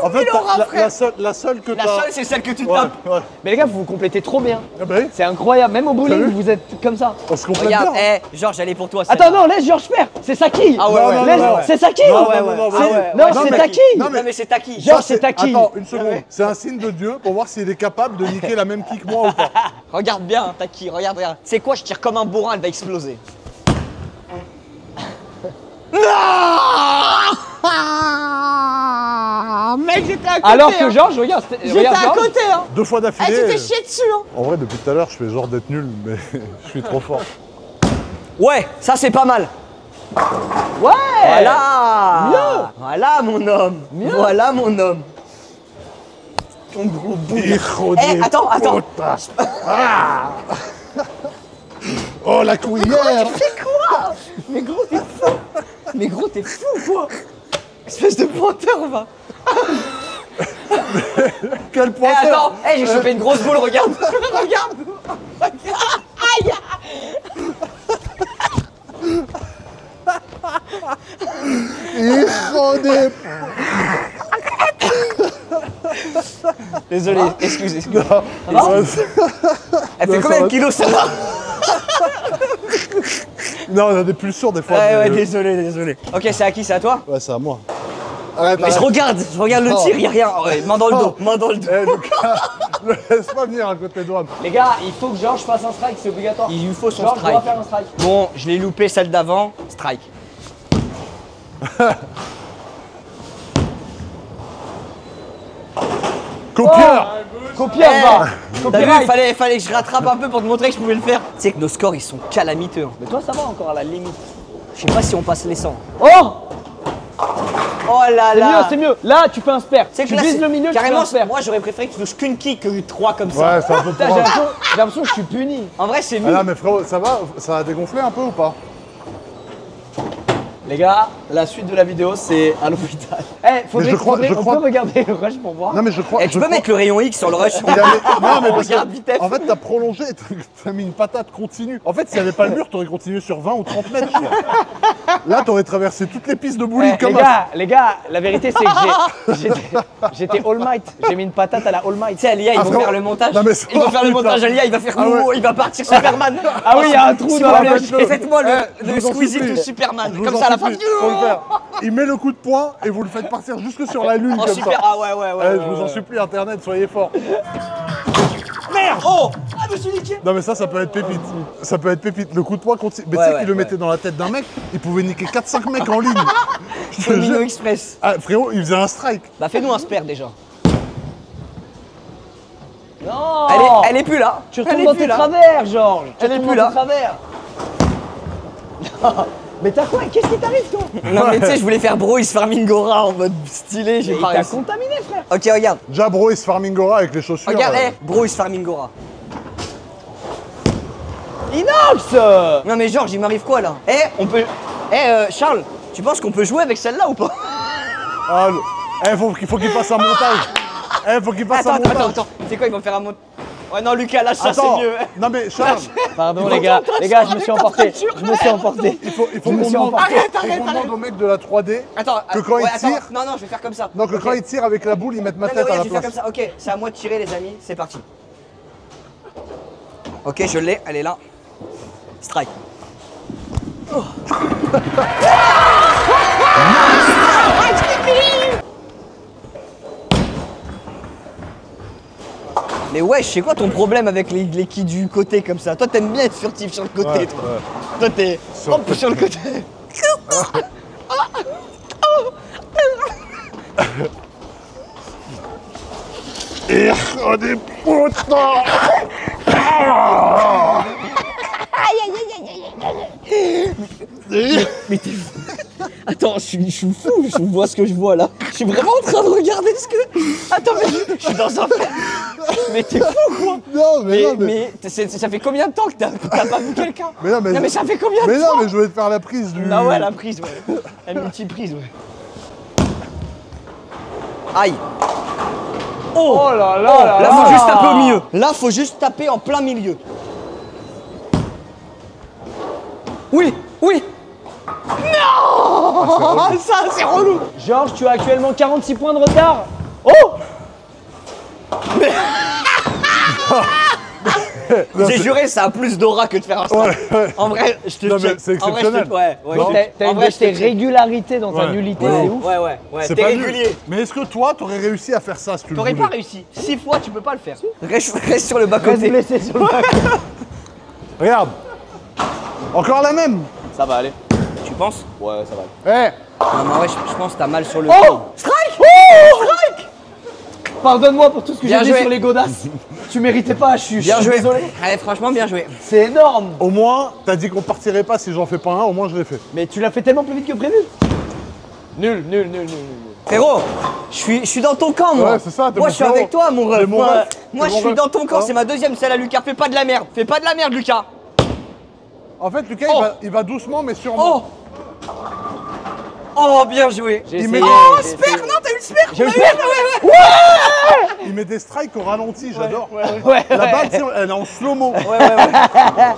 En fait, il aura, la frère. seule que La t'as. seule, c'est celle que tu Ouais, tapes. ouais. Mais les gars, vous vous complétez trop bien. Ah bah oui, C'est incroyable. Même au T'as bowling, vu vous êtes comme ça. on se complète Regarde, bien. Georges, elle est pour toi. Attends, non, laisse Georges faire. C'est sa quille. Ah ouais, Non, ouais. non, Laisse- non, C'est sa quille. Non, ouais, non, ouais. non, Ah vas-y. ouais. Non, Non, c'est mais- ta quille. Non, Non, mais c'est ta qui? Georges, Ça, c'est ta quille. Attends, une seconde. C'est un signe de Dieu pour voir s'il est capable de niquer la même quille que moi ou pas. Regarde bien, ta qui, regarde. C'est quoi, je tire comme un bourrin, elle va exploser. Non. Mec, j'étais à côté. Alors que hein. Georges, regarde, J'étais regarde à Georges. côté, hein. 2 fois Elle d'affilée. s'était chiée dessus, hein. En vrai, depuis tout à l'heure, je fais genre d'être nul, mais je suis trop fort. Ouais, ça c'est pas mal. Ouais. Voilà. Mieux. Voilà mon homme. Voilà mon homme. Ton gros bout. Hijo Eh, de attends. puta. Ah. Oh, la cuillère. C'est quoi? Mais gros, t'es fou. Mais gros, t'es fou quoi. Espèce de pointeur, va. Quel Eh, pointeur. attends. Eh, j'ai chopé une grosse boule, regarde. Regarde. Aïe. Hijo de... Désolé, excuse. Ouais, Elle Non, fait ça combien de va. kilos celle-là? Non, on a des pulsions des fois. Ouais, mais- désolé. Ok, c'est à qui? C'est à toi? Ouais, c'est à moi. Arrête, Mais je regarde le Non. tir, y'a rien. Ouais, main dans le dos, main dans le dos. Eh Lucas, ne laisse pas venir à côté de moi. Les gars, il faut que Georges fasse un strike, c'est obligatoire. Il lui faut son Georges doit strike. faire un strike. Bon, je l'ai loupé celle d'avant. Strike. Copieur. Copieur, va. T'as vu, il fallait que je rattrape un peu pour te montrer que je pouvais le faire. Tu sais que nos scores, ils sont calamiteux. Mais toi, ça va encore à la limite. Je sais pas si on passe les 100. Oh, Oh là c'est mieux, là. c'est mieux. Là, tu fais un spare. C'est Tu que là, vises c'est- le milieu, tu fais carrément, un spare. moi j'aurais préféré que tu touches qu'une kick que 3 comme ça. Ouais, c'est un peu Putain, trop. j'ai l'impression que je suis puni. En vrai, c'est Ah mieux. là, mais frérot, ça va? Ça a dégonflé un peu ou pas? Les gars, la suite de la vidéo, c'est à l'hôpital. Eh, faudrait, je crois- faudrait- je on crois- peut regarder le rush pour voir. Non, mais je crois. Eh, tu je peux crois- mettre le rayon X sur le rush. Il y avait- Non, mais parce que- Regarde, vitesse. En fait, t'as prolongé, t'as mis une patate continue. En fait, s'il n'y avait pas le mur, t'aurais continué sur 20 ou 30 mètres. tu vois. Là, t'aurais traversé toutes les pistes de bowling Eh, comme les gars, la vérité c'est que j'étais All Might. J'ai mis une patate à la All Might. Tu sais, Alia, ils vont frérot. faire le montage. Non, mais c'est Ils vont pas- faire le putain. montage, Alia, il va faire Ah ouais. nouveau, il va partir Superman. Ah oui, il y a un trou S'il dans vous la plaît, poche. et faites-moi Eh, le je vous en Squeezie supplie. to Superman. Je vous Comme en ça à la fin. supplie, faut le faire. Il met le coup de poing et vous le faites partir jusque sur la lune Oh, comme super. ça. Ah ouais, ouais, ouais. Eh, je vous en supplie, Internet, soyez forts. Merde. Oh. Ah, je me suis niqué. Non mais ça peut être pépite. Ça peut être pépite. Le coup de poing continue. Mais Ouais, tu sais ouais, qu'il le ouais. mettait dans la tête d'un mec, il pouvait niquer 4-5 mecs en ligne. Je te Domino jure. Express. Ah, frérot, il faisait un strike. Bah, fais-nous un spare déjà. Non. Elle est plus là. Tu Elle retournes est dans plus tes là. travers, Georges. Tu Elle est retournes plus dans là. tes travers. Mais t'as quoi? Qu'est-ce qui t'arrive, toi? Non, mais tu sais, je voulais faire Brois Farmingora en mode stylé, j'ai Il pas t'a réussi. contaminé, frère. Ok, regarde. Jabro et Farmingora avec les chaussures. Regarde, Brois Farmingora. Inox. Non, mais Georges, il m'arrive quoi là? On peut. Charles, tu penses qu'on peut jouer avec celle-là ou pas? Ah, faut qu'il fasse un montage. Faut qu'il fasse un montage. Attends. C'est quoi, ils vont faire un mot. Ouais, non, Lucas, lâche ça, Attends. c'est mieux. Non mais Charles, Pardon, les gars, je me suis emporté. Je me suis emporté. il faut Je qu'on me suis demande, emporté. faut qu'on demande au mec de la 3D Attends, que quand il attends. tire, Non, je vais faire comme ça. non, que Ok. quand il tire avec la boule, il mette ma Non, mais tête à la regarde, je vais faire place. comme ça. Ok, c'est à moi de tirer, les amis. C'est parti. Ok, je l'ai, elle est là. Strike. Mais ouais, c'est quoi ton problème avec les quilles du côté comme ça? Toi, t'aimes bien être furtif sur le côté, Ouais, toi. ouais. Toi, t'es Sur hop le sur le côté. Et oh, des putains. Mais t'es fou. Attends, je suis fou, je vois ce que je vois là. Je suis vraiment en train de regarder ce que. Attends, mais je suis dans un. Mais t'es fou quoi. Non mais Ça fait combien de temps que t'as pas vu quelqu'un? mais non mais Non mais ça fait combien de mais temps? non mais je vais te faire la prise du. Ah ouais, la prise, ouais. La multiprise, ouais. Aïe. Oh, Oh là là là là, faut juste taper au milieu. Là, faut juste taper en plein milieu. Oui. Non. Ça, c'est relou. Georges, tu as actuellement 46 points de retard. Oh. Non, J'ai c'est- juré, ça a plus d'aura que de faire un strike. Ouais. En vrai, je te Non, mais check. c'est En vrai, je te- exceptionnel. Ouais, Non. T'as en une vrai, de je te tes check. régularités dans ta Ouais. nullité, Ouais. c'est ouf. Ouais, C'est t'es pas régulier. nul. Mais est-ce que toi, t'aurais réussi à faire ça si tu le T'aurais voulais? pas réussi. 6 fois, tu peux pas le faire. Reste sur le Reste bas-côté. blessé sur le bac. Regarde. Encore la même. Ça va aller. Tu penses? Ouais, ça va aller. Non, mais ouais, je pense que t'as mal sur le Oh. corps. Strike. Pardonne-moi pour tout ce que j'ai Bien dit joué. sur les godasses. Tu méritais pas, je suis Bien joué. désolé. Allez, franchement, bien joué. C'est énorme. Au moins, t'as dit qu'on partirait pas si j'en fais pas un, au moins je l'ai fait. Mais tu l'as fait tellement plus vite que prévu. Nul. Frérot, je suis dans ton camp, moi. Ouais, c'est ça, t'es Moi, mon je suis frérot. avec toi, mon ref. T'es mon Moi, ref. moi, T'es je mon suis ref. dans ton camp. Hein. C'est ma deuxième, celle à Lucas. Fais pas de la merde. Fais pas de la merde, Lucas. En fait, Lucas, Oh. il va doucement, mais sûrement. Oh, bien joué. J'ai Il essayé. met- Oh, j'ai spare. essayé. Non, t'as eu le spare. J'ai eu le Ouais, spare. ouais, ouais. Il met des strikes au ralenti, j'adore. Ouais. La balle, tu sais, elle est en slow-mo.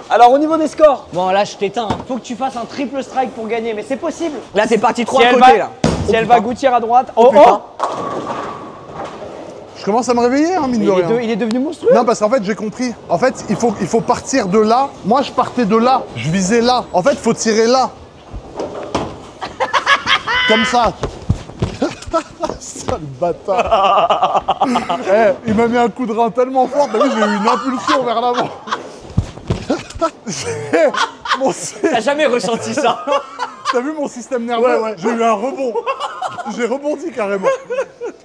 Alors au niveau des scores. Bon là je t'éteins. Faut que tu fasses un triple strike pour gagner, mais c'est possible. Là, t'es parti 3 Si à elle côté, va, là. si elle va gouttière à droite. Oh, putain. Je commence à me réveiller, hein, mine Mais de rien. il est devenu monstrueux. Non, parce qu'en fait, j'ai compris. En fait, il faut partir de là. Moi, je partais de là. Je visais là. En fait, il faut tirer là. Comme ça. Sale bâtard. Eh, il m'a mis un coup de rein tellement fort, t'as vu, j'ai eu une impulsion vers l'avant. T'as jamais ressenti ça? T'as vu mon système nerveux? Ouais. J'ai eu un rebond. J'ai rebondi carrément.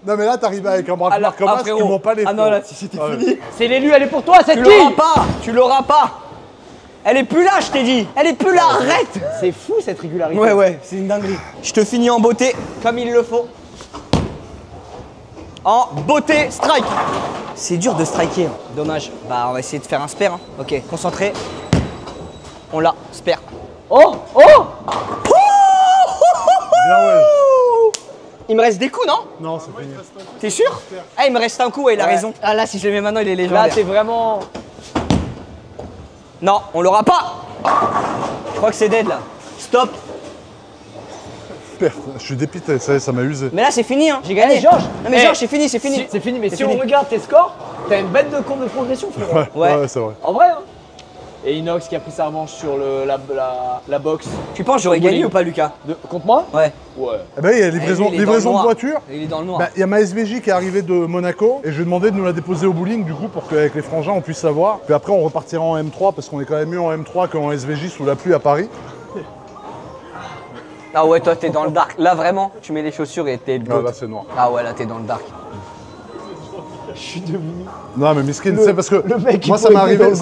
Non mais là t'arrives avec un braquemar comme ça, ils m'ont pas les. Ah non là, c'était fini. C'est l'élu, elle est pour toi cette Tu l'auras pas. Tu l'auras pas. Elle est plus là, je t'ai dit. Elle est plus là, arrête. C'est fou cette régularité. Ouais, c'est une dinguerie. Je te finis en beauté, comme il le faut. En beauté, strike. C'est dur de striker. Hein. Dommage. Bah, on va essayer de faire un spare. Hein. Ok, concentré. On l'a, spare. Oh. Bien ouais. Il me reste des coups, non? Non, c'est fini. T'es sûr? Ah, il me reste un coup, ouais, il a raison. Ah là, si je le mets maintenant, il est légendaire. Là, t'es vraiment. Non, on l'aura pas. Je crois que c'est dead là. Stop. Merde, je suis dépité, ça m'a usé. Mais là, c'est fini, hein. J'ai gagné. Hey, Georges. Non mais Hey. Georges, c'est fini, c'est fini. C'est fini, mais si fini. on regarde tes scores, t'as une bête de courbe de progression, frérot. Ouais, c'est vrai. En vrai, hein. Et Inox qui a pris sa revanche sur la boxe. Tu penses j'aurais gagné ou pas, Lucas? Contre moi? Ouais. Ouais. Eh ben, il y a livraison, lui, il est dans le livraison de noir. voiture. Il est dans le noir. Bah, il y a ma SVJ qui est arrivée de Monaco et je lui ai demandé de nous la déposer au bowling du coup pour qu'avec les frangins on puisse savoir. Puis après on repartira en M3 parce qu'on est quand même mieux en M3 qu'en SVJ sous la pluie à Paris. Ah ouais, toi, t'es dans le dark. Là, vraiment, tu mets les chaussures et t'es le Ah, goat. là c'est noir. Ah ouais, là, t'es dans le dark. Non mais miskin, c'est parce que moi ça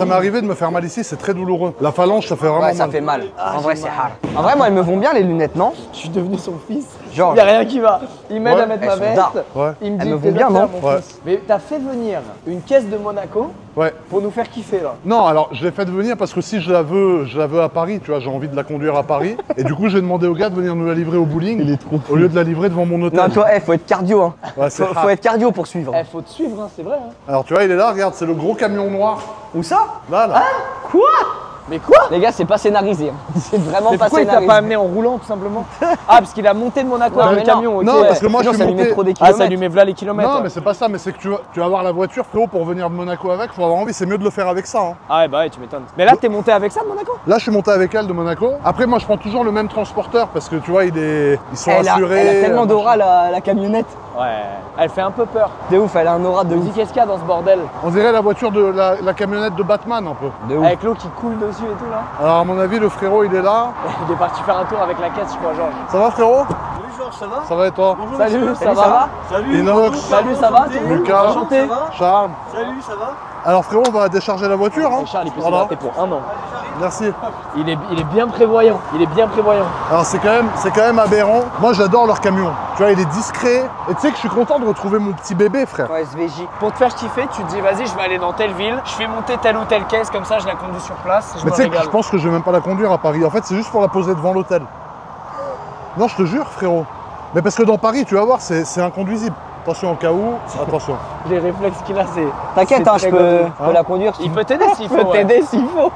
m'est arrivé de me faire mal ici, c'est très douloureux. La phalange ça fait vraiment Ouais, ça mal. fait mal. En vrai, c'est hard. En vrai, moi, elles me vont bien les lunettes, non? Je suis devenu son fils. Genre, Y'a rien qui va. Il m'aide Ouais, à mettre elles ma sont veste. dark. Ouais. Il me Elles dit me que vont t'es bien, docteur, non? mon Ouais. fils. Mais t'as fait venir une caisse de Monaco Ouais. pour nous faire kiffer là. Non, alors je l'ai fait venir parce que si je la veux à Paris, tu vois, j'ai envie de la conduire à Paris. Et du coup j'ai demandé au gars de venir nous la livrer au bowling au lieu de la livrer devant mon hôtel. non, toi, faut être cardio, hein. Ouais, c'est Faut être cardio pour suivre. Eh, faut te suivre, hein, c'est vrai. Hein. Alors tu vois, il est là, regarde, c'est le gros camion noir. Où ça? Là, là. Mais quoi? Les gars, c'est pas scénarisé. hein. C'est vraiment Mais pas pourquoi il t'a scénarisé. pas amené en roulant tout simplement? Ah, parce qu'il a monté de Monaco Non, avec mais le non. camion, ok. Non, parce que moi je Sinon, suis ça lui met monté. trop des Ah, kilomètres. ça lui met v'là les kilomètres. Non, mais c'est pas ça, mais c'est que tu vas avoir la voiture, frérot, pour venir de Monaco avec, faut avoir envie, c'est mieux de le faire avec ça. Hein. Ah ouais, bah ouais, tu m'étonnes. Mais là, t'es monté avec ça de Monaco? Là, je suis monté avec elle de Monaco. Après, moi, je prends toujours le même transporteur parce que tu vois, ils sont Elle a assurés. tellement d'aura, la camionnette. Ouais. Elle fait un peu peur. De ouf, elle a un aura de Dis ouf. qu'est-ce qu'il y a dans ce bordel? On dirait la voiture de la camionnette de Batman un peu. De ouf. Avec l'eau qui coule dessus et tout là. Alors, à mon avis, le frérot, il est là. Il est parti faire un tour avec la caisse, je crois, Georges. Ça va, frérot? Salut Georges, ça va? Ça va et toi? Salut, Salut, ça va? Salut. Inox, Salut, ça va? T'es où? Lucas, Enchanté. Charles. Salut, ça va? Alors, frérot, on va décharger la voiture. Hein. Et Charles, il peut Voilà. s'adapter pour un an. Merci. Il est bien prévoyant. Il est bien prévoyant. Alors, c'est quand même aberrant. Moi, j'adore leur camion. Tu vois, il est discret. Et tu sais que je suis content de retrouver mon petit bébé, frère. Ouais, SVJ. Pour te faire kiffer, tu te dis vas-y, je vais aller dans telle ville, je fais monter telle ou telle caisse, comme ça je la conduis sur place, je Mais me tu sais que régale. je pense que je vais même pas la conduire à Paris. En fait, c'est juste pour la poser devant l'hôtel. Non, je te jure, frérot. Mais parce que dans Paris, tu vas voir, c'est inconduisible. Attention au cas où. Attention. Les réflexes qu'il a, c'est. T'inquiète, c'est hein, je très peux godeux. la conduire. Il peut t'aider s'il Je faut. peux ouais. t'aider s'il faut.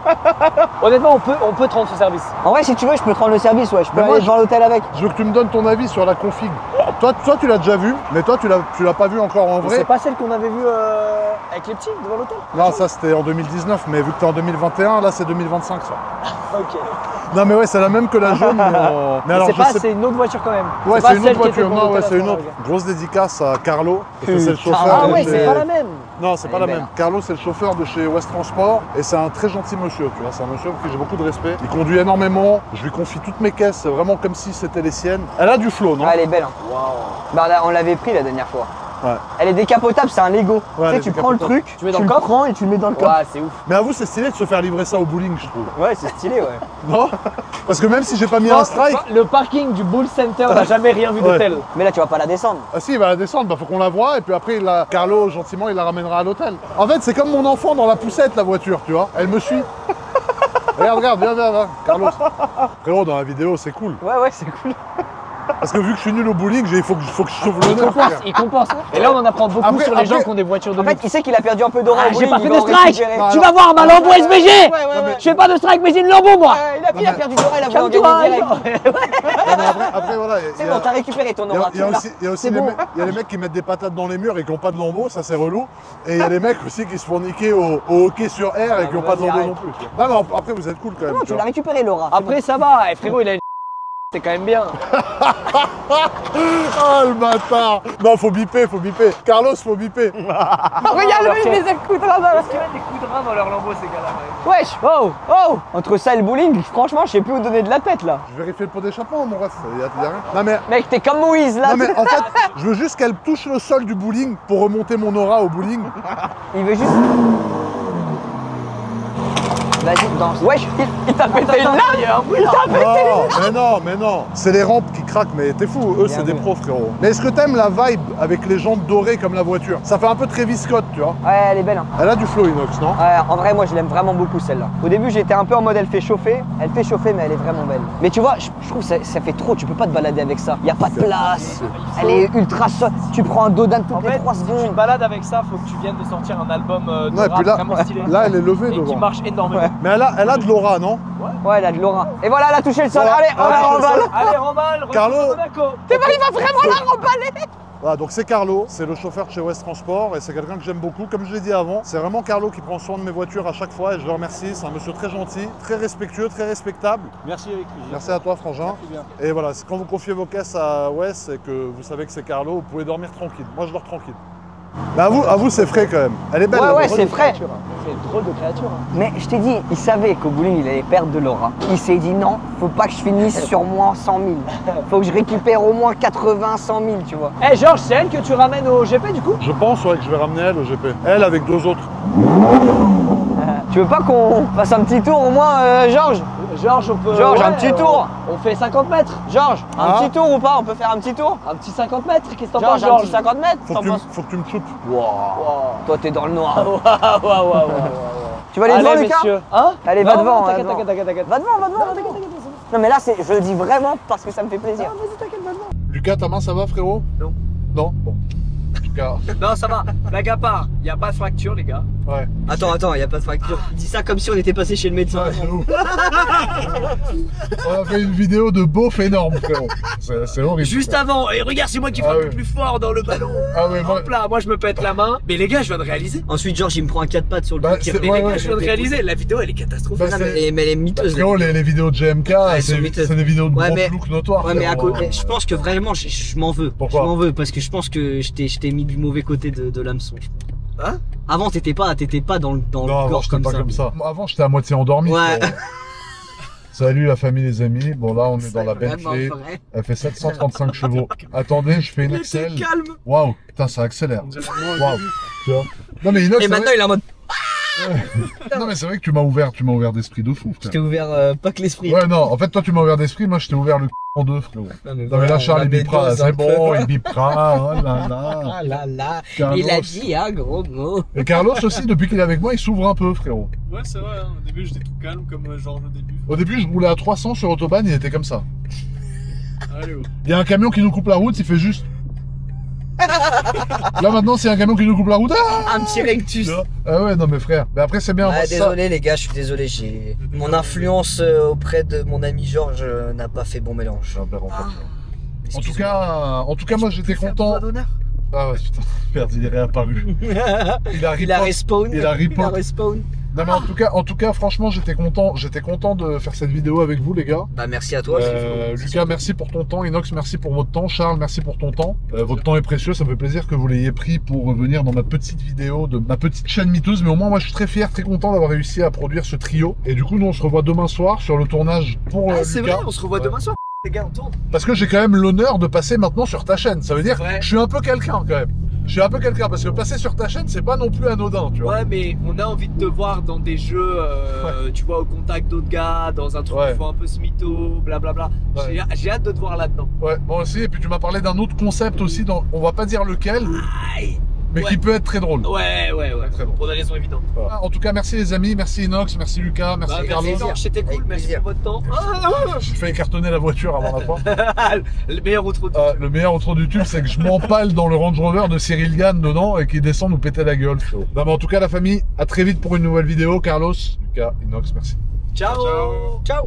Honnêtement, on peut te rendre ce service. En vrai, si tu veux, je peux te rendre le service, ouais. Je peux Mais aller moi, devant l'hôtel avec. Je veux que tu me donnes ton avis sur la config. Toi, tu l'as déjà vu, mais toi, tu l'as pas vu encore en Mais vrai. c'est pas celle qu'on avait vue avec les petits devant l'hôtel? Non, ça c'était en 2019, mais vu que t'es en 2021, là c'est 2025 ça. Ok. Non mais ouais, c'est la même que la jaune, mais en... Mais alors, c'est je pas, sais- c'est une autre voiture quand même. Ouais, pas c'est une celle autre qui était voiture. devant Non, ouais, l'hôtel c'est à une ce autre. moment-là. Grosse dédicace à Carlo, parce que c'est le chauffeur. Ah de ouais, chez- c'est pas la même. Non, c'est pas Elle la est même. belle. Carlo, c'est le chauffeur de chez West Transport et c'est un très gentil monsieur, tu vois. C'est un monsieur pour qui j'ai beaucoup de respect. Il conduit énormément. Je lui confie toutes mes caisses, c'est vraiment comme si c'était les siennes. Elle a du flow, non? Ah, elle est belle. Hein. Bah, là, on l'avait pris la dernière fois. Ouais. Elle est décapotable, c'est un Lego. Ouais, elle Tu est sais, tu prends le décapotable. truc, Tu mets dans le le coffre prends et tu le mets dans le coffre. Ouais, c'est ouf. Mais avoue, c'est stylé de se faire livrer ça au bowling, je trouve. Ouais, c'est stylé, ouais. Non? Parce que même si j'ai pas mis un strike. Le parking du Bull Center n'a jamais rien vu de Ouais. tel. Mais là, tu vas pas la descendre. Ah si, il va la descendre, bah faut qu'on la voie et puis après Carlo gentiment il la ramènera à l'hôtel. En fait c'est comme mon enfant dans la poussette la voiture, tu vois, elle me suit. Regarde, viens, Carlos. Frérot dans la vidéo c'est cool. Ouais, ouais, c'est cool. Parce que vu que je suis nul au bowling, il faut que je sauve l'honneur. frère. Il compense. Et là, on en apprend beaucoup Après- sur les gens après- qui ont des voitures de En fait, luxe. il sait qu'il a perdu un peu d'aura. au J'ai bowling, pas il fait va de en strike. récupérer. Non, Tu alors- vas voir ma Lambo SVG. Ouais, ouais. Je fais pas de strike, mais j'ai une Lambo, moi. Il a perdu d'aura, il a voulu en Calme-toi. gagner direct. Non, mais après voilà, C'est bon, t'as récupéré ton aura. il y a aussi, il y a aussi les mecs qui mettent des patates dans les murs et qui n'ont pas de lambeau, ça c'est relou. Et il y a les mecs aussi qui se font niquer au hockey sur air et qui n'ont pas de lambeau non plus. Non mais après vous êtes cool quand même. Non, tu tu vois. l'as récupéré, l'aura. Après, ça va. Eh, frérot, il a une c'est quand même bien. Oh le bâtard. Non, faut biper, faut biper. Carlos, faut biper. Regarde-le, il met des coups de rein dans la... Est-ce qu'il y a des coups de rein dans leur lambeau, ces gars-là? Wesh, oh, oh. Entre ça et le bowling, franchement, je sais plus où donner de la tête là. Je vérifie le pot d'échappement, mon ref. Y a rien. Non mais... Mec, t'es comme Moïse là. Non mais en fait, je veux juste qu'elle touche le sol du bowling pour remonter mon aura au bowling. Il veut juste... Vas-y, danse. Wesh, il t'a pété une lame. Il t'a pété une lame. Mais non. C'est les rampes qui craquent, mais t'es fou. Eux, c'est des pros, frérot. Mais est-ce que t'aimes la vibe avec les jantes dorées comme la voiture? Ça fait un peu Travis Scott, tu vois. Ouais, elle est belle. Hein. Elle a du flow inox, non? Ouais, en vrai, moi, je l'aime vraiment beaucoup celle-là. Au début, j'étais un peu en mode elle fait chauffer. Elle fait chauffer, mais elle est vraiment belle. Mais tu vois, je trouve que ça fait trop. Tu peux pas te balader avec ça. Y a pas de place. Elle est ultra soft. Tu prends un Dodan toutes les 3 Si tu te secondes. balades avec ça, faut que tu viennes de sortir un album de Non, et rap puis là, vraiment stylé. là, elle est levée et qui devant. marche énormément. Ouais. Mais elle a de l'aura, non? Ouais, elle a de l'aura. Et voilà, elle a touché le sol. Voilà, Allez, on elle a la touché le remballe. sol. Allez, remballe, retourne Carlo. à Monaco. C'est pas, il va vraiment la remballer. Voilà, donc c'est Carlo, c'est le chauffeur de chez West Transport et c'est quelqu'un que j'aime beaucoup. Comme je l'ai dit avant, c'est vraiment Carlo qui prend soin de mes voitures à chaque fois et je le remercie. C'est un monsieur très gentil, très respectueux, très respectable. Merci avec plaisir. Merci à toi, Frangin. Merci bien. Et voilà, quand vous confiez vos caisses à West et que vous savez que c'est Carlo, vous pouvez dormir tranquille. Moi, je dors tranquille. Mais à vous c'est frais quand même. Elle est belle. Ouais, la ouais, voiture. c'est frais. C'est une drôle de créature. Hein. Mais je t'ai dit, il savait qu'au bowling, il allait perdre de l'aura. Il s'est dit non, faut pas que je finisse sur moins 100 000. Faut que je récupère au moins 80, 100 000, tu vois. Eh Georges, c'est elle que tu ramènes au GP du coup? Je pense ouais, que je vais ramener elle au GP. Elle avec 2 autres. Tu veux pas qu'on fasse un petit tour au moins, Georges? Georges, on peut. Georges, un petit tour. On fait 50 mètres. Georges, un Ah. petit tour ou pas? On peut faire un petit tour? Un petit 50 mètres, qu'est-ce que t'en penses, Georges, un Georges? petit 50 mètres? Faut t'en que, tu, penses? faut que tu me choupes. Wow. Toi, t'es dans le noir. Waouh. Tu vas aller devant, Lucas? messieurs. Hein? Allez, va Non, devant. non, va t'inquiète, devant. t'inquiète. Va devant, va devant, va devant. Non, mais là, je le dis vraiment parce que ça me fait plaisir. Lucas, ta main, ça va, frérot? Non. Non? Bon. En tout cas, Non, ça va. Blague à part, y a pas de fracture, les gars. ouais. Attends, y a pas de fracture. Dis ça comme si on était passé chez le médecin. Ouais, c'est ouf. On a fait une vidéo de beauf énorme, frérot. C'est horrible. Juste avant, et regarde, c'est moi qui frappe Ah ouais. le plus fort dans le ballon. Ah ouais, moi... Hop là, moi je me pète la main. Mais les gars, je viens de réaliser. Ensuite, Georges, il me prend un 4 pattes sur le Bah, tir. c'est- Mais ouais, les gars, ouais, je viens de réaliser. La vidéo, elle est catastrophique. Bah, mais elle est miteuse. Frérot, les vidéos de GMK, elles sont c'est miteuses. des vidéos de Ouais, gros mais- look notoire. Ouais, mais à frérot. côté, je pense que vraiment, je m'en veux. Pourquoi Je m'en veux parce que je pense que je t'ai mis du mauvais côté de l'hameçon. Hein? Avant, t'étais pas dans le Non, avant, corps j'étais comme pas ça. comme ça. Avant, j'étais à moitié endormi. Ouais. frérot. Salut la famille, les amis. Bon, là, on est dans la Vraiment Bentley. vrai. Elle fait 735 chevaux. Attendez, je fais une Excel. calme. Waouh, putain, ça accélère. Waouh. Tu vois. Non, mais Inox, Et c'est maintenant, vrai... il est en mode. Non, mais c'est vrai que tu m'as ouvert d'esprit de fou, Je frère. t'ai ouvert pas que l'esprit. Ouais, non, en fait, toi, tu m'as ouvert d'esprit, moi, je t'ai ouvert le en deux, frérot. Non, mais là, Charles, il bipera, c'est bon, il bipera, oh là là. Ah là là. Carlos. Il a dit un gros mot. Et Carlos aussi, depuis qu'il est avec moi, il s'ouvre un peu, frérot. Ouais, c'est vrai, hein. Au début j'étais tout calme comme Georges au début. Au début, je roulais à 300 sur Autobahn, il était comme ça. Allez, oh. Il y a un camion qui nous coupe la route, il fait juste... Là, maintenant, c'est un camion qui nous coupe la route. Ah, Un petit rectus. ah ouais, non, mais frère. Mais après, c'est bien. Ouais, moi, ça- désolé les gars, je suis désolé. Mon influence auprès de mon ami Georges n'a pas fait bon mélange. Ah, ben, en Ah, tout cas, moi, j'étais content. Ah ouais, putain, merde, il est réapparu. Il a Il a repop. respawn. Il a repop. respawn. Non, mais en tout cas, franchement, j'étais content de faire cette vidéo avec vous, les gars. Bah merci à toi. Lucas, merci pour ton temps. Inox, merci pour votre temps. Charles, merci pour ton temps. Votre temps est précieux. Ça me fait plaisir que vous l'ayez pris pour venir dans ma petite vidéo de ma petite chaîne miteuse. Mais au moins, moi, je suis très fier, très content d'avoir réussi à produire ce trio. Et du coup, nous, on se revoit demain soir sur le tournage pour Ah, c'est Lucas. vrai, on se revoit Ouais. demain soir. Les gars, on tourne. Parce que j'ai quand même l'honneur de passer maintenant sur ta chaîne. Ça veut dire que Ouais. je suis un peu quelqu'un quand même. Je suis un peu quelqu'un parce que passer sur ta chaîne, c'est pas non plus anodin, tu vois. Ouais, mais on a envie de te voir dans des jeux, tu vois, au contact d'autres gars, dans un truc Ouais. où il faut un peu smito, blablabla. Ouais. J'ai hâte de te voir là-dedans. Ouais, moi aussi. Et puis tu m'as parlé d'un autre concept aussi. On va pas dire lequel, Aïe. mais Ouais. qui peut être très drôle. Ouais. Très bon. Pour des raisons évidentes. Voilà. En tout cas, merci les amis, merci Inox, merci Lucas, merci Bah, Carlos. merci Georges, c'était cool, Avec merci plaisir. pour votre temps. J'ai failli cartonner la voiture avant la fin. Le meilleur outro de Le meilleur outro du tube, c'est que je m'empale dans le Range Rover de Cyril Gann dedans et qu'il descend nous péter la gueule. Non, mais en tout cas, la famille, à très vite pour une nouvelle vidéo. Carlos, Lucas, Inox, merci. Ciao. Ciao.